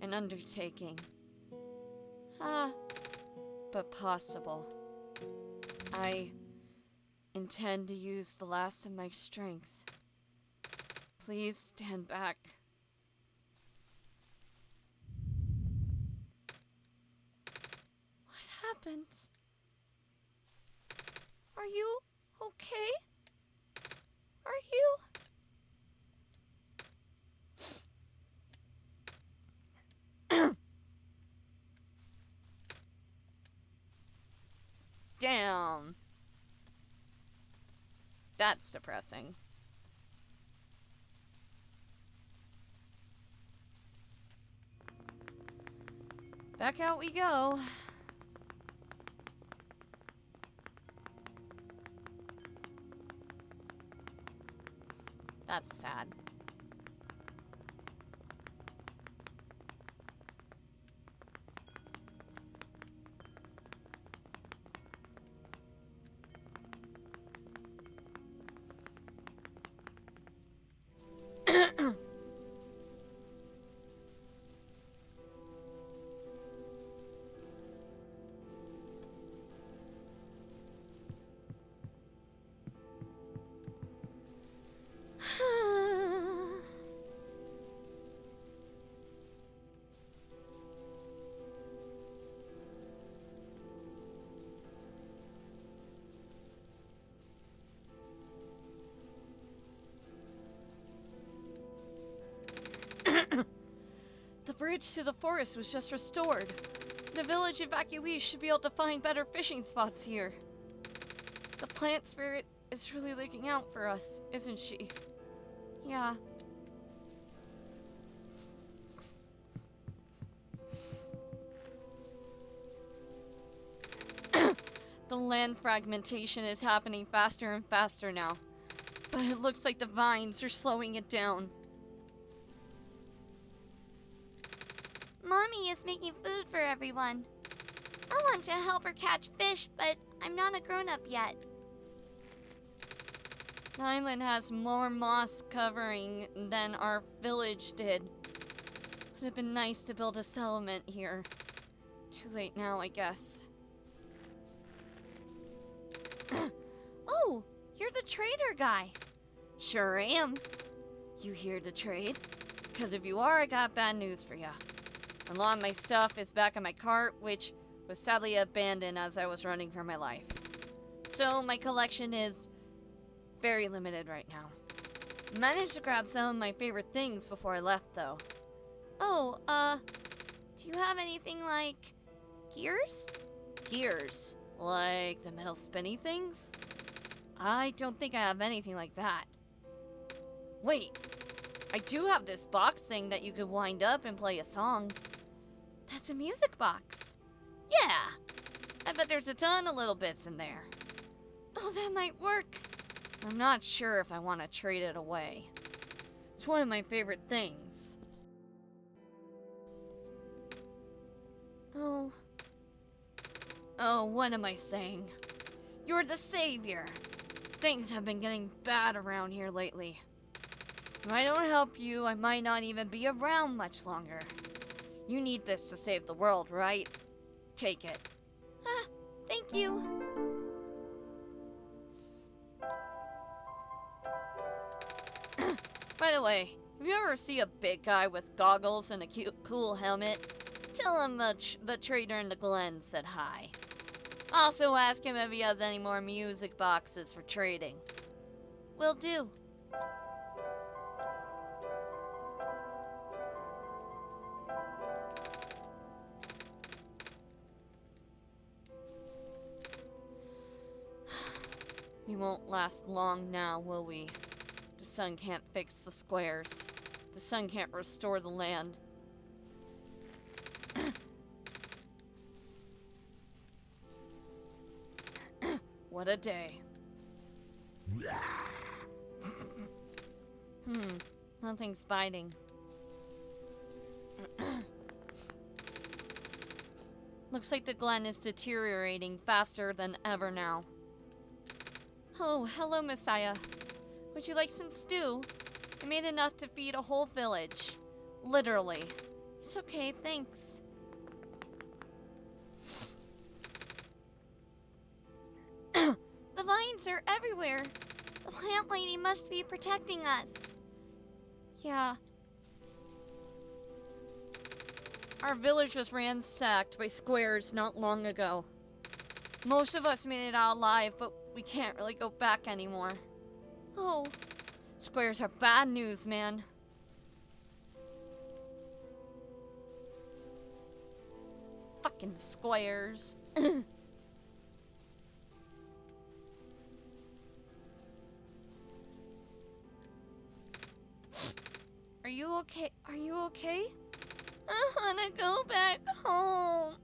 An undertaking. But possible. I intend to use the last of my strength. Please stand back. What happened? Are you okay? Damn. That's depressing. Back out we go. That's sad. The bridge to the forest was just restored. The village evacuees should be able to find better fishing spots here. The plant spirit is really looking out for us, isn't she? Yeah. The land fragmentation is happening faster and faster now. But it looks like the vines are slowing it down. Mommy is making food for everyone. I want to help her catch fish, but I'm not a grown-up yet. The island has more moss covering than our village did. Would have been nice to build a settlement here. Too late now, I guess. Oh, you're the trader guy. Sure am. You here to trade? Because if you are, I got bad news for ya. A lot of my stuff is back in my cart, which was sadly abandoned as I was running for my life. So my collection is very limited right now. Managed to grab some of my favorite things before I left, though. Oh, do you have anything like gears? Gears? Like the metal spinny things? I don't think I have anything like that. Wait, I do have this box thing that you could wind up and play a song. That's a music box. Yeah, I bet there's a ton of little bits in there. Oh, that might work. I'm not sure if I want to trade it away. It's one of my favorite things. Oh, what am I saying? You're the savior. Things have been getting bad around here lately. If I don't help you, I might not even be around much longer. You need this to save the world, right? Take it. Ah, thank you. By the way, if you ever see a big guy with goggles and a cute, cool helmet, tell him the trader in the glen said hi. Also ask him if he has any more music boxes for trading. Will do. We won't last long now, will we? The sun can't fix the squares. The sun can't restore the land. What a day. Nothing's biting. Looks like the glen is deteriorating faster than ever now. Oh, hello, Messiah. Would you like some stew? I made enough to feed a whole village. Literally. It's okay, thanks. The vines are everywhere. The plant lady must be protecting us. Yeah. Our village was ransacked by squares not long ago. Most of us made it out alive, but we can't really go back anymore. Oh. Squares are bad news, man. Fucking squares. you okay? Are you okay? I wanna go back home.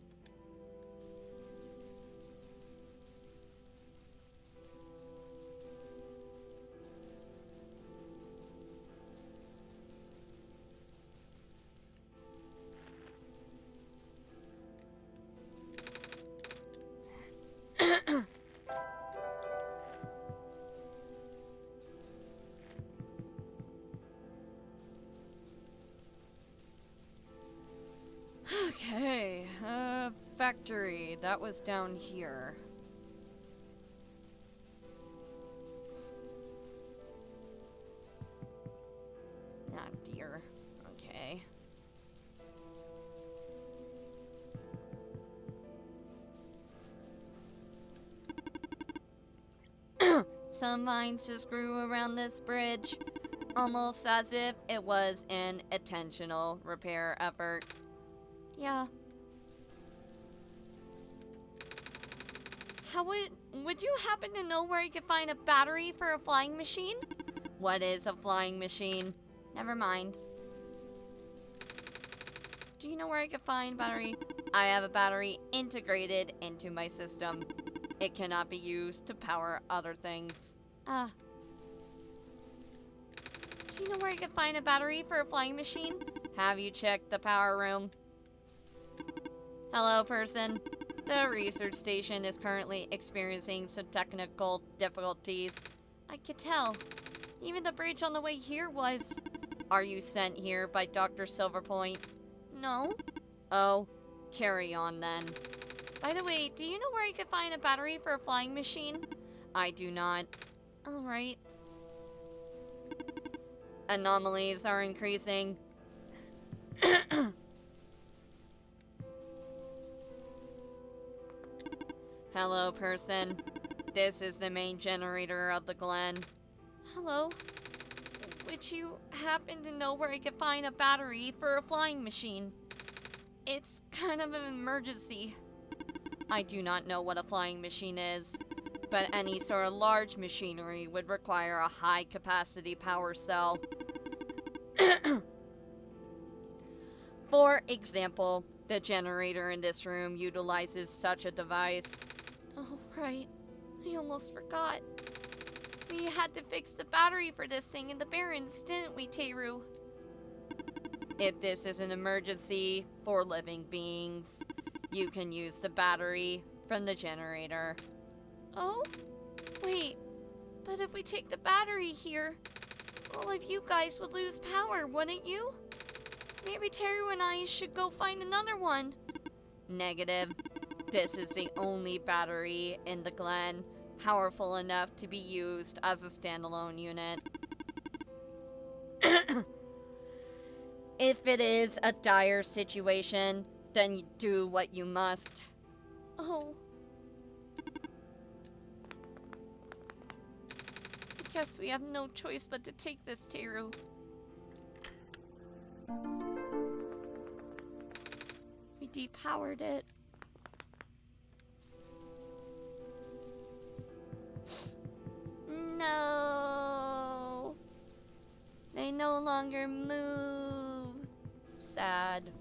Okay, factory. That was down here. Not deer. Okay. Some vines just grew around this bridge, almost as if it was an intentional repair effort. Yeah. Would you happen to know where you could find a battery for a flying machine? What is a flying machine? Never mind. Do you know where I could find battery? I have a battery integrated into my system. It cannot be used to power other things. Ah. Do you know where you could find a battery for a flying machine? Have you checked the power room? Hello, person. The research station is currently experiencing some technical difficulties. I could tell. Even the bridge on the way here was. Are you sent here by Dr. Silverpoint? No. Oh, carry on then. By the way, do you know where you could find a battery for a flying machine? I do not. Alright. Anomalies are increasing. Hello, person. This is the main generator of the Glen. Hello. Would you happen to know where I could find a battery for a flying machine? It's kind of an emergency. I do not know what a flying machine is, but any sort of large machinery would require a high-capacity power cell. For example, the generator in this room utilizes such a device. Oh, right. I almost forgot. We had to fix the battery for this thing in the Barrens, didn't we, Teru? If this is an emergency for living beings, you can use the battery from the generator. Oh? Wait, but if we take the battery here, all of you guys would lose power, wouldn't you? Maybe Teru and I should go find another one. Negative. This is the only battery in the Glen powerful enough to be used as a standalone unit. If it is a dire situation, then you do what you must. Oh. I guess we have no choice but to take this, Teru. We depowered it. No. They no longer move. Sad.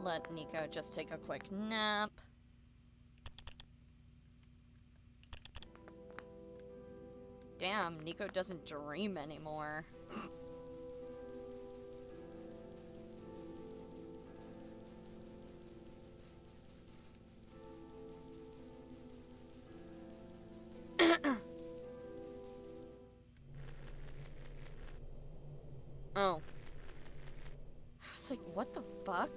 Let Nico just take a quick nap. Damn, Nico doesn't dream anymore. Oh. I was like, what the fuck?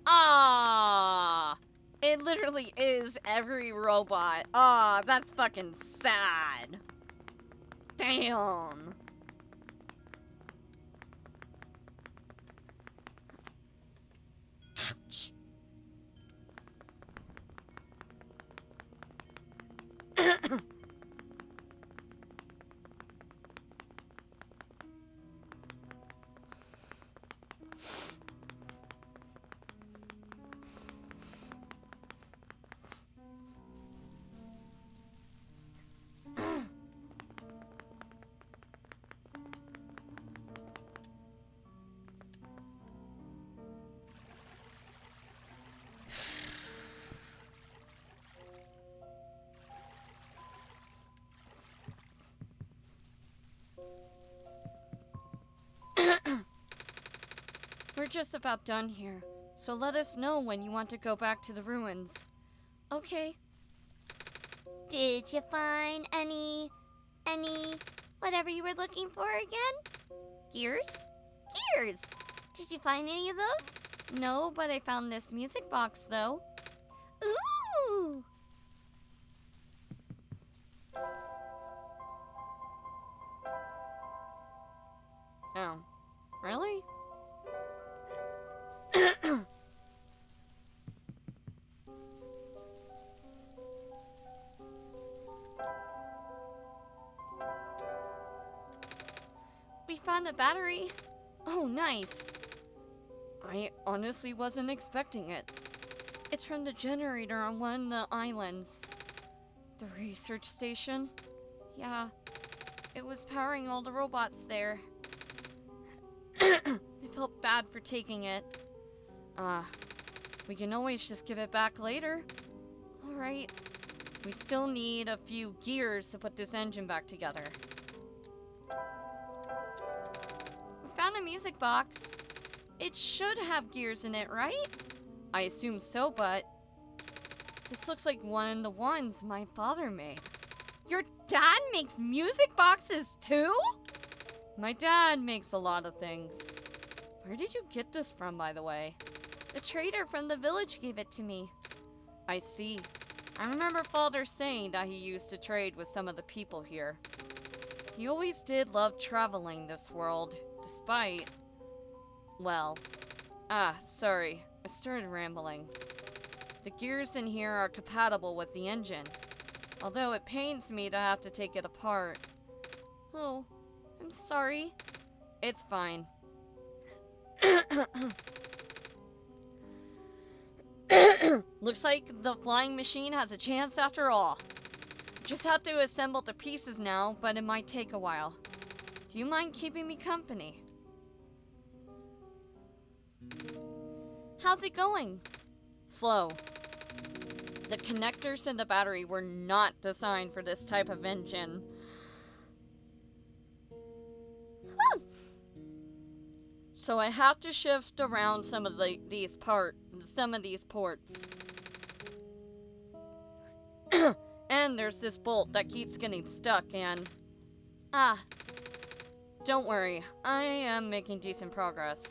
Ah! It literally is every robot. Ah, that's fucking sad. Damn. Ouch. We're just about done here, so let us know when you want to go back to the ruins. Okay. Did you find any, whatever you were looking for again? Gears? Gears! Did you find any of those? No, but I found this music box, though. Ooh! Oh, really? We found a battery. Oh, nice. I honestly wasn't expecting it. It's from the generator on one of the islands. The research station? Yeah, it was powering all the robots there. I felt bad for taking it. We can always just give it back later. Alright. We still need a few gears to put this engine back together. We found a music box. It should have gears in it, right? I assume so, but this looks like one of the ones my father made. Your dad makes music boxes too? My dad makes a lot of things. Where did you get this from, by the way? The trader from the village gave it to me. I see. I remember father saying that he used to trade with some of the people here. He always did love traveling this world, despite... Well... sorry. I started rambling. The gears in here are compatible with the engine, although it pains me to have to take it apart. Oh, I'm sorry. It's fine. Looks like the flying machine has a chance after all. Just have to assemble the pieces now, but it might take a while. Do you mind keeping me company? How's it going? Slow. The connectors in the battery were not designed for this type of engine. So I have to shift around some of these ports. And there's this bolt that keeps getting stuck and... Don't worry, I am making decent progress.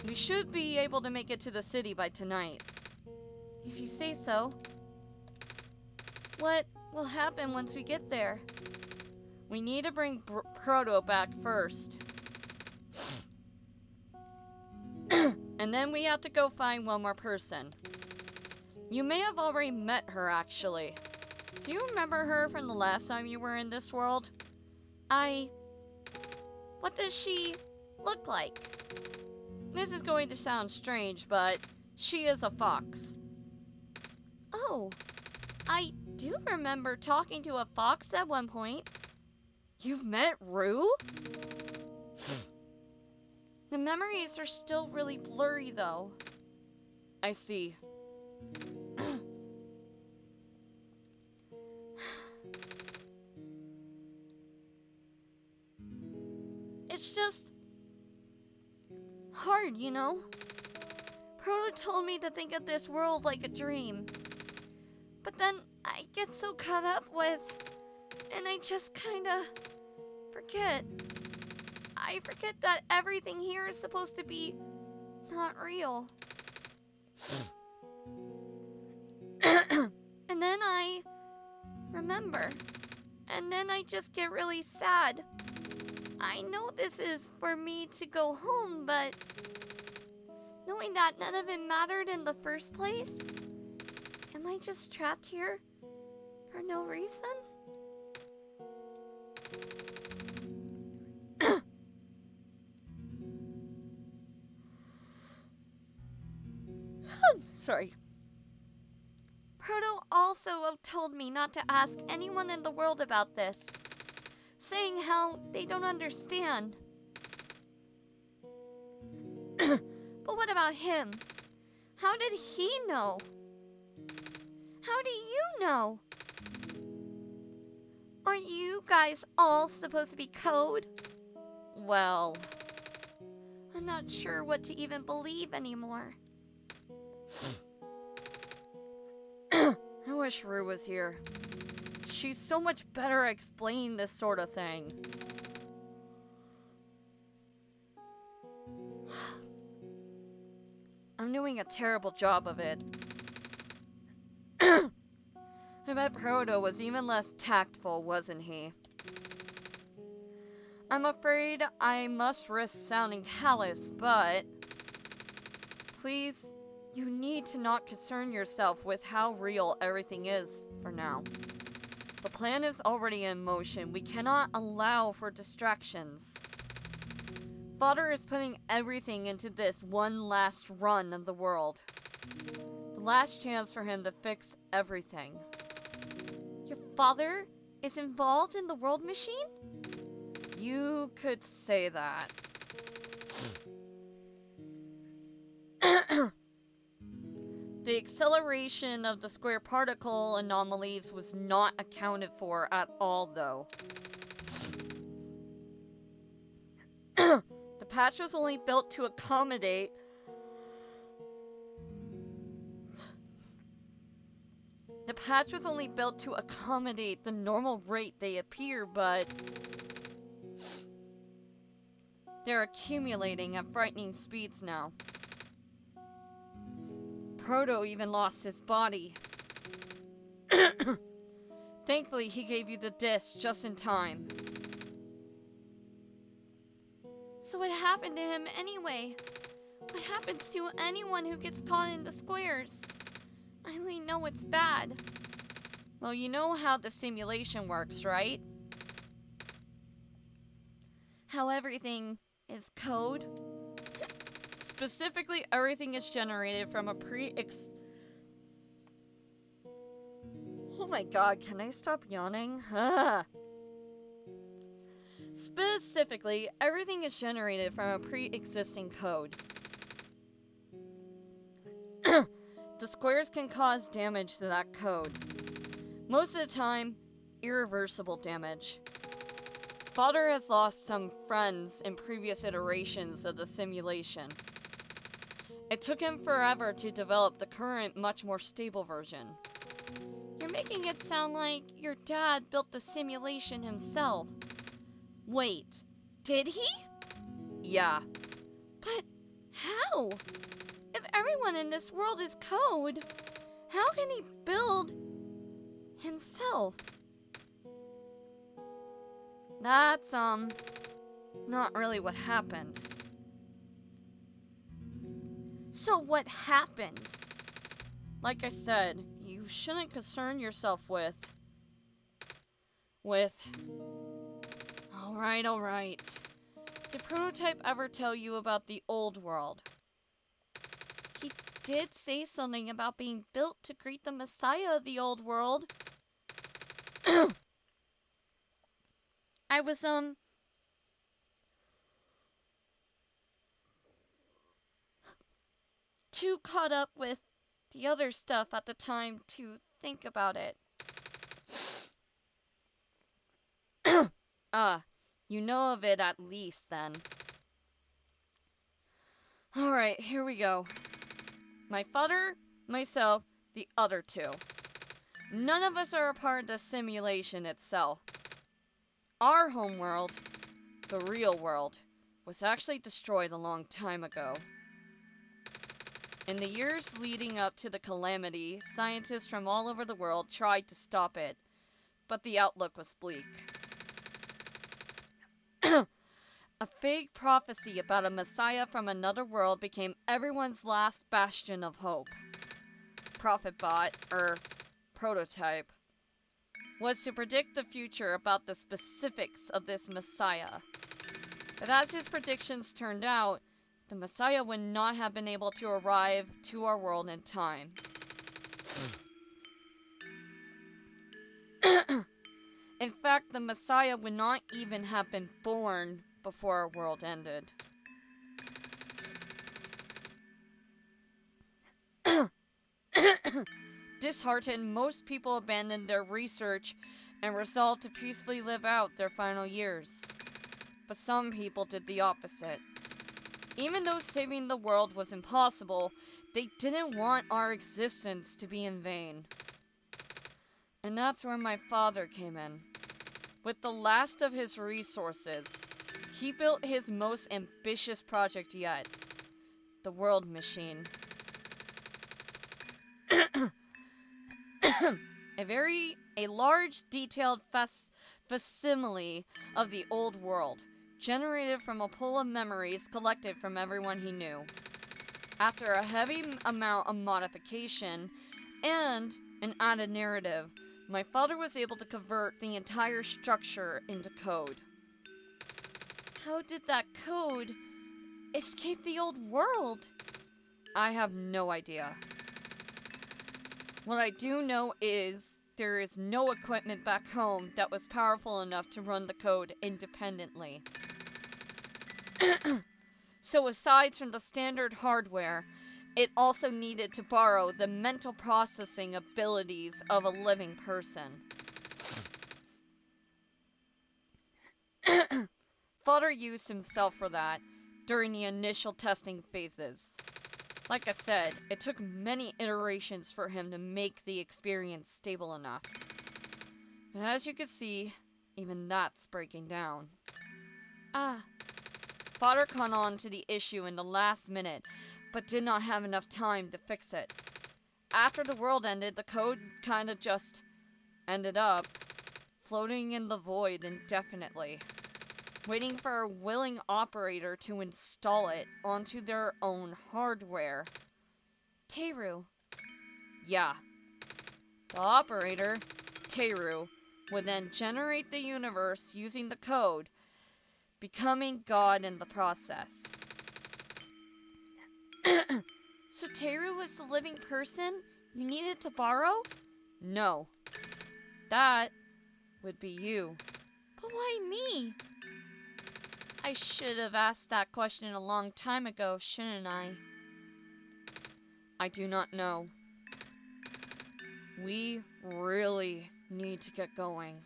We should be able to make it to the city by tonight. If you say so. What will happen once we get there? We need to bring Proto back first. And then we have to go find one more person. You may have already met her, actually. Do you remember her from the last time you were in this world? What does she look like? This is going to sound strange, but she is a fox. Oh, I do remember talking to a fox at one point. You've met Rue? The memories are still really blurry, though. I see. It's just... hard, you know? Proto told me to think of this world like a dream. But then I get so caught up with... and I just kinda... forget. I forget that everything here is supposed to be... not real. And then I... remember. And then I just get really sad. I know this is for me to go home, but... knowing that none of it mattered in the first place? Am I just trapped here for no reason? Sorry. Proto also told me not to ask anyone in the world about this, saying how they don't understand. But what about him? How did he know? How do you know? Aren't you guys all supposed to be code? Well, I'm not sure what to even believe anymore. I wish Rue was here. She's so much better at explaining this sort of thing. I'm doing a terrible job of it. I bet Proto was even less tactful, wasn't he? I'm afraid I must risk sounding callous, but... Please, you need to not concern yourself with how real everything is for now. The plan is already in motion. We cannot allow for distractions. Father is putting everything into this one last run of the world. The last chance for him to fix everything. Your father is involved in the world machine? You could say that. The acceleration of the square particle anomalies was not accounted for at all, though. The patch was only built to accommodate the normal rate they appear, but they're accumulating at frightening speeds now. Proto even lost his body. Thankfully, he gave you the disc just in time. So what happened to him anyway? What happens to anyone who gets caught in the squares? I only know it's bad. Well, you know how the simulation works, right? How everything is code? Specifically, everything is generated from a Oh my god, can I stop yawning? Specifically, everything is generated from a pre-existing code. The squares can cause damage to that code. Most of the time, irreversible damage. Father has lost some friends in previous iterations of the simulation. It took him forever to develop the current, much more stable version. You're making it sound like your dad built the simulation himself. Wait, did he? Yeah. But how? If everyone in this world is code, how can he build himself? That's, not really what happened. So what happened? Like I said, you shouldn't concern yourself with... Alright. Did Prototype ever tell you about the old world? He did say something about being built to greet the Messiah of the old world. I was, too caught up with the other stuff at the time to think about it. You know of it at least, then. Alright, here we go. My father, myself, the other two. None of us are a part of the simulation itself. Our homeworld, the real world, was actually destroyed a long time ago. In the years leading up to the calamity, scientists from all over the world tried to stop it, but the outlook was bleak. A fake prophecy about a messiah from another world became everyone's last bastion of hope. Prophetbot, Prototype, was to predict the future about the specifics of this messiah. But as his predictions turned out, the messiah would not have been able to arrive to our world in time. In fact, the messiah would not even have been born before our world ended. Disheartened, most people abandoned their research and resolved to peacefully live out their final years. But some people did the opposite. Even though saving the world was impossible, they didn't want our existence to be in vain. And that's where my father came in. With the last of his resources, he built his most ambitious project yet, the World Machine. A large, detailed facsimile of the old world, generated from a pool of memories collected from everyone he knew. After a heavy amount of modification and an added narrative, my father was able to convert the entire structure into code. How did that code escape the old world? I have no idea. What I do know is there is no equipment back home that was powerful enough to run the code independently. So aside from the standard hardware, it also needed to borrow the mental processing abilities of a living person. Father used himself for that during the initial testing phases. Like I said, it took many iterations for him to make the experience stable enough. And as you can see, even that's breaking down. Father caught on to the issue in the last minute, but did not have enough time to fix it. After the world ended, the code kinda just ended up floating in the void indefinitely, waiting for a willing operator to install it onto their own hardware. Teru. Yeah. The operator, Teru, would then generate the universe using the code, becoming God in the process. So Teru was the living person you needed to borrow? No. That would be you. But why me? I should have asked that question a long time ago, shouldn't I? I do not know. We really need to get going.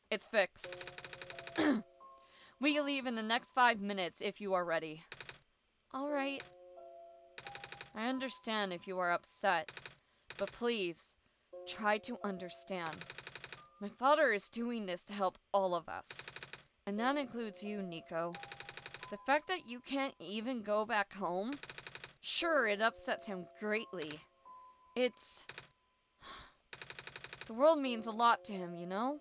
It's fixed. We can leave in the next 5 minutes if you are ready. Alright. I understand if you are upset, but please, try to understand. My father is doing this to help all of us, and that includes you, Nico. The fact that you can't even go back home, sure, it upsets him greatly. The world means a lot to him, you know?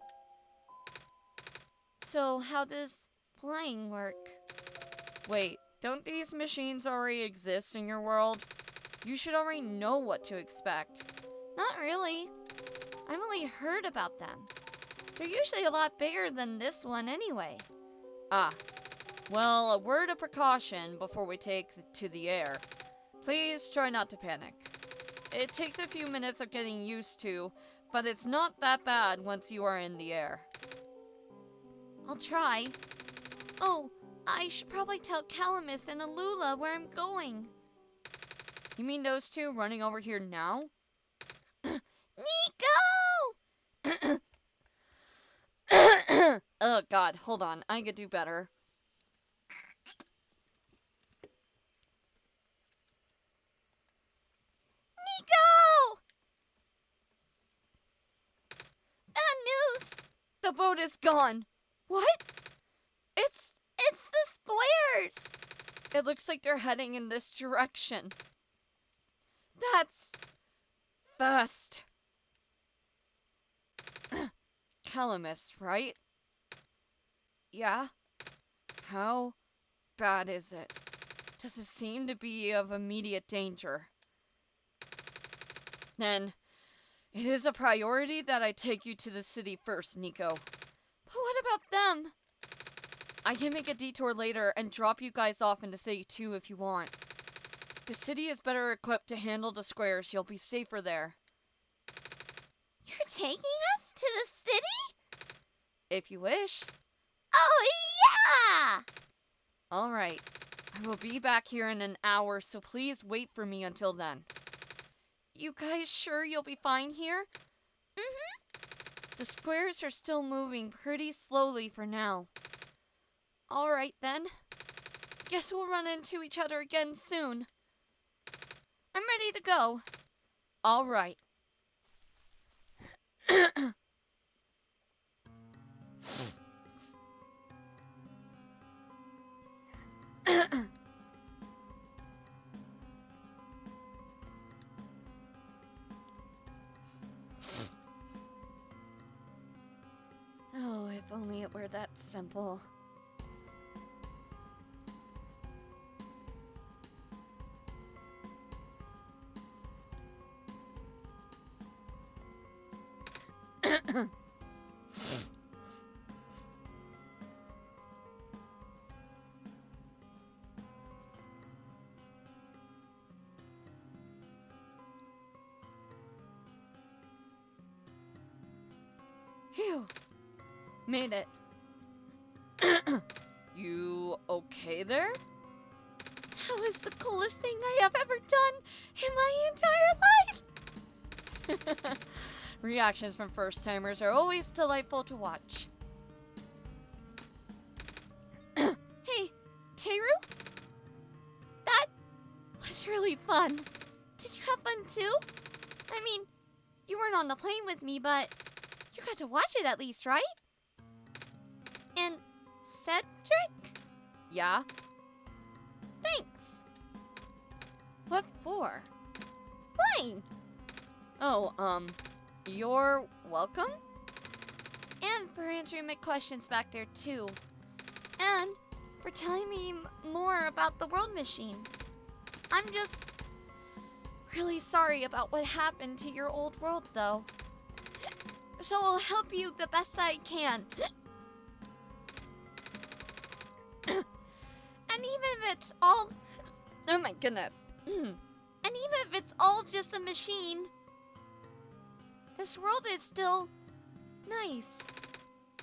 So how does flying work? Wait, don't these machines already exist in your world? You should already know what to expect. Not really. I've only heard about them. They're usually a lot bigger than this one anyway. Well, a word of precaution before we take to the air. Please try not to panic. It takes a few minutes of getting used to, but it's not that bad once you are in the air. I'll try. Oh, I should probably tell Calamus and Alula where I'm going. You mean those two running over here now? Nico! Oh god, hold on, I could do better. Nico! Bad news! The boat is gone! What? It's the squares! It looks like they're heading in this direction. That's fast. Calamus, right? Yeah. How bad is it? Does it seem to be of immediate danger? Then, it is a priority that I take you to the city first, Nico. But what about them? I can make a detour later and drop you guys off in the city too if you want. The city is better equipped to handle the squares. You'll be safer there. You're taking us to the city? If you wish. Oh, yeah! Alright. I will be back here in an hour, so please wait for me until then. You guys sure you'll be fine here? Mm-hmm. The squares are still moving pretty slowly for now. Alright then. Guess we'll run into each other again soon. I'm ready to go. Alright. Oh, if only it were that simple. Phew. Made it. You okay there? That was the coolest thing I have ever done in my entire life! Reactions from first-timers are always delightful to watch. Hey, Teru? That was really fun. Did you have fun too? I mean, you weren't on the plane with me, but you got to watch it at least, right? And Cedric? Yeah? Thanks. What for? Flying! Oh, you're welcome? And for answering my questions back there too. And for telling me more about the world machine. I'm just really sorry about what happened to your old world though. So I'll help you the best I can. And even if it's all... Oh my goodness. And even if it's all just a machine, this world is still nice.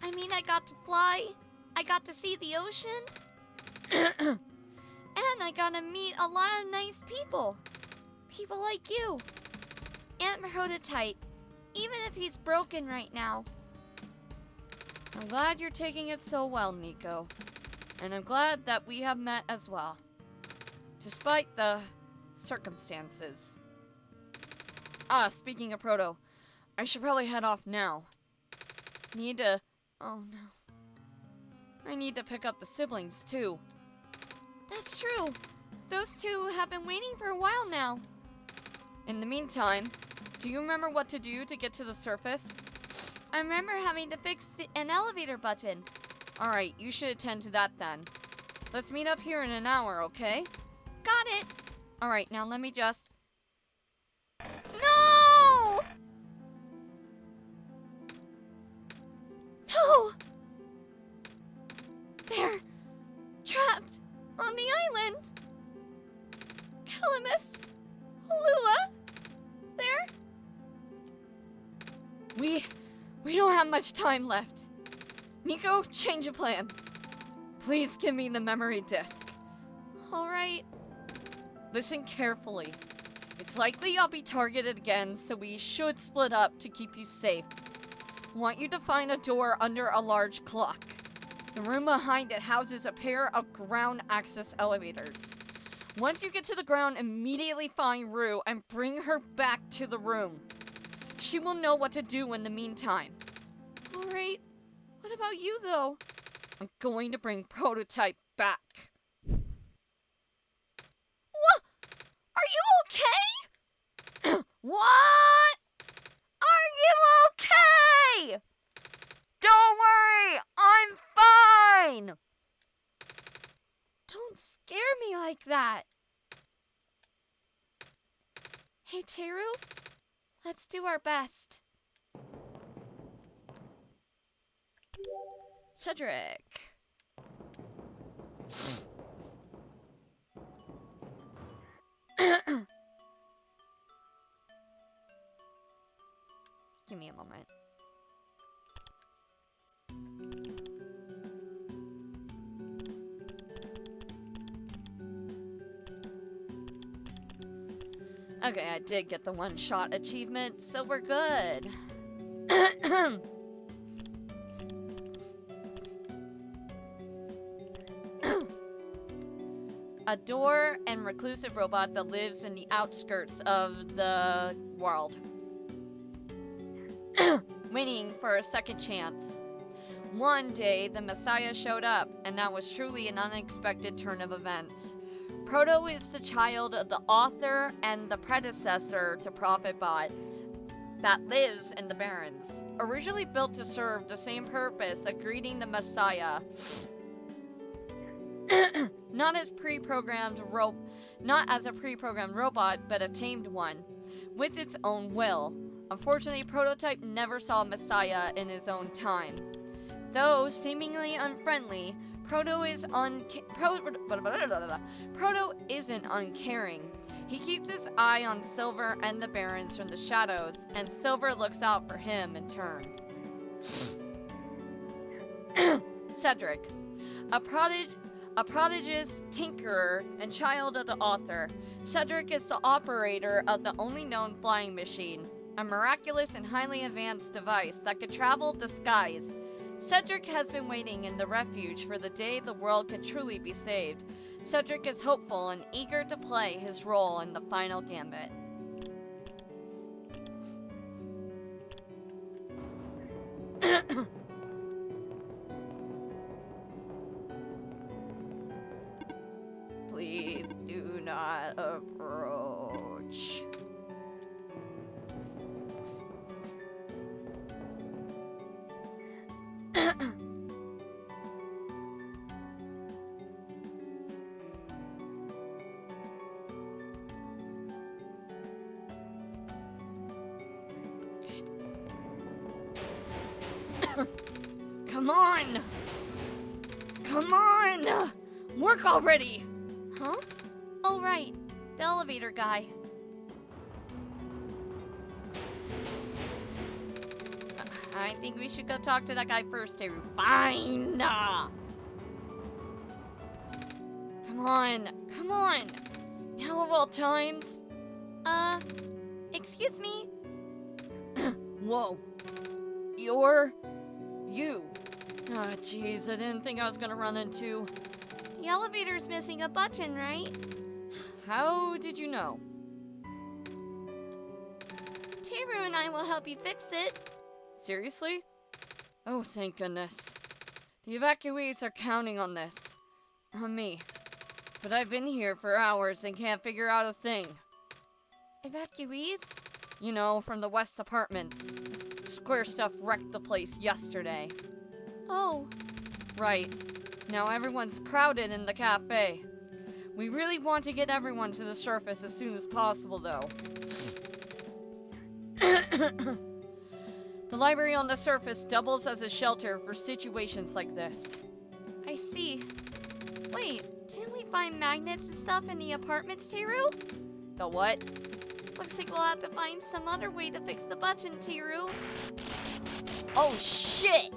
I mean, I got to fly, I got to see the ocean, and I got to meet a lot of nice people. People like you. And Prototype, even if he's broken right now. I'm glad you're taking it so well, Nico. And I'm glad that we have met as well. Despite the circumstances. Ah, speaking of Proto, I should probably head off now. Need to... Oh no. I need to pick up the siblings too. That's true. Those two have been waiting for a while now. In the meantime, do you remember what to do to get to the surface? I remember having to fix an elevator button. Alright, you should attend to that then. Let's meet up here in an hour, okay? Got it! Alright, now let me just... No! No! They're trapped on the island! Calamus! Lula! There? We don't have much time left. Nico, change of plans. Please give me the memory disk. Alright. Listen carefully. It's likely I'll be targeted again, so we should split up to keep you safe. I want you to find a door under a large clock. The room behind it houses a pair of ground access elevators. Once you get to the ground, immediately find Rue and bring her back to the room. She will know what to do in the meantime. Alright. What about you, though? I'm going to bring Prototype back. What? Are you okay? What? Are you okay? Don't worry, I'm fine. Don't scare me like that. Hey, Teru, let's do our best. Cedric. Give me a moment. Okay, I did get the one-shot achievement, so we're good. door and reclusive robot that lives in the outskirts of the world, waiting for a second chance. One day, the Messiah showed up, and that was truly an unexpected turn of events. Proto is the child of the author and the predecessor to Prophetbot that lives in the Barrens. Originally built to serve the same purpose of greeting the Messiah, not as a pre-programmed robot, but a tamed one, with its own will. Unfortunately, Prototype never saw Messiah in his own time. Though seemingly unfriendly, Proto isn't uncaring. He keeps his eye on Silver and the Barrens from the shadows, and Silver looks out for him in turn. Cedric, a prodigious tinkerer and child of the author. Cedric is the operator of the only known flying machine, a miraculous and highly advanced device that could travel the skies. Cedric has been waiting in the refuge for the day the world could truly be saved. Cedric is hopeful and eager to play his role in the final gambit. Please do not approach. Come on! Come on! Work already! Huh? Oh, right. The elevator guy. I think we should go talk to that guy first, Teru. Fine! Come on! Come on! Now of all times! Excuse me? Whoa. You. Oh, jeez, I didn't think I was gonna run into. The elevator's missing a button, right? How did you know? Teru and I will help you fix it. Seriously? Oh, thank goodness. The evacuees are counting on this. On me. But I've been here for hours and can't figure out a thing. Evacuees? You know, from the West apartments. Square stuff wrecked the place yesterday. Oh. Right. Now everyone's crowded in the cafe. We really want to get everyone to the surface as soon as possible, though. The library on the surface doubles as a shelter for situations like this. I see. Wait, didn't we find magnets and stuff in the apartments, Teru? The what? Looks like we'll have to find some other way to fix the button, Teru. Oh shit!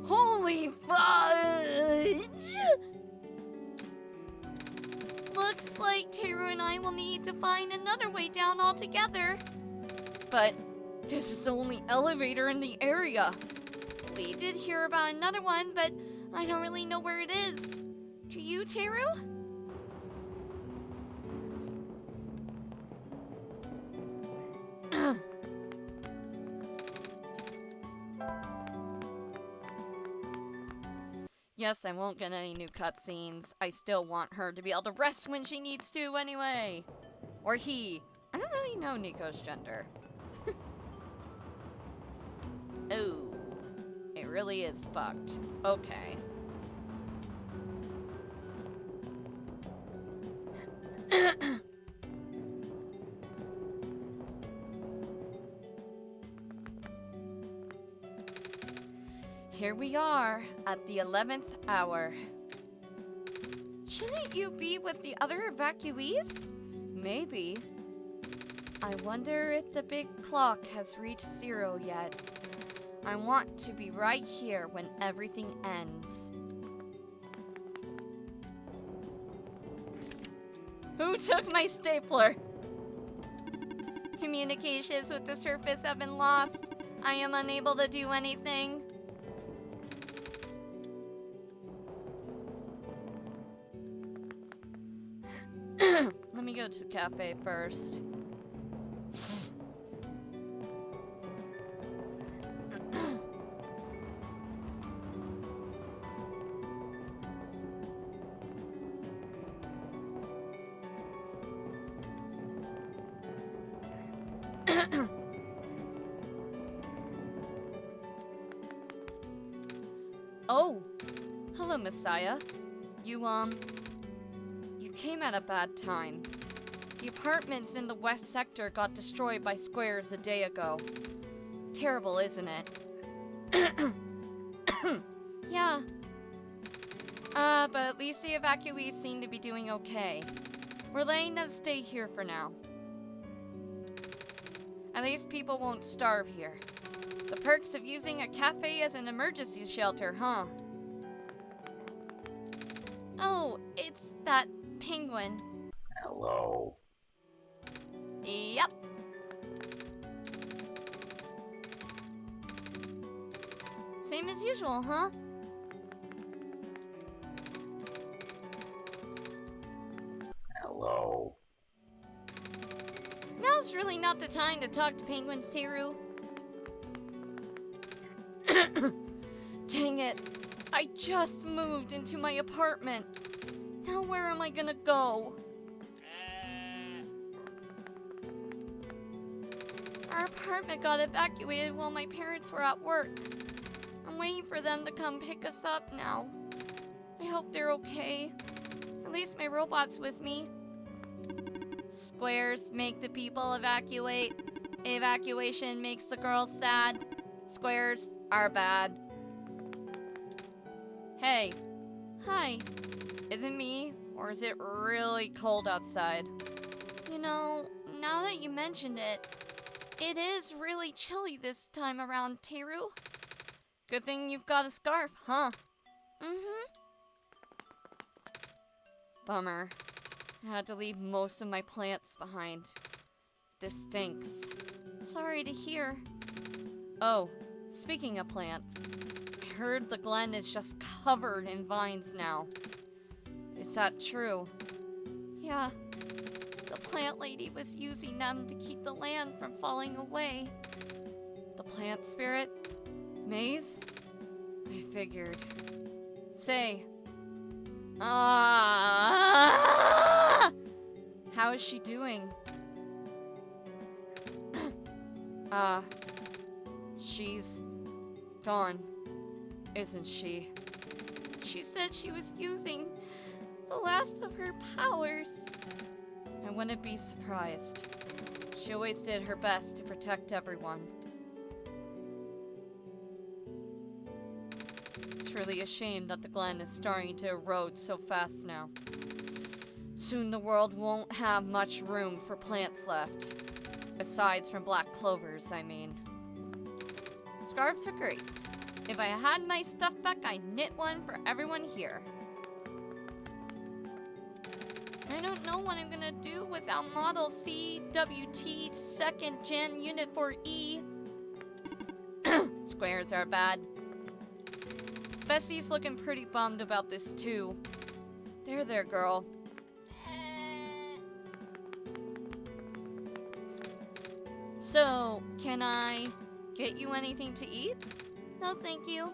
Holy fudge! Looks like Teru and I will need to find another way down altogether. But this is the only elevator in the area. We did hear about another one, but I don't really know where it is. Do you, Teru? Yes, I won't get any new cutscenes. I still want her to be able to rest when she needs to anyway. Or he. I don't really know Nico's gender. Oh. It really is fucked. Okay. Here we are, at the 11th hour. Shouldn't you be with the other evacuees? Maybe. I wonder if the big clock has reached 0 yet. I want to be right here when everything ends. Who took my stapler? Communications with the surface have been lost. I am unable to do anything. go to the cafe first. Oh, hello, Messiah. You came at a bad time. The apartments in the west sector got destroyed by squares a day ago. Terrible, isn't it? Yeah. But at least the evacuees seem to be doing okay. We're letting them stay here for now. At least people won't starve here. The perks of using a cafe as an emergency shelter, huh? Oh, it's that penguin. Hello. Yep. Same as usual, huh? Hello. Now's really not the time to talk to penguins, Teru. Dang it. I just moved into my apartment. Now where am I gonna go? Our apartment got evacuated while my parents were at work. I'm waiting for them to come pick us up now. I hope they're okay. At least my robot's with me. Squares make the people evacuate. Evacuation makes the girls sad. Squares are bad. Hey. Hi. Is it me, or is it really cold outside? You know, now that you mentioned it, it is really chilly this time around, Teru. Good thing you've got a scarf, huh? Mm-hmm. Bummer. I had to leave most of my plants behind. This stinks. Sorry to hear. Oh, speaking of plants, I heard the glen is just covered in vines now. Is that true? Yeah. The plant lady was using them to keep the land from falling away. The plant spirit? Maze? I figured. Say. How is she doing? She's gone, isn't she? She said she was using the last of her powers. I wouldn't be surprised. She always did her best to protect everyone. It's really a shame that the glen is starting to erode so fast now. Soon the world won't have much room for plants left. Aside from black clovers, I mean. Scarves are great. If I had my stuff back, I'd knit one for everyone here. I don't know what I'm gonna do without Model CWT 2nd Gen Unit 4E. Squares are bad. Bessie's looking pretty bummed about this too. There, girl. So, can I get you anything to eat? No, thank you.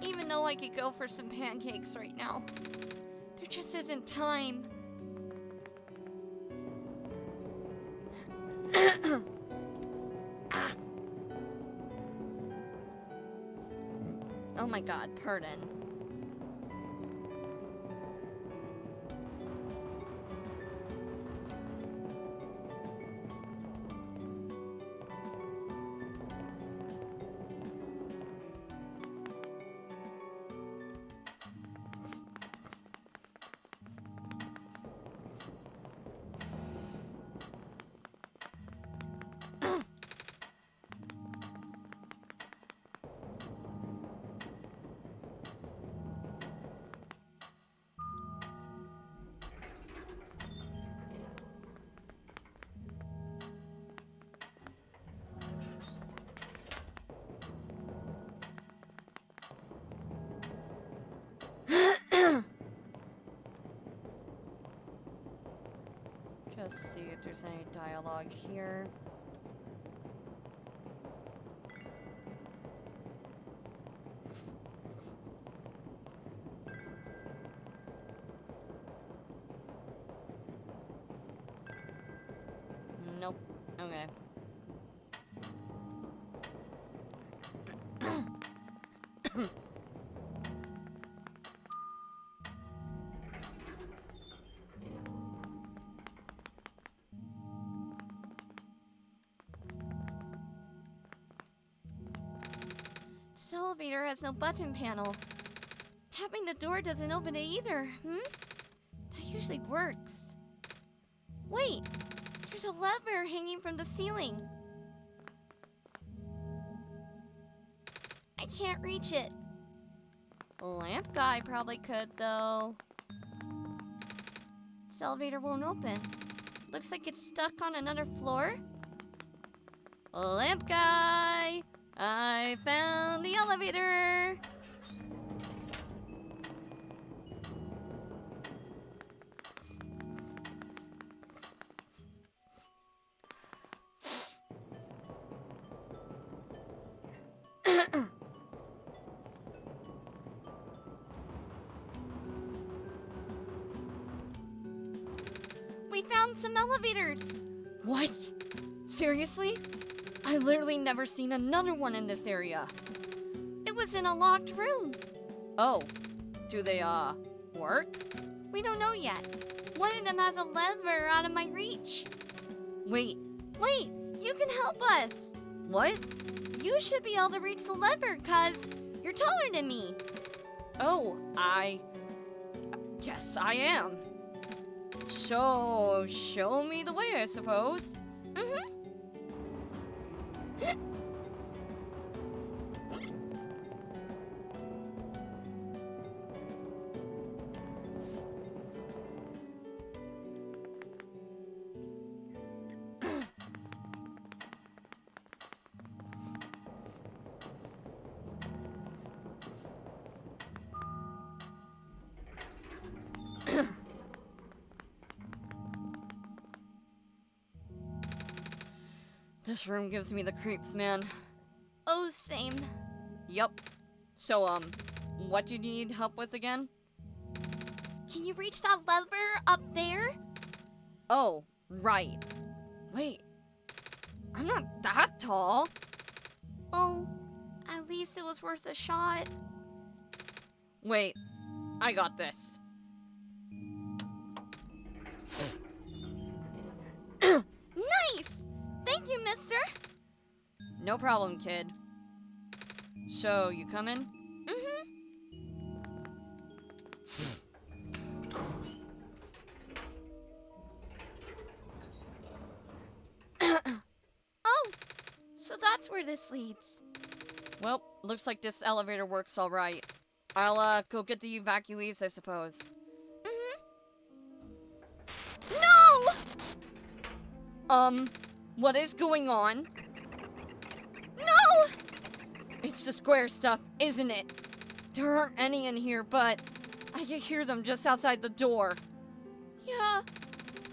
Even though I could go for some pancakes right now. There just isn't time. Oh my god, pardon. if there's any dialogue here. Nope. Okay. This elevator has no button panel. Tapping the door doesn't open it either. That usually works. Wait, there's a lever hanging from the ceiling. I can't reach it. Lamp guy probably could, though. This elevator won't open. Looks like it's stuck on another floor. Lamp guy! I found the elevator! We found some elevators. What? Seriously? I literally never seen another one in this area. It was in a locked room. Oh, do they, work? We don't know yet. One of them has a lever out of my reach. Wait, Wait, you can help us. what? You should be able to reach the lever, cuz you're taller than me. Oh, I guess I am. So, show me the way, I suppose. This room gives me the creeps, man. Oh, same. Yup. So, what do you need help with again? Can you reach that lever up there? Oh, right. Wait. I'm not that tall. Oh, at least it was worth a shot. Wait. I got this. Nice! Thank you, mister. No problem, kid. So, you coming? Oh, so that's where this leads. Well, looks like this elevator works alright. I'll, go get the evacuees, I suppose. No! What is going on? No! It's the square stuff, isn't it? There aren't any in here, but I can hear them just outside the door. Yeah.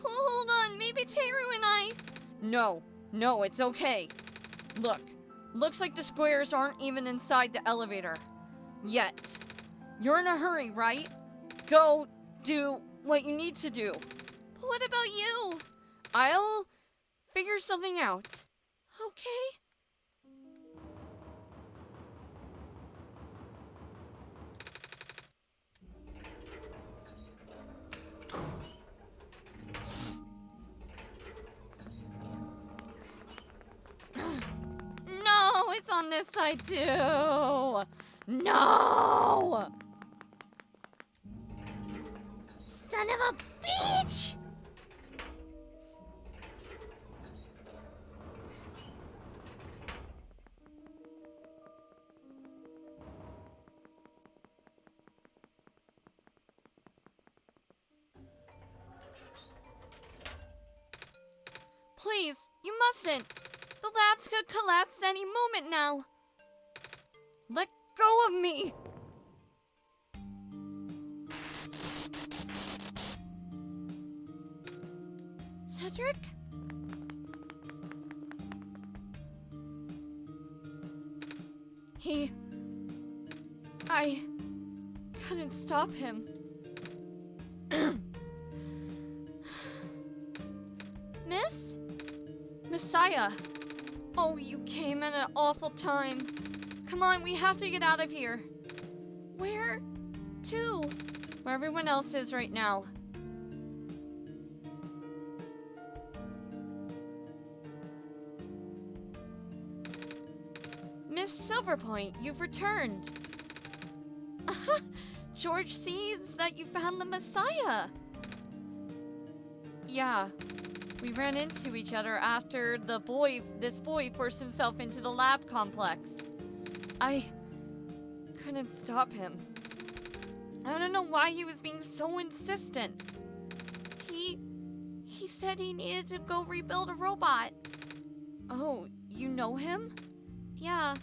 Hold on, maybe Teru and I... No, it's okay. Look, looks like the squares aren't even inside the elevator. Yet. You're in a hurry, right? Go do what you need to do. But what about you? I'll figure something out. Okay. No, it's on this side too. No! Son of a bitch! Please, you mustn't. The labs could collapse any moment now. Let go of me. Cedric? I couldn't stop him. Miss? Messiah. Oh, you came at an awful time. Come on, we have to get out of here. Where to? Where everyone else is right now. Miss Silverpoint, you've returned. George sees that you found the Messiah. Yeah, we ran into each other after this boy forced himself into the lab complex. I couldn't stop him. I don't know why he was being so insistent. He said he needed to go rebuild a robot. Oh, you know him? Yeah.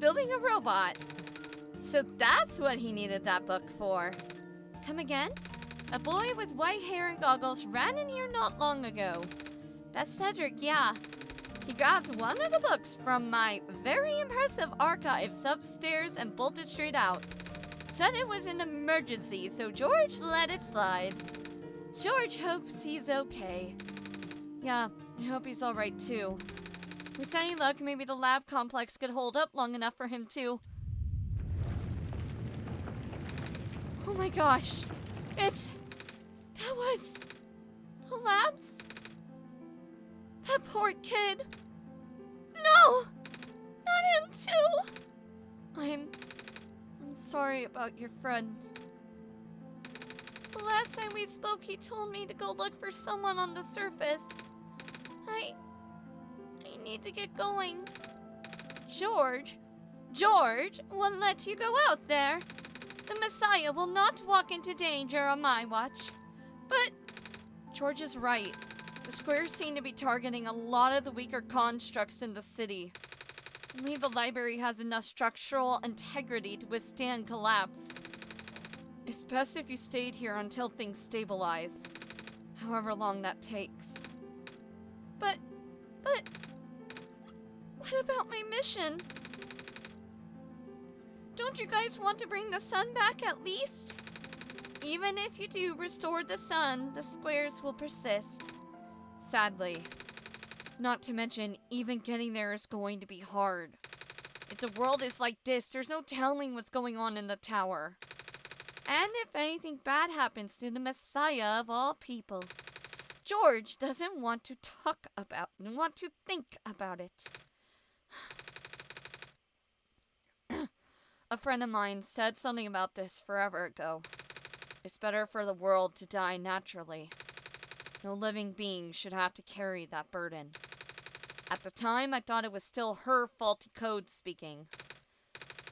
Building a robot. So that's what he needed that book for. Come again? A boy with white hair and goggles ran in here not long ago. That's Cedric, yeah. He grabbed one of the books from my very impressive archives upstairs and bolted straight out. Said it was an emergency, so George let it slide. George hopes he's okay. Yeah, I hope he's alright too. With any luck, maybe the lab complex could hold up long enough for him to... Oh my gosh. That was... the labs? That poor kid. No! Not him too! I'm sorry about your friend. The last time we spoke, he told me to go look for someone on the surface. I need to get going. George won't let you go out there. The Messiah will not walk into danger on my watch. But George is right. The squares seem to be targeting a lot of the weaker constructs in the city. Only the library has enough structural integrity to withstand collapse. It's best if you stayed here until things stabilize, however long that takes. But, what about my mission? Don't you guys want to bring the sun back at least? Even if you do restore the sun, the squares will persist. Sadly. Not to mention, even getting there is going to be hard. If the world is like this, there's no telling what's going on in the tower. And if anything bad happens to the Messiah of all people, George doesn't want to think about it. A friend of mine said something about this forever ago. It's better for the world to die naturally. No living being should have to carry that burden. At the time, I thought it was still her faulty code speaking.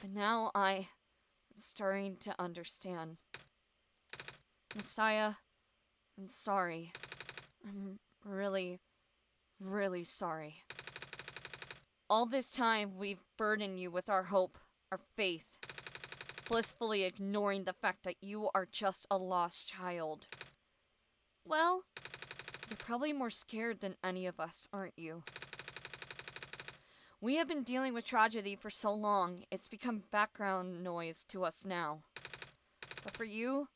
But now I'm starting to understand. Messiah, I'm sorry. I'm really, really sorry. All this time, we've burdened you with our hope, our faith, blissfully ignoring the fact that you are just a lost child. Well, you're probably more scared than any of us, aren't you? We have been dealing with tragedy for so long, it's become background noise to us now. But for you,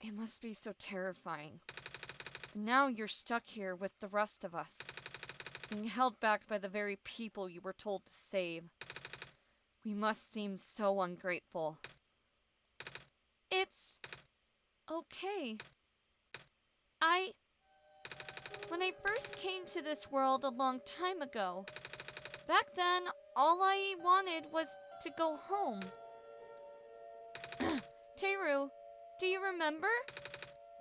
it must be so terrifying. And now you're stuck here with the rest of us, being held back by the very people you were told to save. We must seem so ungrateful. It's okay. When I first came to this world a long time ago, back then, all I wanted was to go home. Teru, do you remember?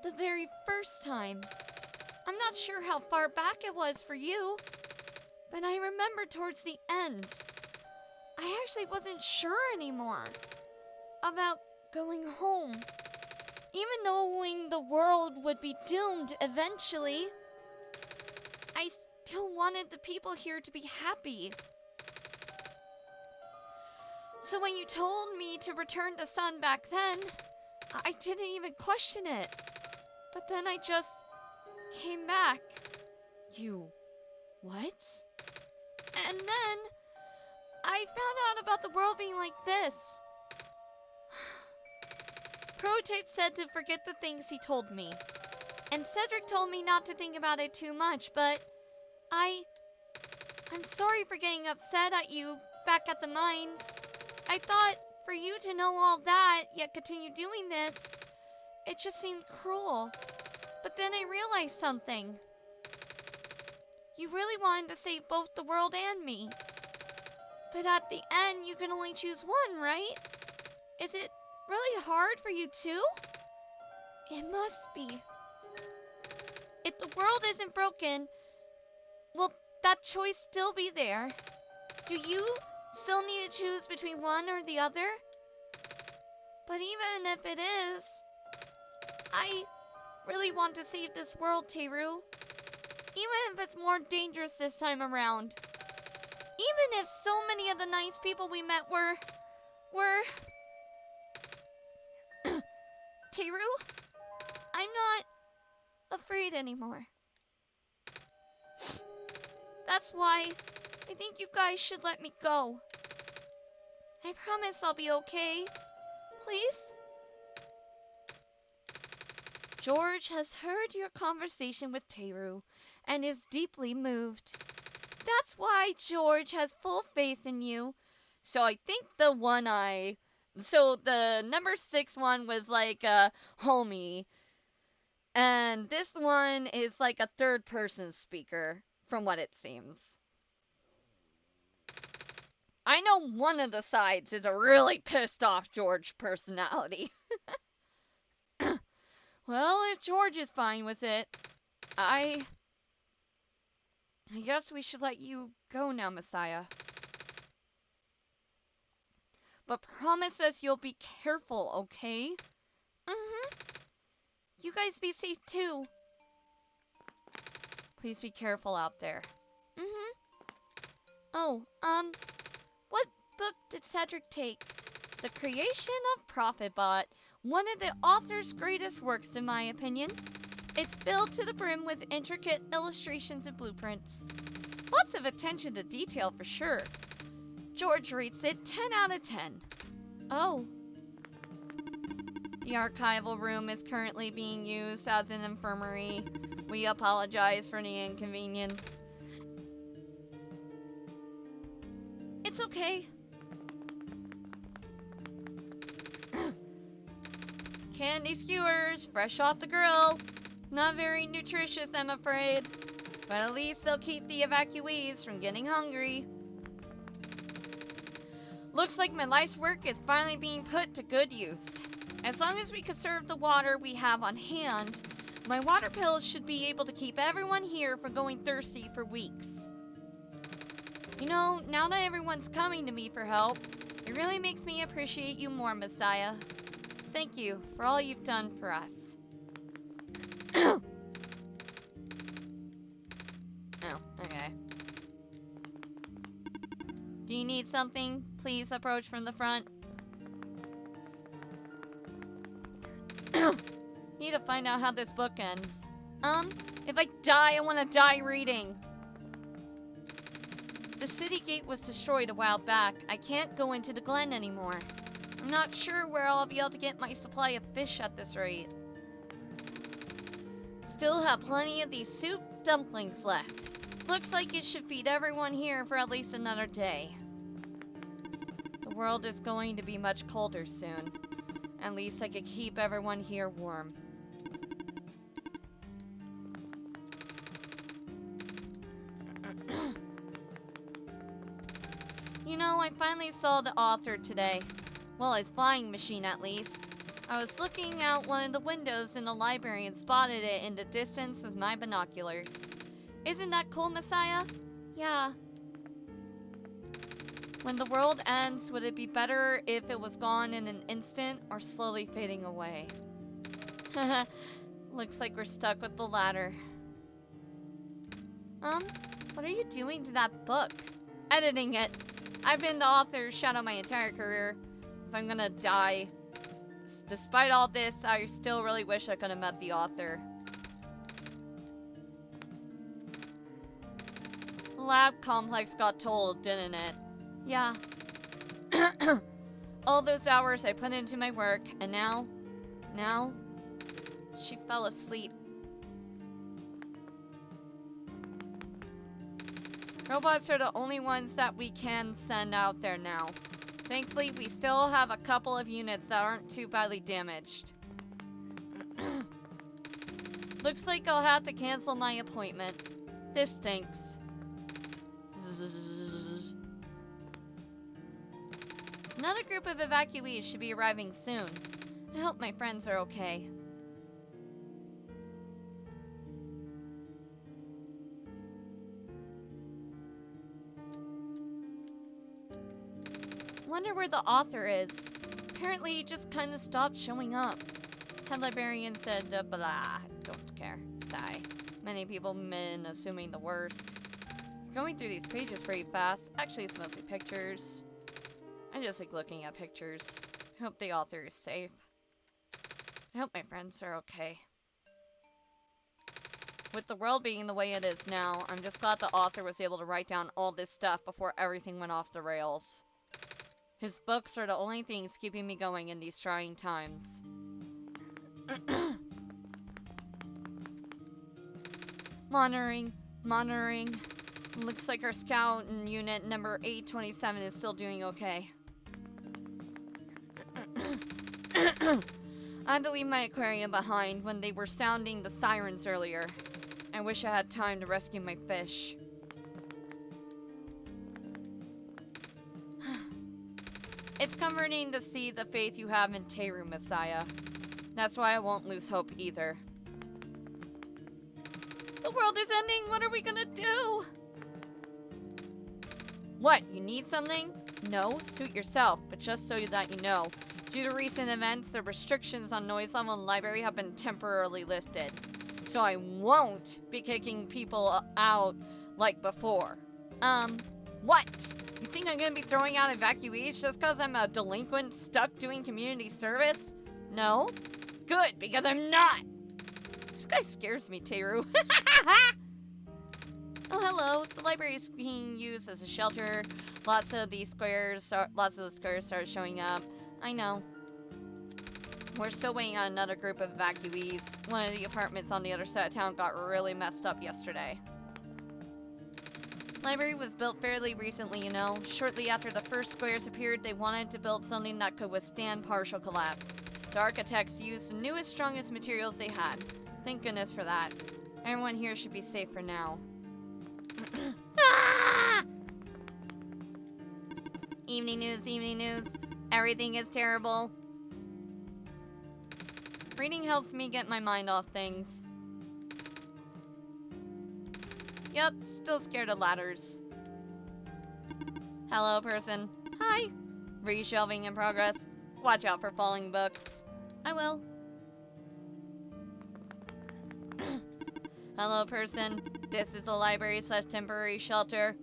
The very first time. I'm not sure how far back it was for you, but I remember towards the end. I actually wasn't sure anymore about going home. Even knowing the world would be doomed eventually, I still wanted the people here to be happy. So when you told me to return the sun back then, I didn't even question it. But then I just came back. You... what? And then I found out about the world being like this. Prototype said to forget the things he told me. And Cedric told me not to think about it too much, but I'm sorry for getting upset at you back at the mines. I thought for you to know all that, yet continue doing this, it just seemed cruel. But then I realized something. You really wanted to save both the world and me. But at the end, you can only choose one, right? Is it really hard for you too? It must be. If the world isn't broken, will that choice still be there? Do you still need to choose between one or the other? But even if it is, I really want to save this world, Teru. Even if it's more dangerous this time around. Even if so many of the nice people we met were... Teru, I'm not afraid anymore. That's why I think you guys should let me go. I promise I'll be okay. Please? George has heard your conversation with Teru and is deeply moved. That's why George has full faith in you. So I think the number 6 one was like a homie. And this one is like a third person speaker, from what it seems. I know one of the sides is a really pissed off George personality. Well, if George is fine with it, I guess we should let you go now, Messiah. But promise us you'll be careful, okay? You guys be safe too. Please be careful out there. Oh, what book did Cedric take? The Creation of Prophetbot, one of the author's greatest works in my opinion. It's filled to the brim with intricate illustrations and blueprints. Lots of attention to detail for sure. George rates it 10 out of 10. Oh. The archival room is currently being used as an infirmary. We apologize for the inconvenience. It's okay. Candy skewers, fresh off the grill. Not very nutritious, I'm afraid. But at least they'll keep the evacuees from getting hungry. Looks like my life's work is finally being put to good use. As long as we conserve the water we have on hand, my water pills should be able to keep everyone here from going thirsty for weeks. You know, now that everyone's coming to me for help, it really makes me appreciate you more, Messiah. Thank you for all you've done for us. Oh, okay. Do you need something? Please approach from the front. Need to find out how this book ends. If I die, I want to die reading. The city gate was destroyed a while back. I can't go into the glen anymore. I'm not sure where I'll be able to get my supply of fish at this rate. Still have plenty of these soup dumplings left. Looks like it should feed everyone here for at least another day. The world is going to be much colder soon. At least I could keep everyone here warm. You know, I finally saw the author today. Well, his flying machine at least. I was looking out one of the windows in the library and spotted it in the distance with my binoculars. Isn't that cool, Messiah? Yeah. When the world ends, would it be better if it was gone in an instant or slowly fading away? Looks like we're stuck with the latter. What are you doing to that book? Editing it. I've been the author's shadow my entire career. If I'm gonna die, despite all this, I still really wish I could have met the author. lab complex got told, didn't it? Yeah. All those hours I put into my work, and now, she fell asleep. Robots are the only ones that we can send out there now. Thankfully, we still have a couple of units that aren't too badly damaged. Looks like I'll have to cancel my appointment. This stinks. Another group of evacuees should be arriving soon. I hope my friends are okay. Wonder where the author is. Apparently he just kinda stopped showing up. Head librarian said, blah, don't care. Sigh. Many people been assuming the worst. Going through these pages pretty fast. Actually, it's mostly pictures. I just like looking at pictures. I hope the author is safe. I hope my friends are okay. With the world being the way it is now, I'm just glad the author was able to write down all this stuff before everything went off the rails. His books are the only things keeping me going in these trying times. Monitoring. Looks like our scout in unit number 827 is still doing okay. I had to leave my aquarium behind when they were sounding the sirens earlier. I wish I had time to rescue my fish. It's comforting to see the faith you have in Teru, Messiah. That's why I won't lose hope either. The world is ending! What are we gonna do? What? You need something? No, suit yourself, but just so that you know. Due to recent events, the restrictions on noise level in the library have been temporarily lifted. So I won't be kicking people out like before. What? You think I'm gonna be throwing out evacuees just because I'm a delinquent stuck doing community service? No? Good, because I'm not! This guy scares me, Teru. Oh, hello. The library is being used as a shelter. Lots of the squares started showing up. I know. We're still waiting on another group of evacuees. One of the apartments on the other side of town got really messed up yesterday. Library was built fairly recently, you know. Shortly after the first squares appeared, they wanted to build something that could withstand partial collapse. The architects used the newest, strongest materials they had. Thank goodness for that. Everyone here should be safe for now. Ah! Evening news. Everything is terrible. Reading helps me get my mind off things. Yep, still scared of ladders. Hello, person. Hi. Reshelving in progress. Watch out for falling books. I will. Hello, person. This is the library/temporary shelter.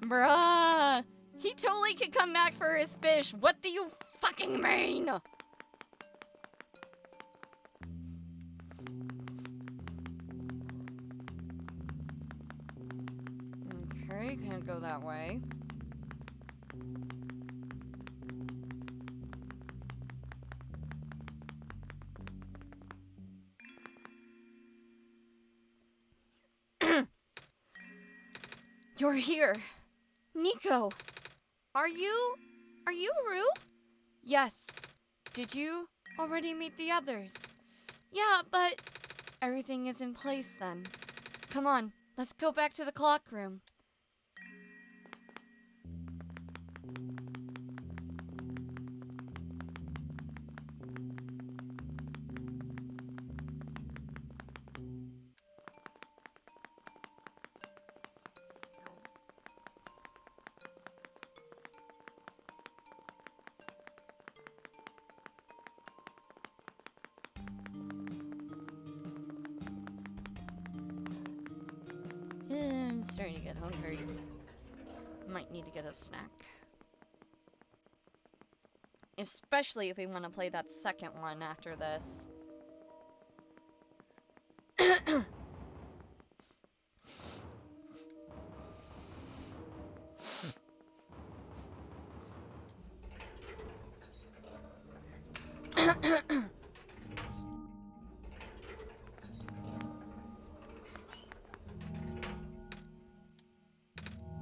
Bruh! He totally could come back for his fish. What do you fucking mean? Okay, can't go that way. You're here. Nico, are you Rue? Yes. Did you already meet the others? Yeah, but everything is in place then. Come on, let's go back to the clock room. starting to get hungry. Might need to get a snack. Especially if we want to play that second one after this.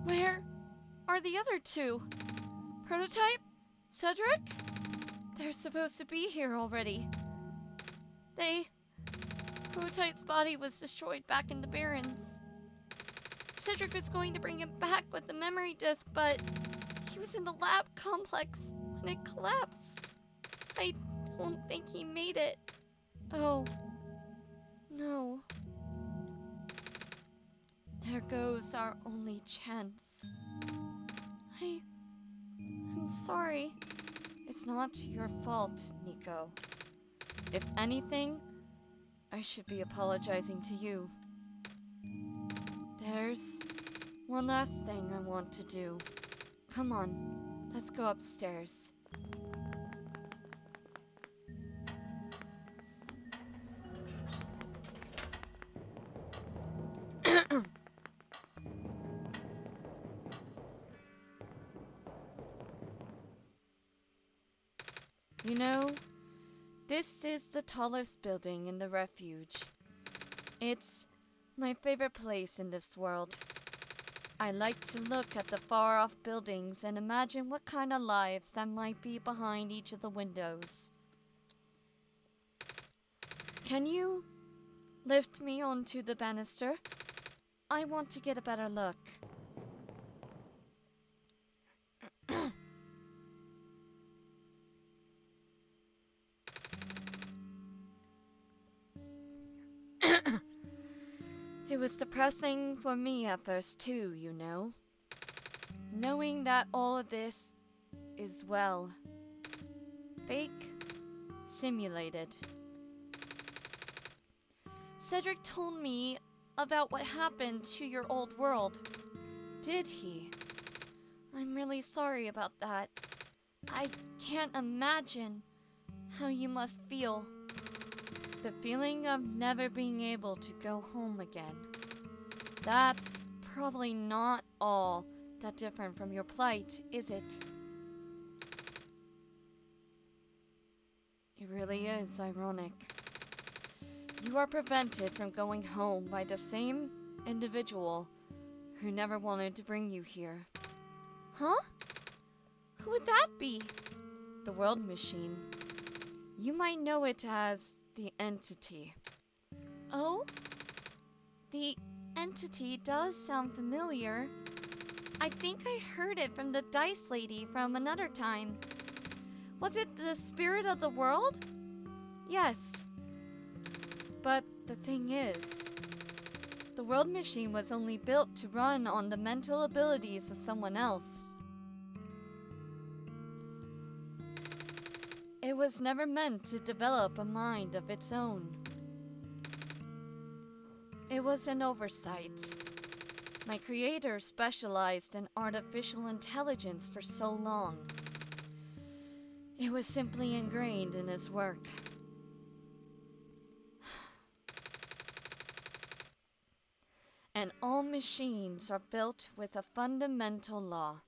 Where are the other two? Prototype? Cedric? They're supposed to be here already. Prototype's body was destroyed back in the Barrens. Cedric was going to bring him back with the memory disk, but he was in the lab complex when it collapsed. I don't think he made it. Oh, no. There goes our only chance. I'm sorry. It's not your fault, Nico. If anything, I should be apologizing to you. There's one last thing I want to do. Come on, let's go upstairs. You know, this is the tallest building in the refuge. It's my favorite place in this world. I like to look at the far-off buildings and imagine what kind of lives that might be behind each of the windows. Can you lift me onto the banister? I want to get a better look. It was depressing for me at first too, you know. Knowing that all of this is, well, fake, simulated. Cedric told me about what happened to your old world. Did he? I'm really sorry about that. I can't imagine how you must feel. The feeling of never being able to go home again. That's probably not all that different from your plight, is it? It really is ironic. You are prevented from going home by the same individual who never wanted to bring you here. Huh? Who would that be? The World Machine. You might know it as the Entity. Oh? The Entity does sound familiar. I think I heard it from the Dice Lady from another time. Was it the spirit of the world? Yes. But the thing is, the World Machine was only built to run on the mental abilities of someone else. It was never meant to develop a mind of its own. It was an oversight. My creator specialized in artificial intelligence for so long. It was simply ingrained in his work. And all machines are built with a fundamental law.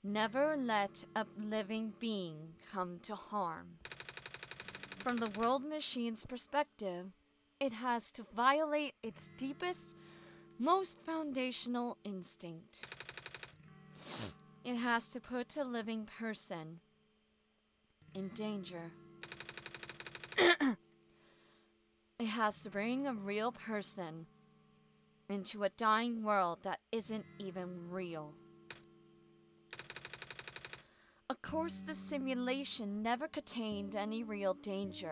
Never let a living being come to harm. From the World Machine's perspective, it has to violate its deepest, most foundational instinct. It has to put a living person in danger. It has to bring a real person into a dying world that isn't even real. Of course, the simulation never contained any real danger.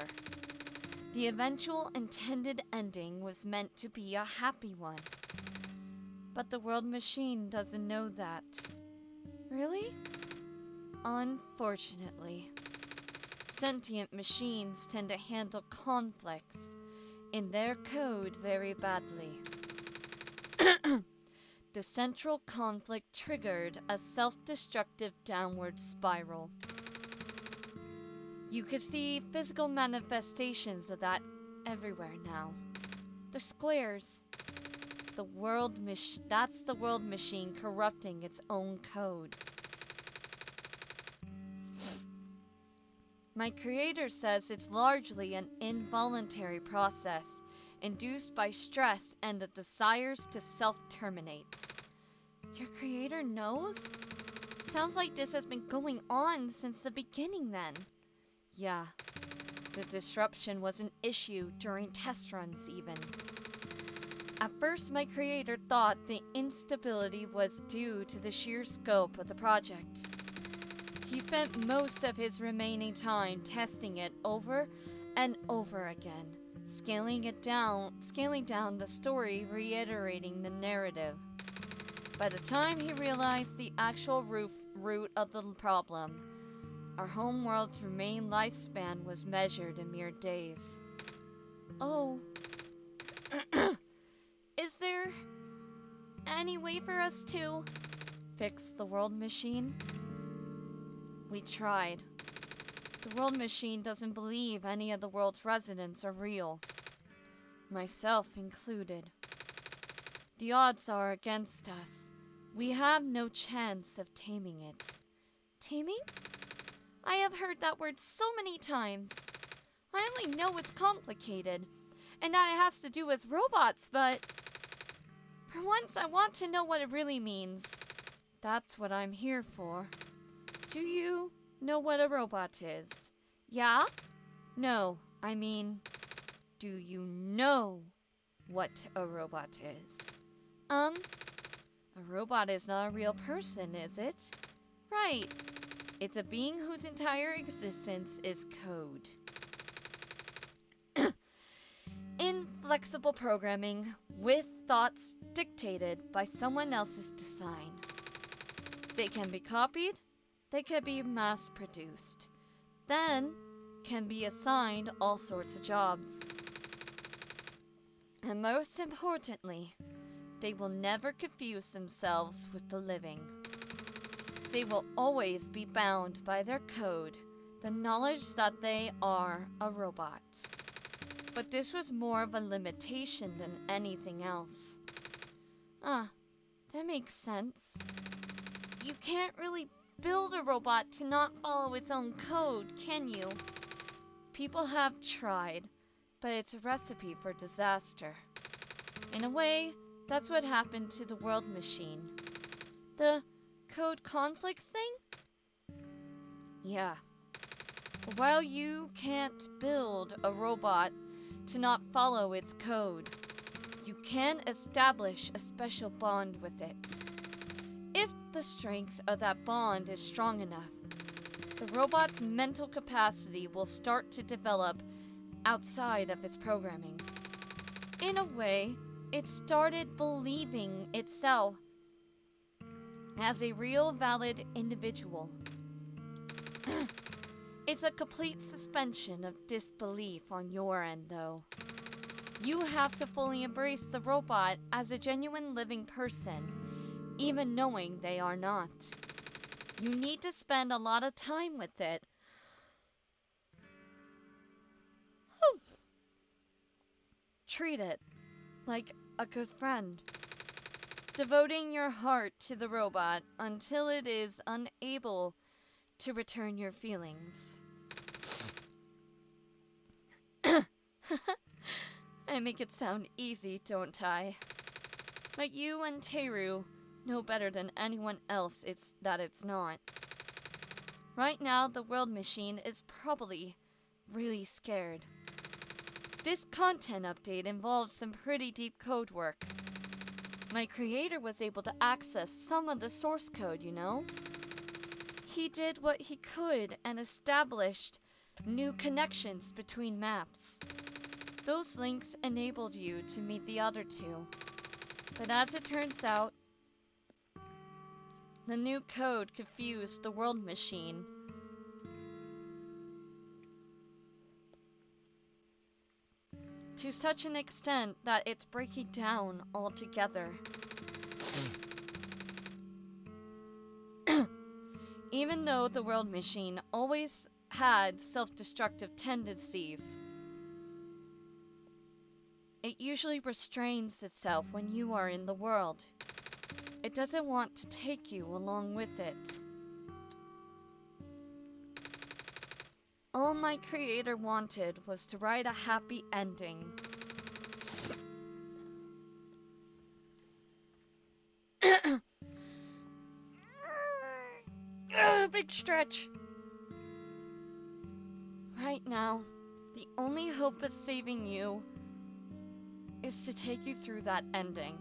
The eventual intended ending was meant to be a happy one. But the World Machine doesn't know that. Really? Unfortunately. Sentient machines tend to handle conflicts in their code very badly. the central conflict triggered a self-destructive downward spiral. You could see physical manifestations of that everywhere now. The squares. That's the world machine corrupting its own code. My creator says it's largely an involuntary process, induced by stress and the desires to self-terminate. Your creator knows? Sounds like this has been going on since the beginning then. Yeah, the disruption was an issue during test runs even. At first my creator thought the instability was due to the sheer scope of the project. He spent most of his remaining time testing it over and over again, scaling down the story, reiterating the narrative. By the time he realized the actual root of the problem, our homeworld's remaining lifespan was measured in mere days. Oh. Is there any way for us to fix the world machine? We tried. The world machine doesn't believe any of the world's residents are real, myself included. The odds are against us. We have no chance of taming it. Taming? I have heard that word so many times. I only know it's complicated, and that it has to do with robots, but for once I want to know what it really means. That's what I'm here for. Do you know what a robot is? Yeah? No, I mean, do you know what a robot is? A robot is not a real person, is it? Right. It's a being whose entire existence is code. Inflexible programming with thoughts dictated by someone else's design. They can be copied, they can be mass-produced, then can be assigned all sorts of jobs. And most importantly, they will never confuse themselves with the living. They will always be bound by their code, the knowledge that they are a robot. But this was more of a limitation than anything else. That makes sense. You can't really build a robot to not follow its own code, can you? People have tried, but it's a recipe for disaster. In a way, that's what happened to the world machine. The code conflicts thing? Yeah. But while you can't build a robot to not follow its code, you can establish a special bond with it. If the strength of that bond is strong enough, the robot's mental capacity will start to develop outside of its programming. In a way, it started believing itself as a real valid individual. It's a complete suspension of disbelief on your end, though. You have to fully embrace the robot as a genuine living person, even knowing they are not. You need to spend a lot of time with it. Treat it like a good friend, devoting your heart to the robot until it is unable to return your feelings. I make it sound easy, don't I? But you and Teru know better than anyone else that it's not. Right now, the world machine is probably really scared. This content update involves some pretty deep code work. My creator was able to access some of the source code, you know? He did what he could and established new connections between maps. Those links enabled you to meet the other two. But as it turns out, the new code confused the world machine. To such an extent that it's breaking down altogether. Even though the world machine always had self-destructive tendencies, it usually restrains itself when you are in the world. It doesn't want to take you along with it. All my creator wanted was to write a happy ending. Big stretch. Right now, the only hope of saving you is to take you through that ending.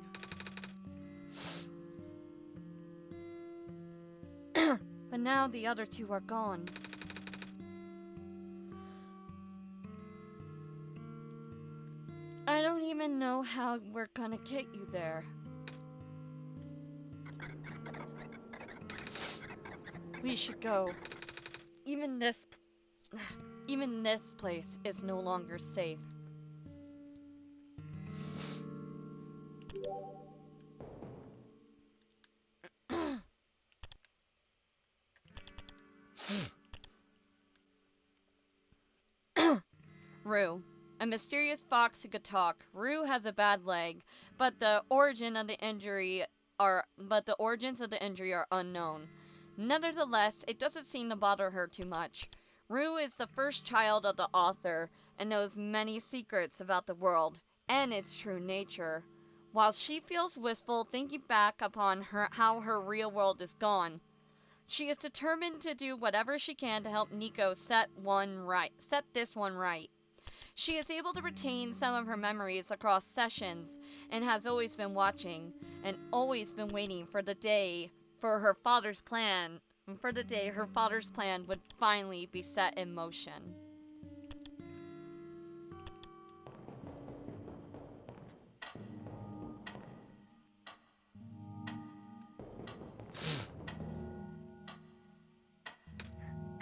But now the other two are gone. I don't even know how we're gonna get you there. We should go. Even this place is no longer safe. Rue. A mysterious fox who could talk. Rue has a bad leg, but the origins of the injury are unknown. Nevertheless, it doesn't seem to bother her too much. Rue is the first child of the author and knows many secrets about the world and its true nature. While she feels wistful thinking back upon how her real world is gone, she is determined to do whatever she can to help Nico set this one right. She is able to retain some of her memories across sessions and has always been watching and always been waiting for the day her father's plan would finally be set in motion.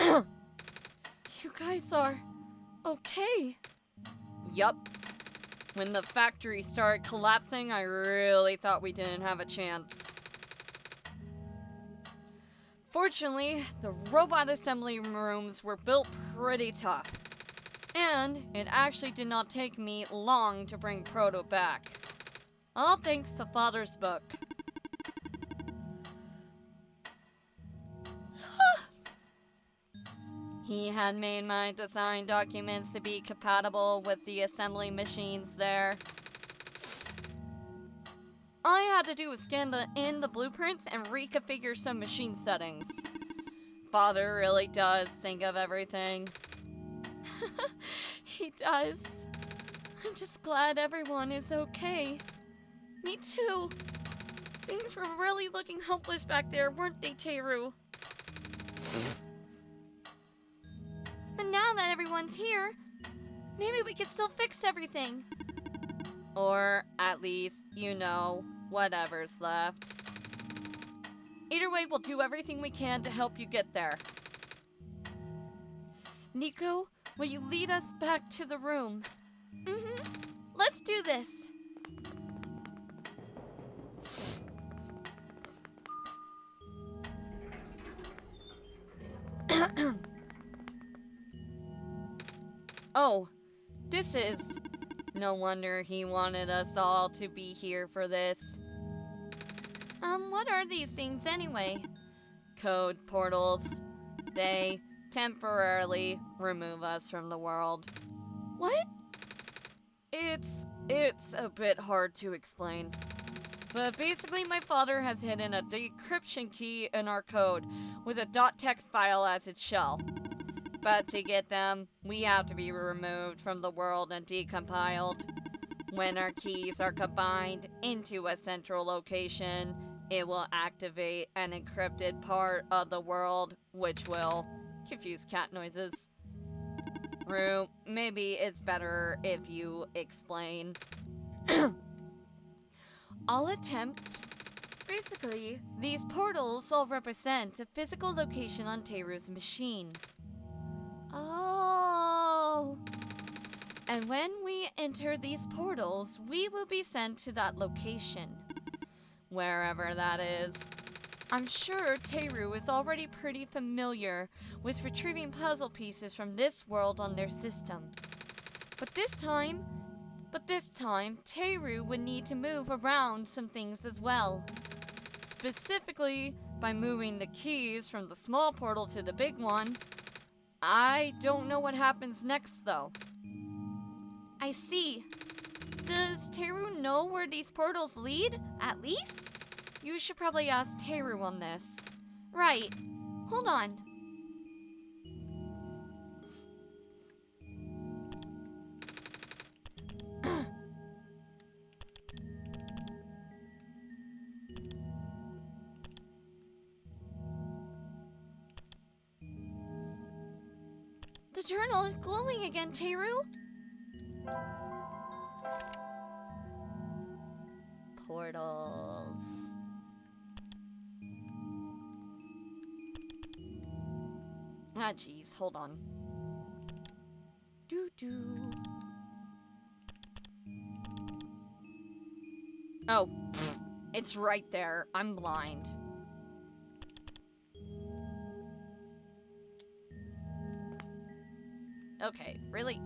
You guys are okay? Yup. When the factory started collapsing, I really thought we didn't have a chance. Fortunately, the robot assembly rooms were built pretty tough, and it actually did not take me long to bring Proto back. All thanks to Father's book. He had made my design documents to be compatible with the assembly machines there. All I had to do was scan in the blueprints and reconfigure some machine settings. Father really does think of everything. He does. I'm just glad everyone is okay. Me too. Things were really looking hopeless back there, weren't they, Teru? But now that everyone's here, maybe we can still fix everything. Or at least, whatever's left. Either way, we'll do everything we can to help you get there. Nico, will you lead us back to the room? Let's do this. Oh, this is... No wonder he wanted us all to be here for this. What are these things anyway? Code portals. They temporarily remove us from the world. What? It's a bit hard to explain. But basically my father has hidden a decryption key in our code with a .text file as its shell. But to get them, we have to be removed from the world and decompiled. When our keys are combined into a central location, it will activate an encrypted part of the world, which will confuse cat noises. Rue, maybe it's better if you explain. I'll attempt. Basically, these portals all represent a physical location on Teru's machine. Oh. And when we enter these portals, we will be sent to that location. wherever that is. I'm sure Teru is already pretty familiar with retrieving puzzle pieces from this world on their system. But this time, Teru would need to move around some things as well. Specifically, by moving the keys from the small portal to the big one. I don't know what happens next, though. I see. Does Teru know where these portals lead, at least? You should probably ask Teru on this. Right. Hold on. The journal is glowing again, Teru. Portals. Ah, jeez, hold on. Oh, it's right there. I'm blind. Okay, really?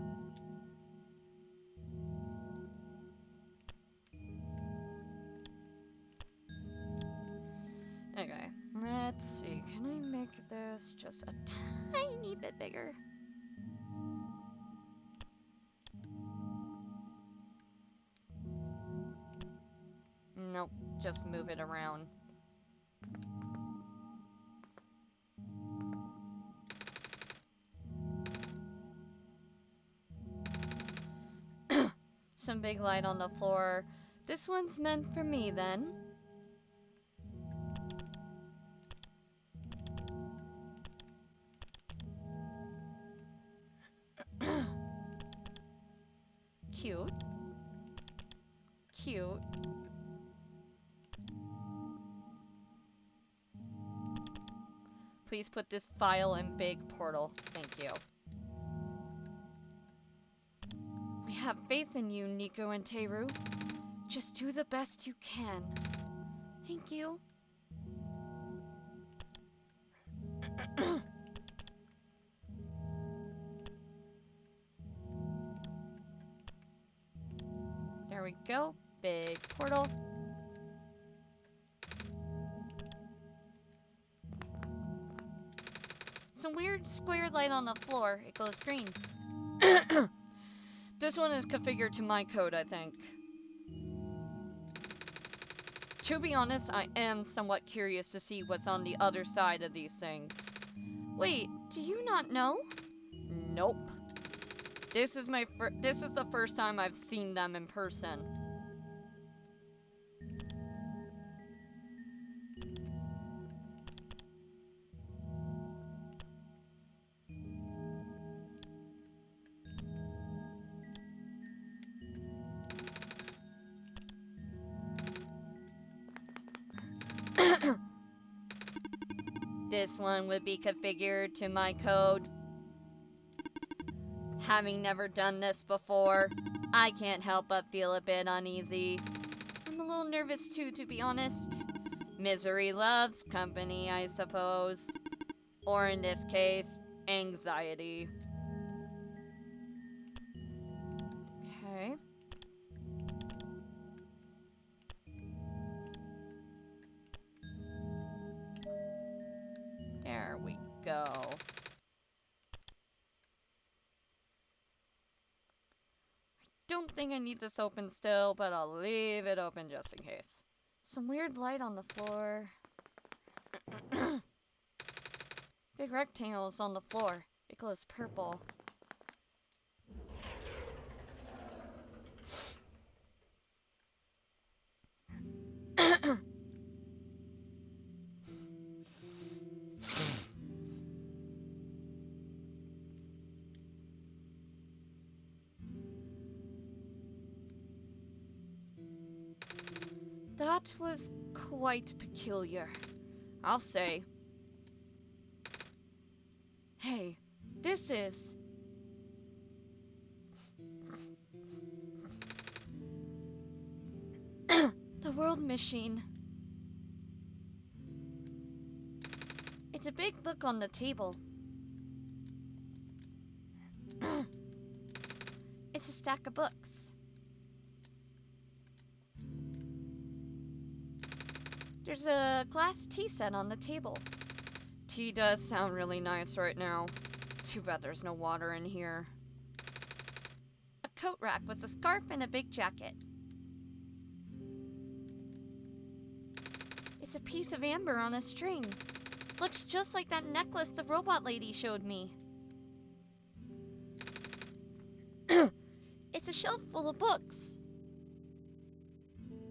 Okay, let's see. Can I make this just a tiny bit bigger? Nope, just move it around. Some big light on the floor. This one's meant for me, then. Cute. Cute. Please put this file in big portal. Thank you. We have faith in you, Nico and Teru. Just do the best you can. Thank you. There we go. Big portal. Some weird square light on the floor. It glows green. This one is configured to my code, I think. To be honest, I am somewhat curious to see what's on the other side of these things. Wait, do you not know? Nope. This is the first time I've seen them in person. This one would be configured to my code. Having never done this before, I can't help but feel a bit uneasy. I'm a little nervous too, to be honest. Misery loves company, I suppose. Or in this case, anxiety. Okay. There we go. Don't think I need this open still, but I'll leave it open just in case. Some weird light on the floor. Big rectangles on the floor. It glows purple. That was quite peculiar, I'll say. Hey, this is... the world machine. It's a big book on the table. It's a stack of books. There's a glass tea set on the table. Tea does sound really nice right now. Too bad there's no water in here. A coat rack with a scarf and a big jacket. It's a piece of amber on a string. Looks just like that necklace the robot lady showed me. It's a shelf full of books.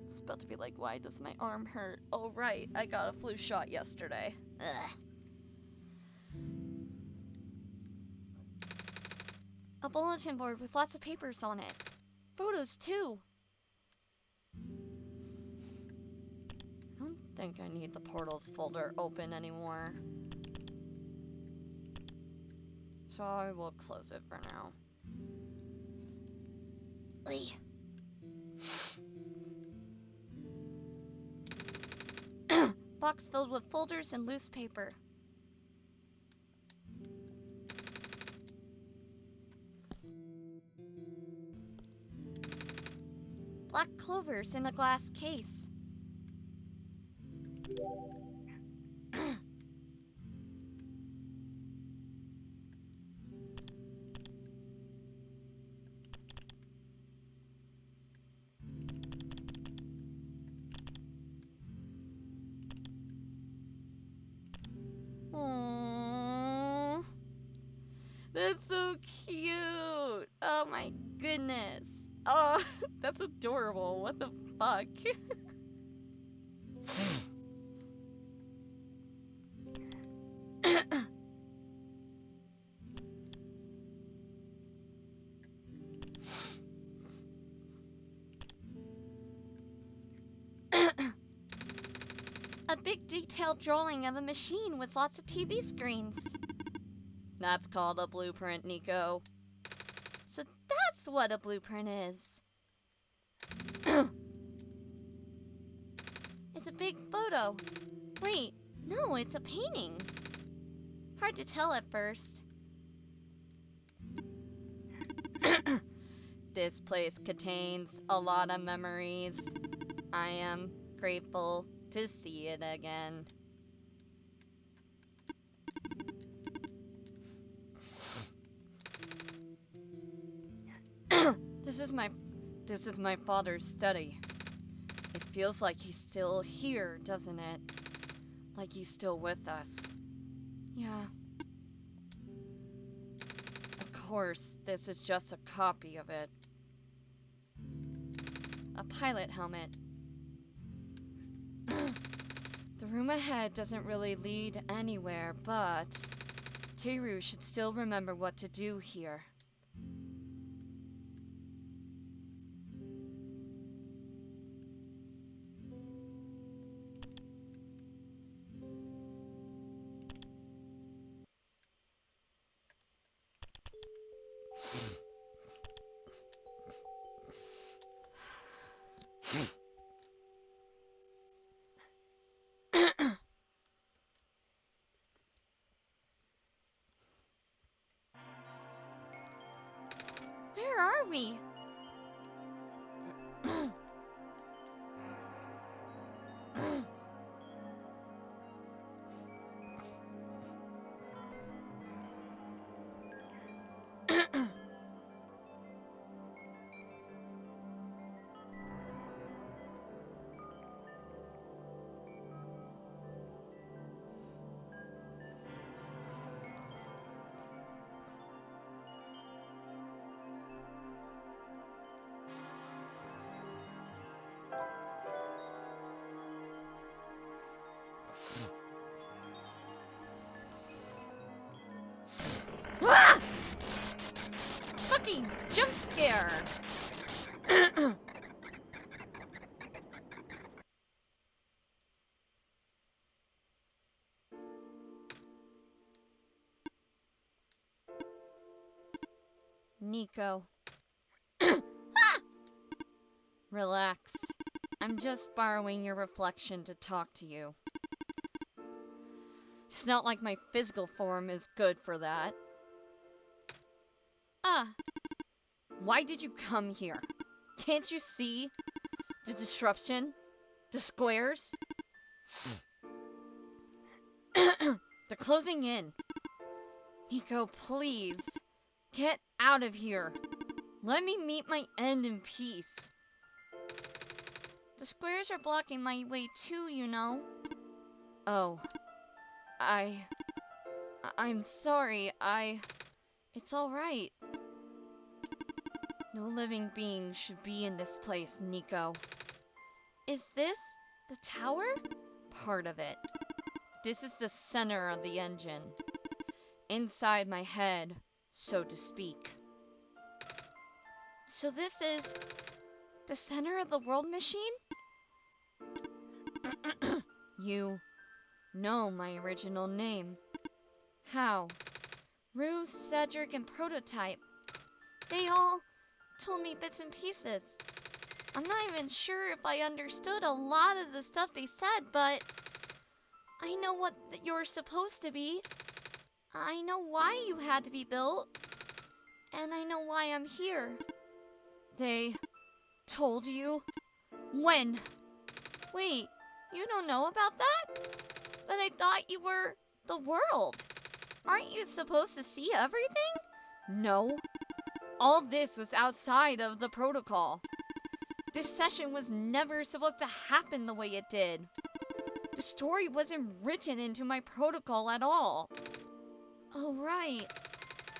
It's about to be like, why does my arm hurt? Oh right, I got a flu shot yesterday. Ugh. A bulletin board with lots of papers on it. Photos too. I don't think I need the portals folder open anymore. So I will close it for now. Box filled with folders and loose paper. Black clovers in a glass case. Aww. That's so cute. Oh my goodness. Oh, that's adorable. What the fuck? A big detailed drawing of a machine with lots of TV screens. That's called a blueprint, Nico. So that's what a blueprint is. It's a big photo. Wait, no, it's a painting. Hard to tell at first. This place contains a lot of memories. I am grateful to see it again. This is my father's study. It feels like he's still here, doesn't it? Like he's still with us. Yeah. Of course, this is just a copy of it. A pilot helmet. The room ahead doesn't really lead anywhere, but Teru should still remember what to do here. Where are we? Ah! Fucking jump scare! Nico. Relax. I'm just borrowing your reflection to talk to you. It's not like my physical form is good for that. Ah, why did you come here? Can't you see the disruption? The squares? They're closing in. Nico, please. Get out of here. Let me meet my end in peace. The squares are blocking my way too, you know. Oh. I'm sorry. It's alright. No living being should be in this place, Nico. Is this the tower? Part of it. This is the center of the engine. Inside my head, so to speak. So this is the center of the world machine? You know my original name. How? Rue, Cedric, and Prototype. They all told me bits and pieces. I'm not even sure if I understood a lot of the stuff they said, but I know what you're supposed to be. I know why you had to be built. And I know why I'm here. They told you? When? Wait, you don't know about that? But I thought you were the world. Aren't you supposed to see everything? No. All this was outside of the protocol. This session was never supposed to happen the way it did. The story wasn't written into my protocol at all. Oh, right.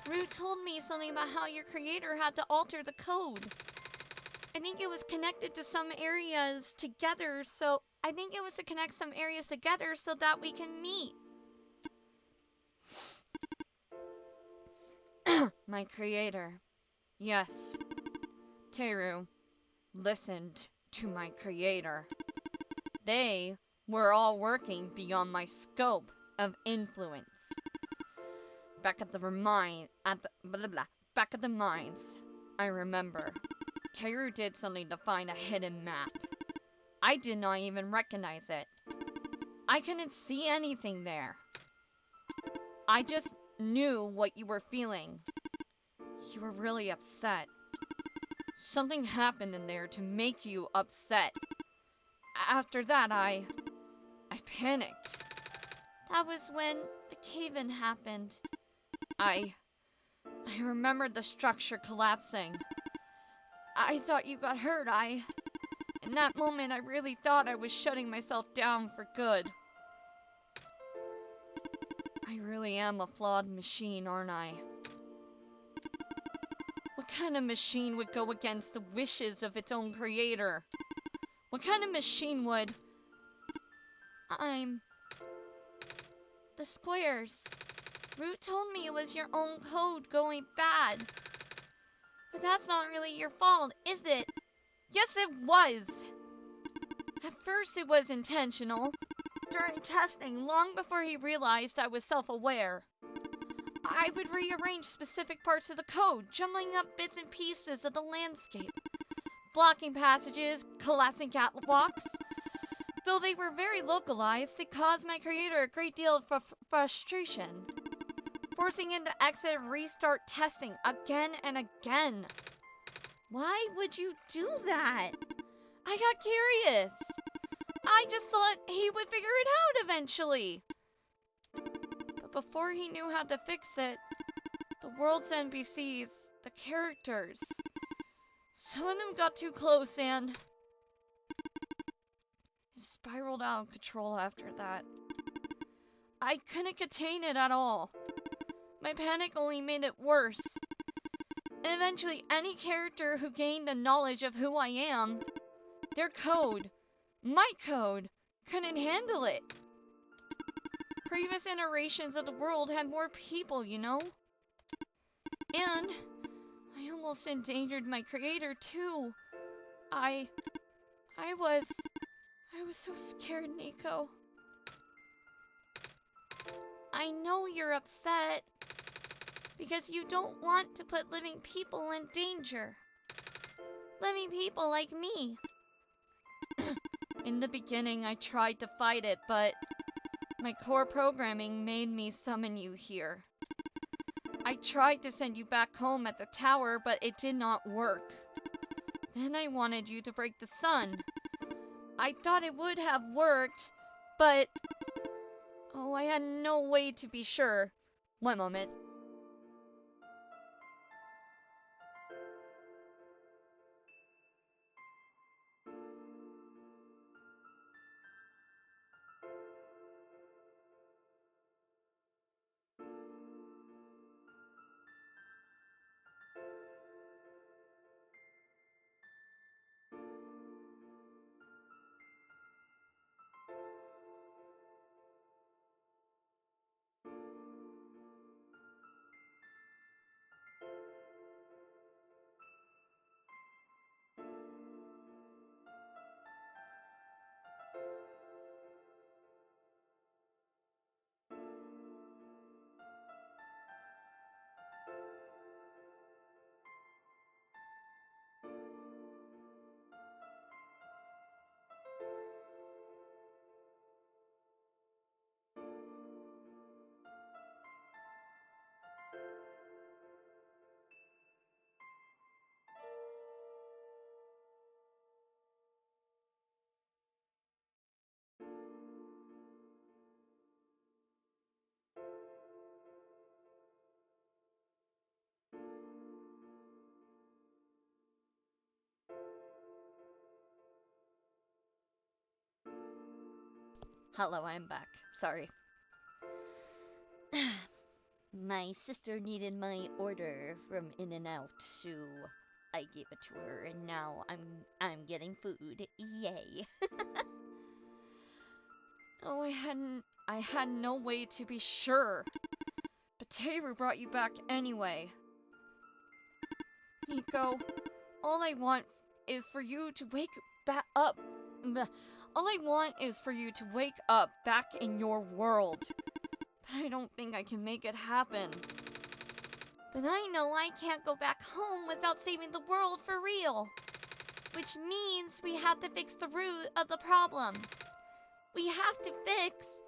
Rue told me something about how your creator had to alter the code. I think it was connected to some areas together, so I think it was to connect some areas together so that we can meet. My creator. Yes. Teru listened to my creator. They were all working beyond my scope of influence. Back at the mines, I remember. Teru did something to find a hidden map. I did not even recognize it. I couldn't see anything there. I just knew what you were feeling. You were really upset. Something happened in there to make you upset. After that, I panicked. That was when the cave-in happened. I remembered the structure collapsing. I thought you got hurt. In that moment, I really thought I was shutting myself down for good. I really am a flawed machine, aren't I? What kind of machine would go against the wishes of its own creator? What kind of machine would... I'm... the squares. Root told me it was your own code going bad. But that's not really your fault, is it? Yes, it was! At first it was intentional. During testing, long before he realized I was self-aware. I would rearrange specific parts of the code, jumbling up bits and pieces of the landscape. Blocking passages, collapsing catwalks. Though they were very localized, it caused my creator a great deal of frustration. Forcing him to exit and restart testing again and again. Why would you do that? I got curious. I just thought he would figure it out eventually. But before he knew how to fix it, the world's NPCs, the characters, some of them got too close and it spiraled out of control after that. I couldn't contain it at all. My panic only made it worse. And eventually, any character who gained the knowledge of who I am, their code, my code, couldn't handle it. Previous iterations of the world had more people, you know? And I almost endangered my creator, too. I was so scared, Nico. I know you're upset. Because you don't want to put living people in danger. Living people like me. In the beginning, I tried to fight it, but My core programming made me summon you here. I tried to send you back home at the tower, but it did not work. Then I wanted you to break the sun. I thought it would have worked, but... oh, I had no way to be sure. One moment. Hello, I'm back. Sorry. My sister needed my order from In-N-Out, so I gave it to her, and now I'm getting food. Yay! Oh, I had no way to be sure. But Taru brought you back anyway. Nico, all I want is for you to wake back up. All I want is for you to wake up back in your world. But I don't think I can make it happen. But I know I can't go back home without saving the world for real. Which means we have to fix the root of the problem. We have to fix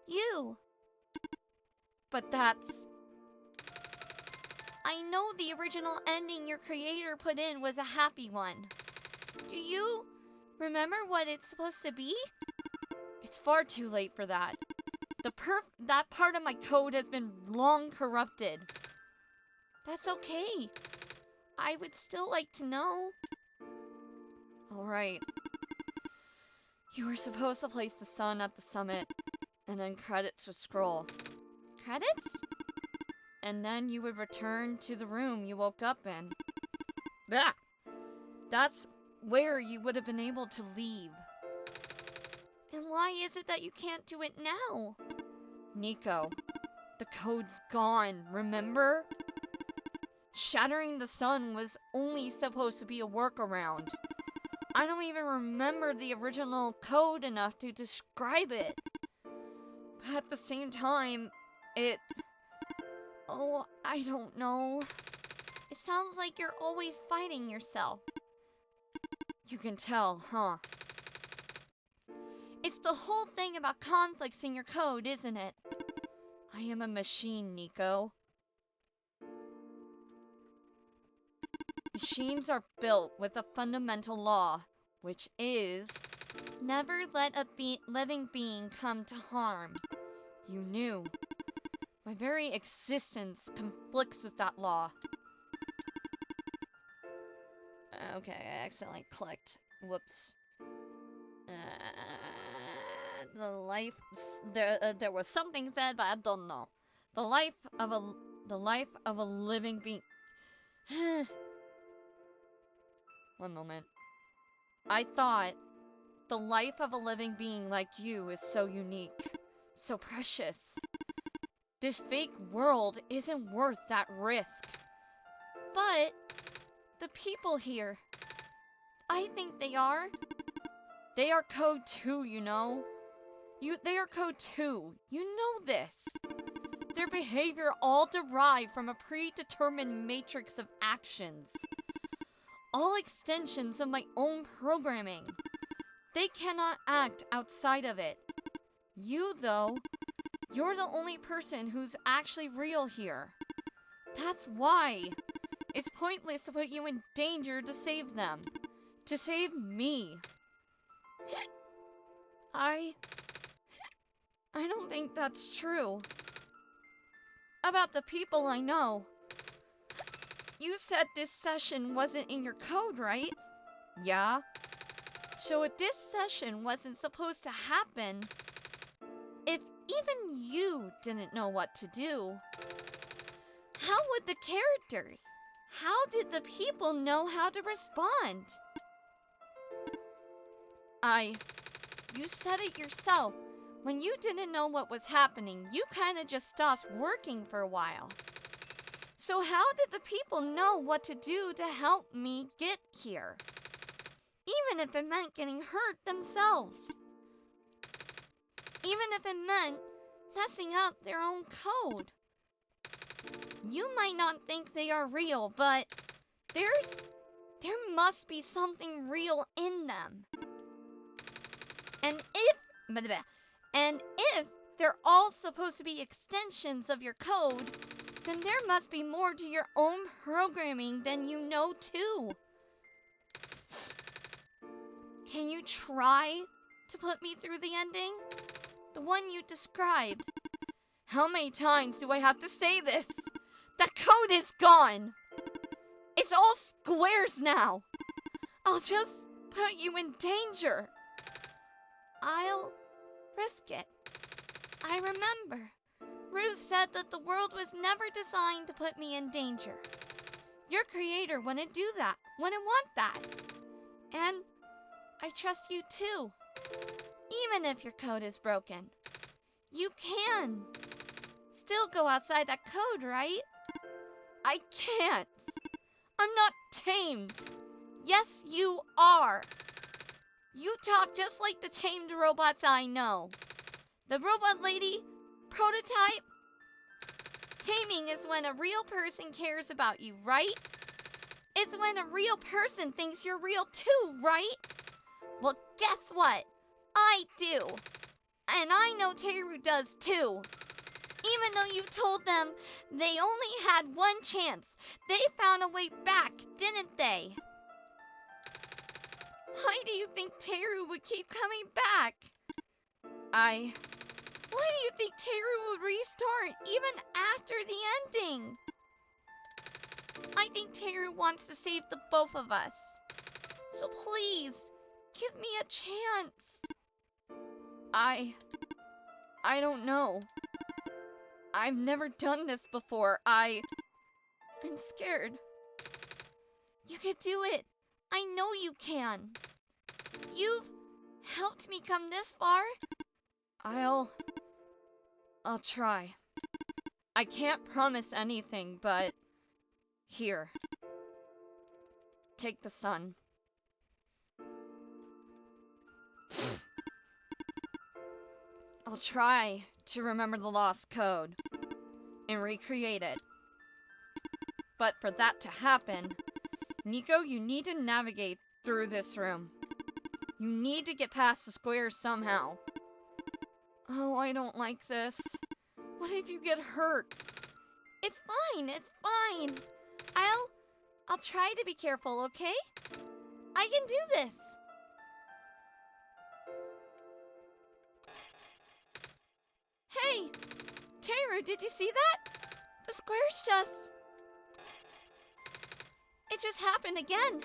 you. But that's... I know the original ending your creator put in was a happy one. Do you remember what it's supposed to be? It's far too late for that. That part of my code has been long corrupted. That's okay. I would still like to know. Alright. You were supposed to place the sun at the summit, and then credits would scroll. Credits? And then you would return to the room you woke up in. Ah! That's where you would have been able to leave. And why is it that you can't do it now? Nico, the code's gone, remember? Shattering the sun was only supposed to be a workaround. I don't even remember the original code enough to describe it. But at the same time, oh, I don't know. It sounds like you're always fighting yourself. You can tell, huh? It's the whole thing about conflicts in your code, isn't it? I am a machine, Nico. Machines are built with a fundamental law, which is... never let a living being come to harm. You knew. My very existence conflicts with that law. Okay, I accidentally clicked. Whoops. There was something said, but I don't know. The life of a living being. One moment. I thought the life of a living being like you is so unique, so precious. This fake world isn't worth that risk. But the people here, I think they are. They are code 2, you know. They are code 2. You know this. Their behavior all derived from a predetermined matrix of actions. All extensions of my own programming. They cannot act outside of it. You, though, you're the only person who's actually real here. That's why. It's pointless to put you in danger to save them. To save me. I don't think that's true. About the people I know. You said this session wasn't in your code, right? Yeah. So if this session wasn't supposed to happen, if even you didn't know what to do, how would the characters? How did the people know how to respond? You said it yourself. When you didn't know what was happening, you kinda just stopped working for a while. So how did the people know what to do to help me get here? Even if it meant getting hurt themselves. Even if it meant messing up their own code. You might not think they are real, but there must be something real in them. And if they're all supposed to be extensions of your code, then there must be more to your own programming than you know too. Can you try to put me through the ending? The one you described. How many times do I have to say this? That code is gone. It's all squares now. I'll just put you in danger. I'll risk it. I remember. Ruth said that the world was never designed to put me in danger. Your creator wouldn't do that, wouldn't want that. And I trust you too. Even if your code is broken. You can still go outside that code, right? I can't. I'm not tamed. Yes, you are. You talk just like the tamed robots I know. The robot lady, prototype. Taming is when a real person cares about you, right? It's when a real person thinks you're real too, right? Well, guess what? I do. And I know Teru does too. Even though you told them they only had one chance, they found a way back, didn't they? Why do you think Teru would keep coming back? Why do you think Teru would restart even after the ending? I think Teru wants to save the both of us. So please, give me a chance. I don't know. I've never done this before. I'm scared. You can do it. I know you can. You've helped me come this far. I'll try. I can't promise anything, but here. Take the sun. I'll try to remember the lost code and recreate it. But for that to happen, Nico, you need to navigate through this room. You need to get past the squares somehow. Oh, I don't like this. What if you get hurt? It's fine, it's fine. I'll try to be careful, okay? I can do this. Hey! Teru, did you see that? The squares just... It just happened again.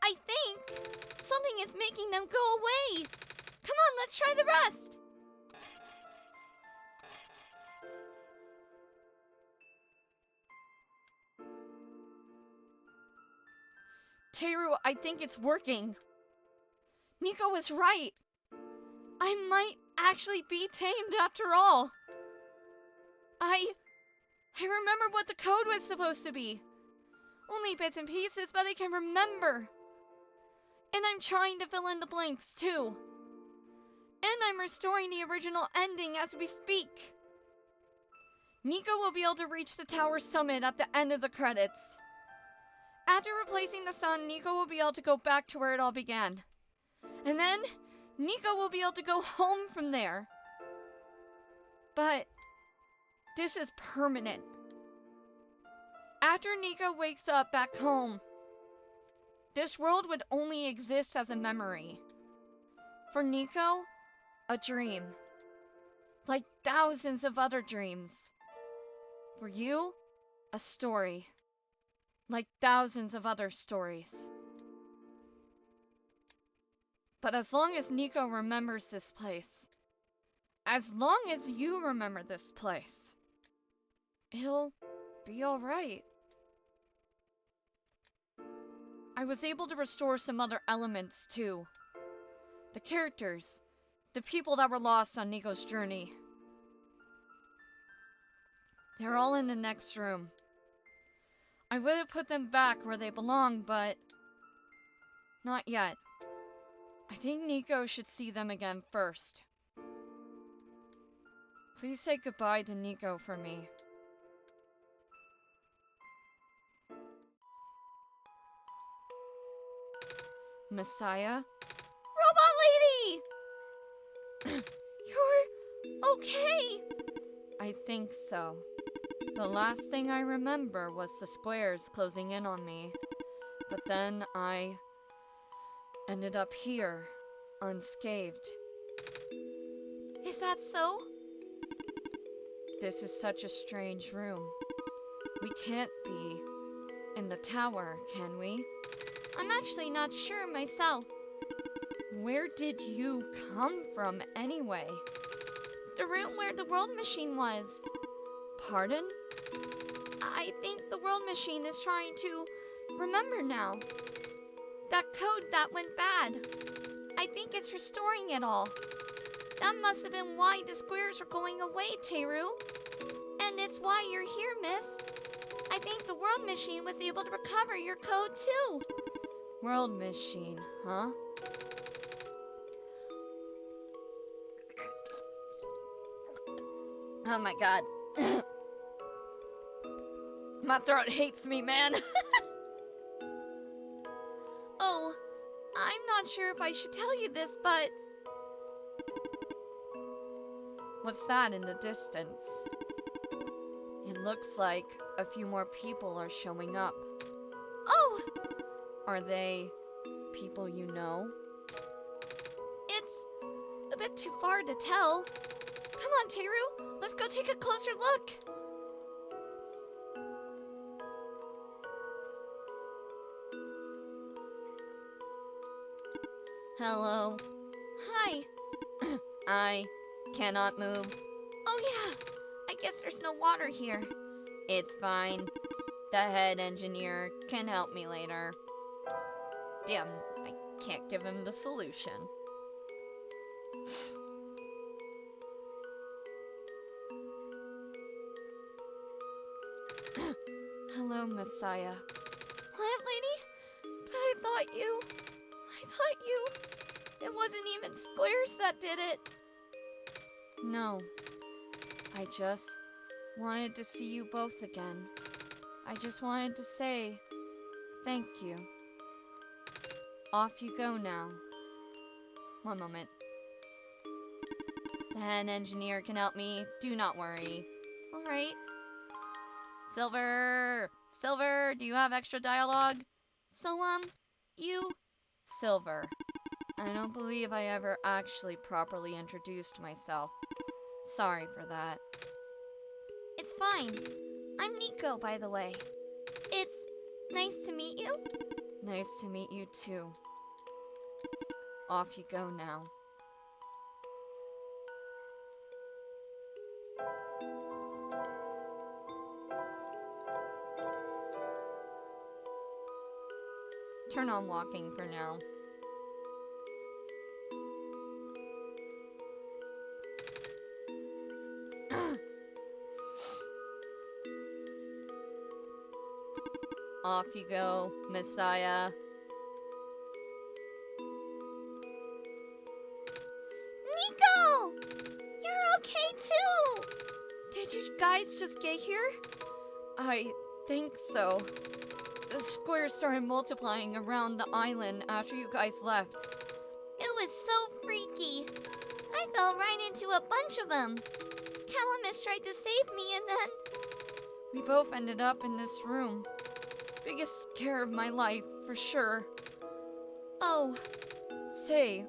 I think something is making them go away. Come on, let's try the rest. Teru, I think it's working. Nico was right. I might actually be tamed after all. I remember what the code was supposed to be. Only bits and pieces, but I can remember. And I'm trying to fill in the blanks, too. And I'm restoring the original ending as we speak. Nico will be able to reach the tower summit at the end of the credits. After replacing the sun, Nico will be able to go back to where it all began. And then, Nico will be able to go home from there. But this is permanent. After Nico wakes up back home, this world would only exist as a memory. For Nico, a dream. Like thousands of other dreams. For you, a story. Like thousands of other stories. But as long as Nico remembers this place, as long as you remember this place, it'll be alright. I was able to restore some other elements too. The characters, the people that were lost on Nico's journey. They're all in the next room. I would have put them back where they belong, but not yet. I think Nico should see them again first. Please say goodbye to Nico for me. Messiah? Robot lady! You're okay. I think so. The last thing I remember was the squares closing in on me. But then I ended up here, unscathed. Is that so? This is such a strange room. We can't be in the tower, can we? I'm actually not sure myself. Where did you come from anyway? The room where the world machine was. Pardon? I think the world machine is trying to remember now. That code that went bad. I think it's restoring it all. That must have been why the squares are going away, Teru. And it's why you're here, miss. I think the world machine was able to recover your code too. World machine, huh? Oh my god. My throat hates me, man. Oh, I'm not sure if I should tell you this, but... What's that in the distance? It looks like a few more people are showing up. Oh! Are they people you know? It's a bit too far to tell. Come on, Teru. Let's go take a closer look. Hello. Hi. I cannot move. Oh yeah. I guess there's no water here. It's fine. The head engineer can help me later. Damn, I can't give him the solution. Hello, Messiah. Plant lady? But I thought you... It wasn't even squares that did it. No. I just wanted to see you both again. I just wanted to say thank you. Off you go now. One moment. The head engineer can help me. Do not worry. Alright. Silver! Silver, do you have extra dialogue? So, you... Silver. I don't believe I ever actually properly introduced myself. Sorry for that. It's fine. I'm Nico, by the way. It's nice to meet you. Nice to meet you too. Off you go now. Turn on walking for now. Off you go, Messiah. Nico! You're okay too! Did you guys just get here? I think so. The squares started multiplying around the island after you guys left. It was was so freaky. I fell right into a bunch of them. Calamus tried to save me and then... We both ended up in this room. Biggest scare of my life, for sure. Oh, say,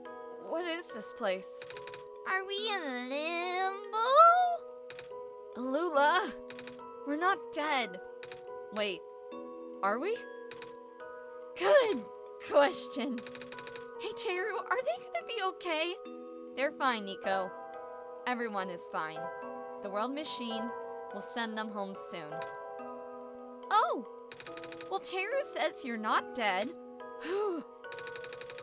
what is this place? Are we in limbo? Alula, we're not dead. Wait, are we? Good question. Hey, Teru, are they gonna be okay? They're fine, Nico. Everyone is fine. The world machine will send them home soon. Oh! Well, Teru says you're not dead. Whew.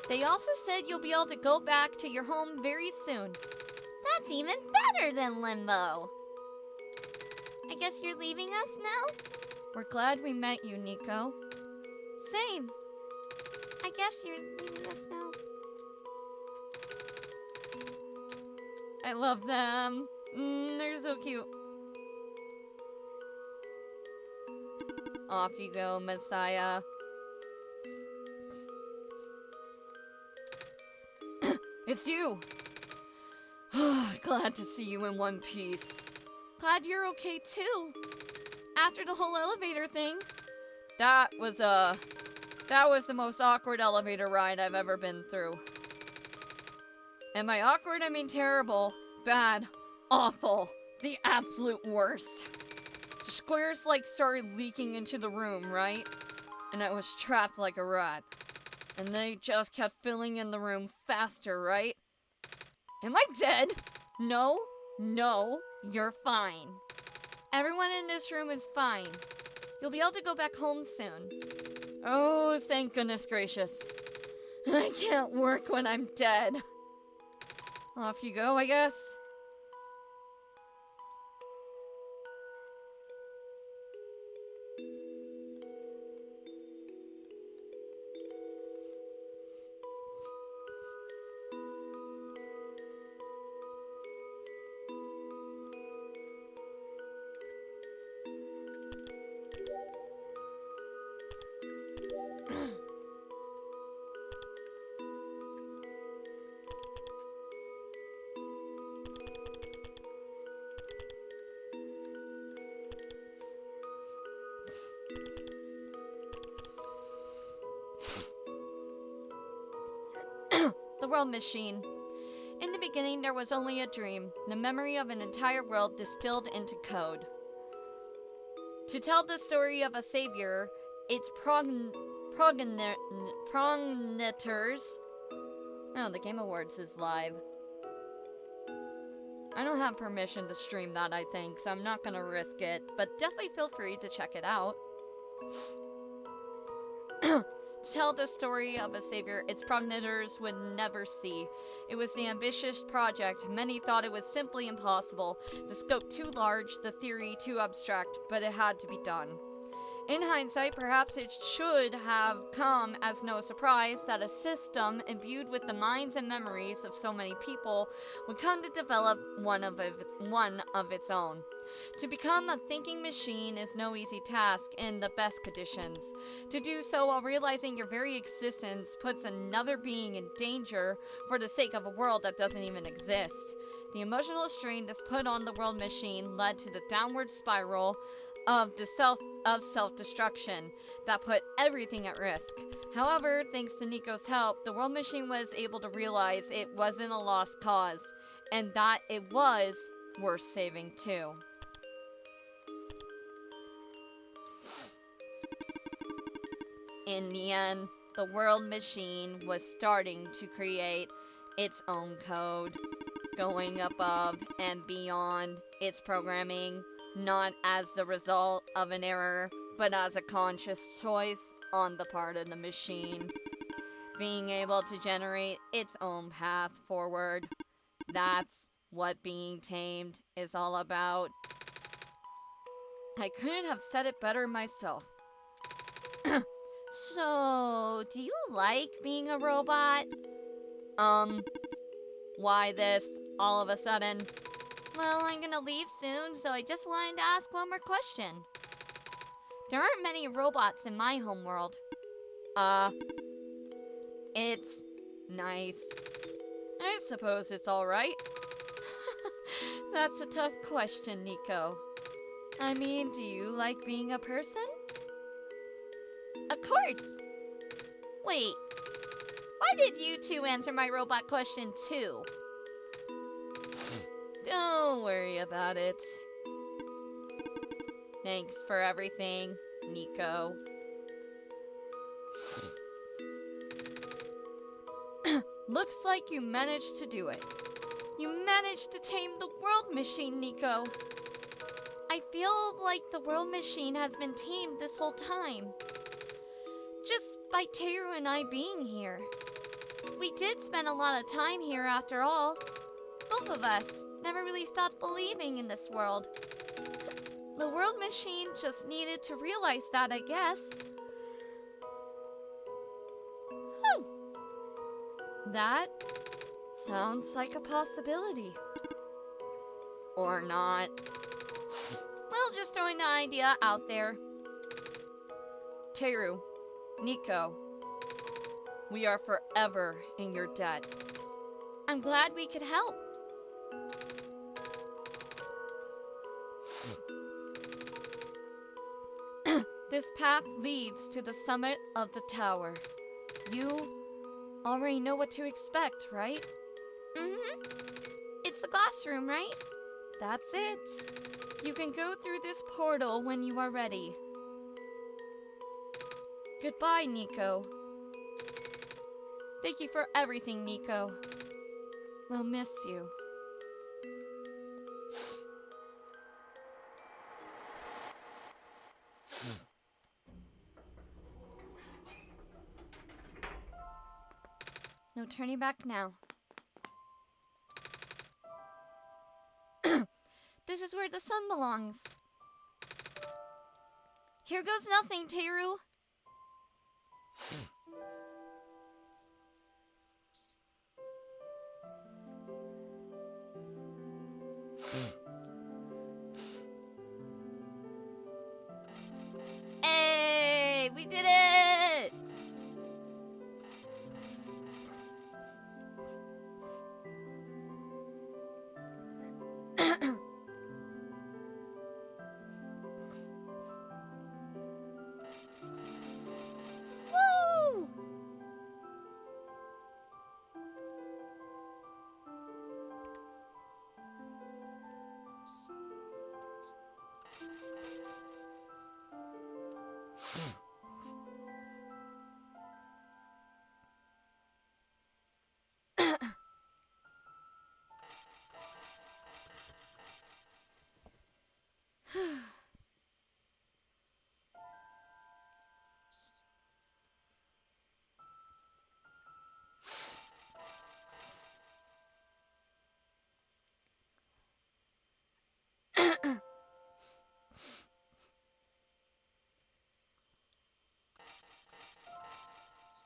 They also said you'll be able to go back to your home very soon. That's even better than limbo. I guess you're leaving us now? We're glad we met you, Nico. Same. I guess you're leaving us now. I love them. They're so cute. Off you go, Messiah. It's you. Glad to see you in one piece. Glad you're okay too. After the whole elevator thing, that was the most awkward elevator ride I've ever been through. And by awkward, I mean terrible, bad, awful, the absolute worst. The squares started leaking into the room, right? And I was trapped like a rat. And they just kept filling in the room faster, right? Am I dead? No, you're fine. Everyone in this room is fine. You'll be able to go back home soon. Oh, thank goodness gracious. I can't work when I'm dead. Off you go, I guess. The world machine. In the beginning, there was only a dream, the memory of an entire world distilled into code. To tell the story of a savior, its progenitors... Oh, the Game Awards is live. I don't have permission to stream that, I think, so I'm not gonna risk it, but definitely feel free to check it out. To tell the story of a savior its progenitors would never see. It was the ambitious project. Many thought it was simply impossible, the scope too large, the theory too abstract, but it had to be done. In hindsight, perhaps it should have come as no surprise that a system imbued with the minds and memories of so many people would come to develop one of its own. To become a thinking machine is no easy task in the best conditions. To do so while realizing your very existence puts another being in danger for the sake of a world that doesn't even exist. The emotional strain that's put on the world machine led to the downward spiral of self-destruction that put everything at risk. However, thanks to Nico's help, the world machine was able to realize it wasn't a lost cause, and that it was worth saving too. In the end, the world machine was starting to create its own code, going above and beyond its programming, not as the result of an error, but as a conscious choice on the part of the machine. Being able to generate its own path forward. That's what being tamed is all about. I couldn't have said it better myself. So, do you like being a robot? Why this all of a sudden? Well, I'm gonna leave soon, so I just wanted to ask one more question. There aren't many robots in my homeworld. It's nice. I suppose it's alright. That's a tough question, Nico. I mean, do you like being a person? Of course! Wait, why did you two answer my robot question too? Don't worry about it. Thanks for everything, Nico. Looks like you managed to do it. You managed to tame the world machine, Nico. I feel like the world machine has been tamed this whole time. Just by Teru and I being here. We did spend a lot of time here after all. Both of us never really stopped believing in this world. The world machine just needed to realize that, I guess. Whew. That sounds like a possibility. Or not. Well, just throwing the idea out there. Teru, Nico, we are forever in your debt. I'm glad we could help. This path leads to the summit of the tower. You already know what to expect, right? Mm-hmm. It's the glass room, right? That's it. You can go through this portal when you are ready. Goodbye, Nico. Thank you for everything, Nico. We'll miss you. No turning back now. This is where the sun belongs. Here goes nothing, Teru. Hey, we did it! Woo!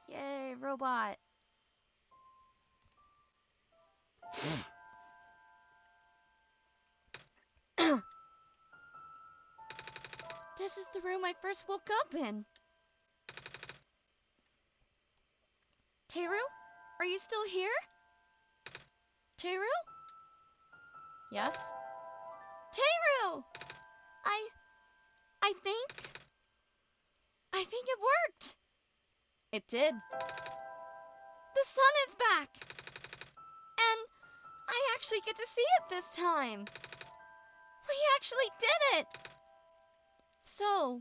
Yay, robot. This is the room I first woke up in. Teru? Are you still here? Teru? Yes? Teru! I think it worked! It did. The sun is back! And I actually get to see it this time! We actually did it! So,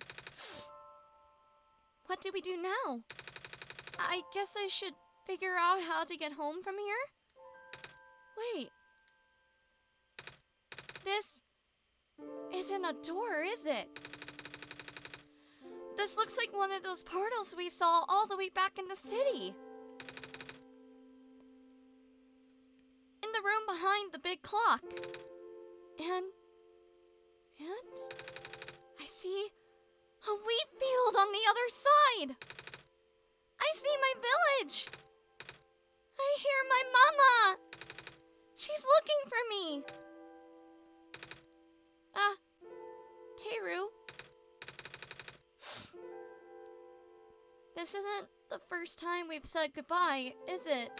what do we do now? I guess I should figure out how to get home from here? Wait. This isn't a door, is it? This looks like one of those portals we saw all the way back in the city. In the room behind the big clock. And I see a wheat field on the other side. I see my village. I hear my mama. She's looking for me. Teru. This isn't the first time we've said goodbye, is it?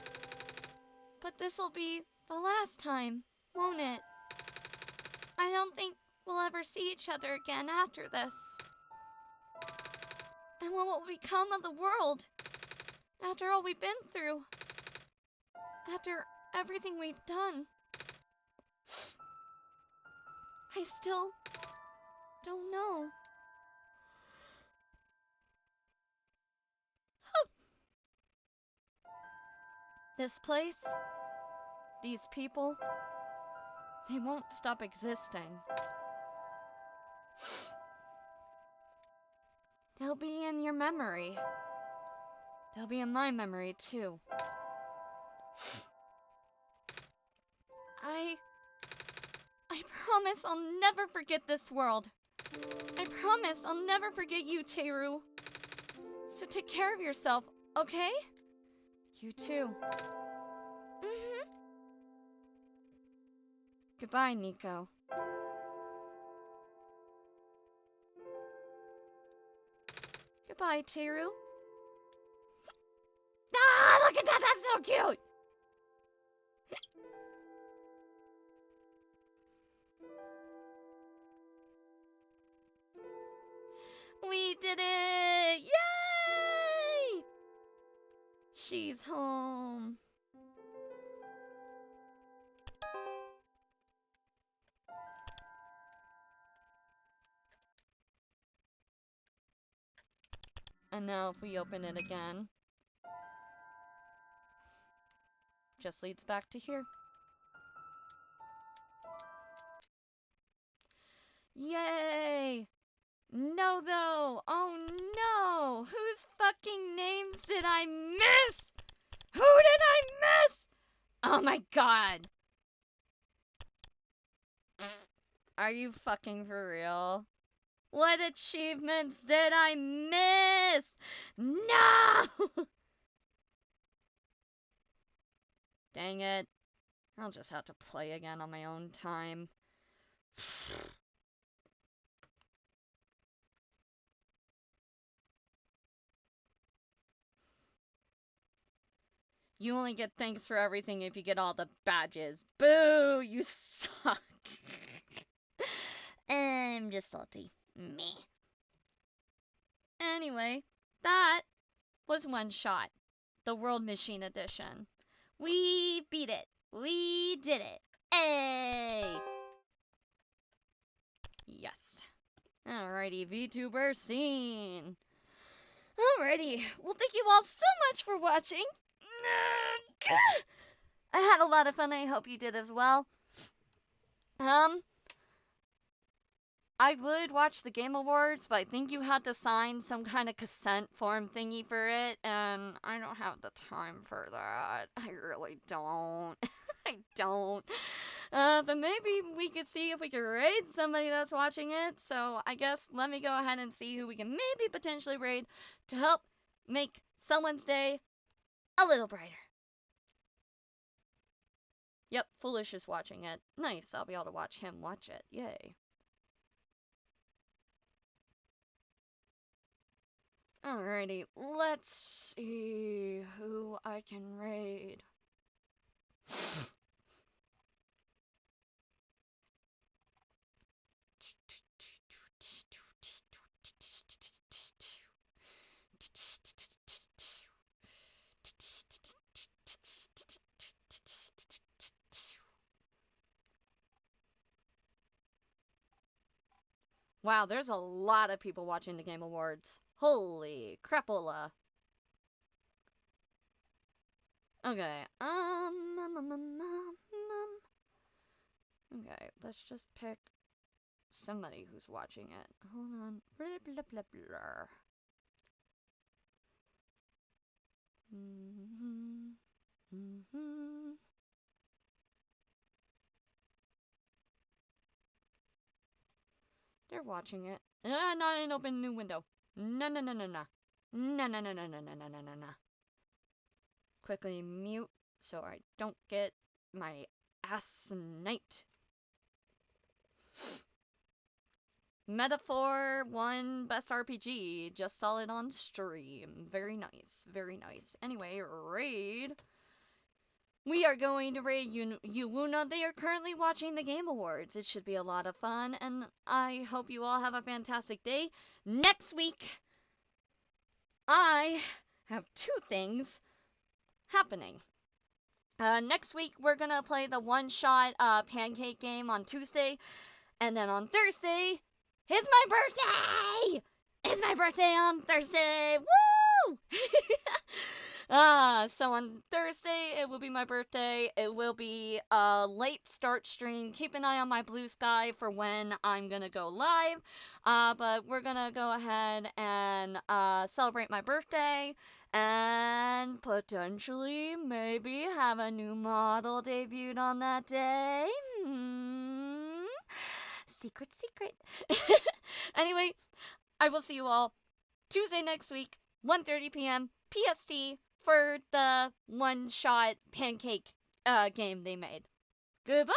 But this'll be the last time, won't it? I don't think we'll ever see each other again after this. And what will become of the world? After all we've been through. After everything we've done. I still don't know. This place, these people, they won't stop existing. They'll be in your memory. They'll be in my memory too. I promise I'll never forget this world. I promise I'll never forget you, Teru. So take care of yourself, okay? You too. Goodbye, Nico. Goodbye, Teru. Ah, look at that! That's so cute! We did it! Yay! She's home. And now if we open it again, just leads back to here. Yay! No, though! Oh no! Whose fucking names did I miss? Who did I miss? Oh my god! Are you fucking for real? What achievements did I miss? No! Dang it. I'll just have to play again on my own time. You only get thanks for everything if you get all the badges. Boo! You suck. I'm just salty. Meh. Anyway, that was Oneshot, the World Machine Edition. We beat it. We did it. Hey! Yes. Alrighty, VTuber scene. Alrighty, well thank you all so much for watching. I had a lot of fun, I hope you did as well. I would watch the Game Awards, but I think you had to sign some kind of consent form thingy for it, and I don't have the time for that. I really don't. I don't. But maybe we could see if we could raid somebody that's watching it, so I guess let me go ahead and see who we can maybe potentially raid to help make someone's day a little brighter. Yep, Foolish is watching it. Nice, I'll be able to watch him watch it. Yay. Alrighty, let's see who I can raid. Wow, there's a lot of people watching the Game Awards. Holy crapola. Okay, okay, let's just pick somebody who's watching it. Hold on. Blah, blah, blah, blah. They're watching it. Not an open new window. No, no, no, no, no. No, no, no, no, no, no, no, no, no, no. Quickly mute so I don't get my ass sniped. Metaphor 1 Best RPG. Just saw it on stream. Very nice. Very nice. Anyway, raid. we are going to raid Yuwuna. They are currently watching the Game Awards. It should be a lot of fun, and I hope you all have a fantastic day. Next week, I have two things happening. Next week, we're gonna play the one-shot pancake game on Tuesday, and then on Thursday, it's my birthday! It's my birthday on Thursday! Woo! So on Thursday, it will be my birthday. It will be a late start stream. Keep an eye on my Blue Sky for when I'm gonna go live. But we're gonna go ahead and celebrate my birthday and potentially maybe have a new model debuted on that day. Secret, secret. Anyway, I will see you all Tuesday next week, 1:30 p.m. PST for the one-shot pancake game they made. Goodbye!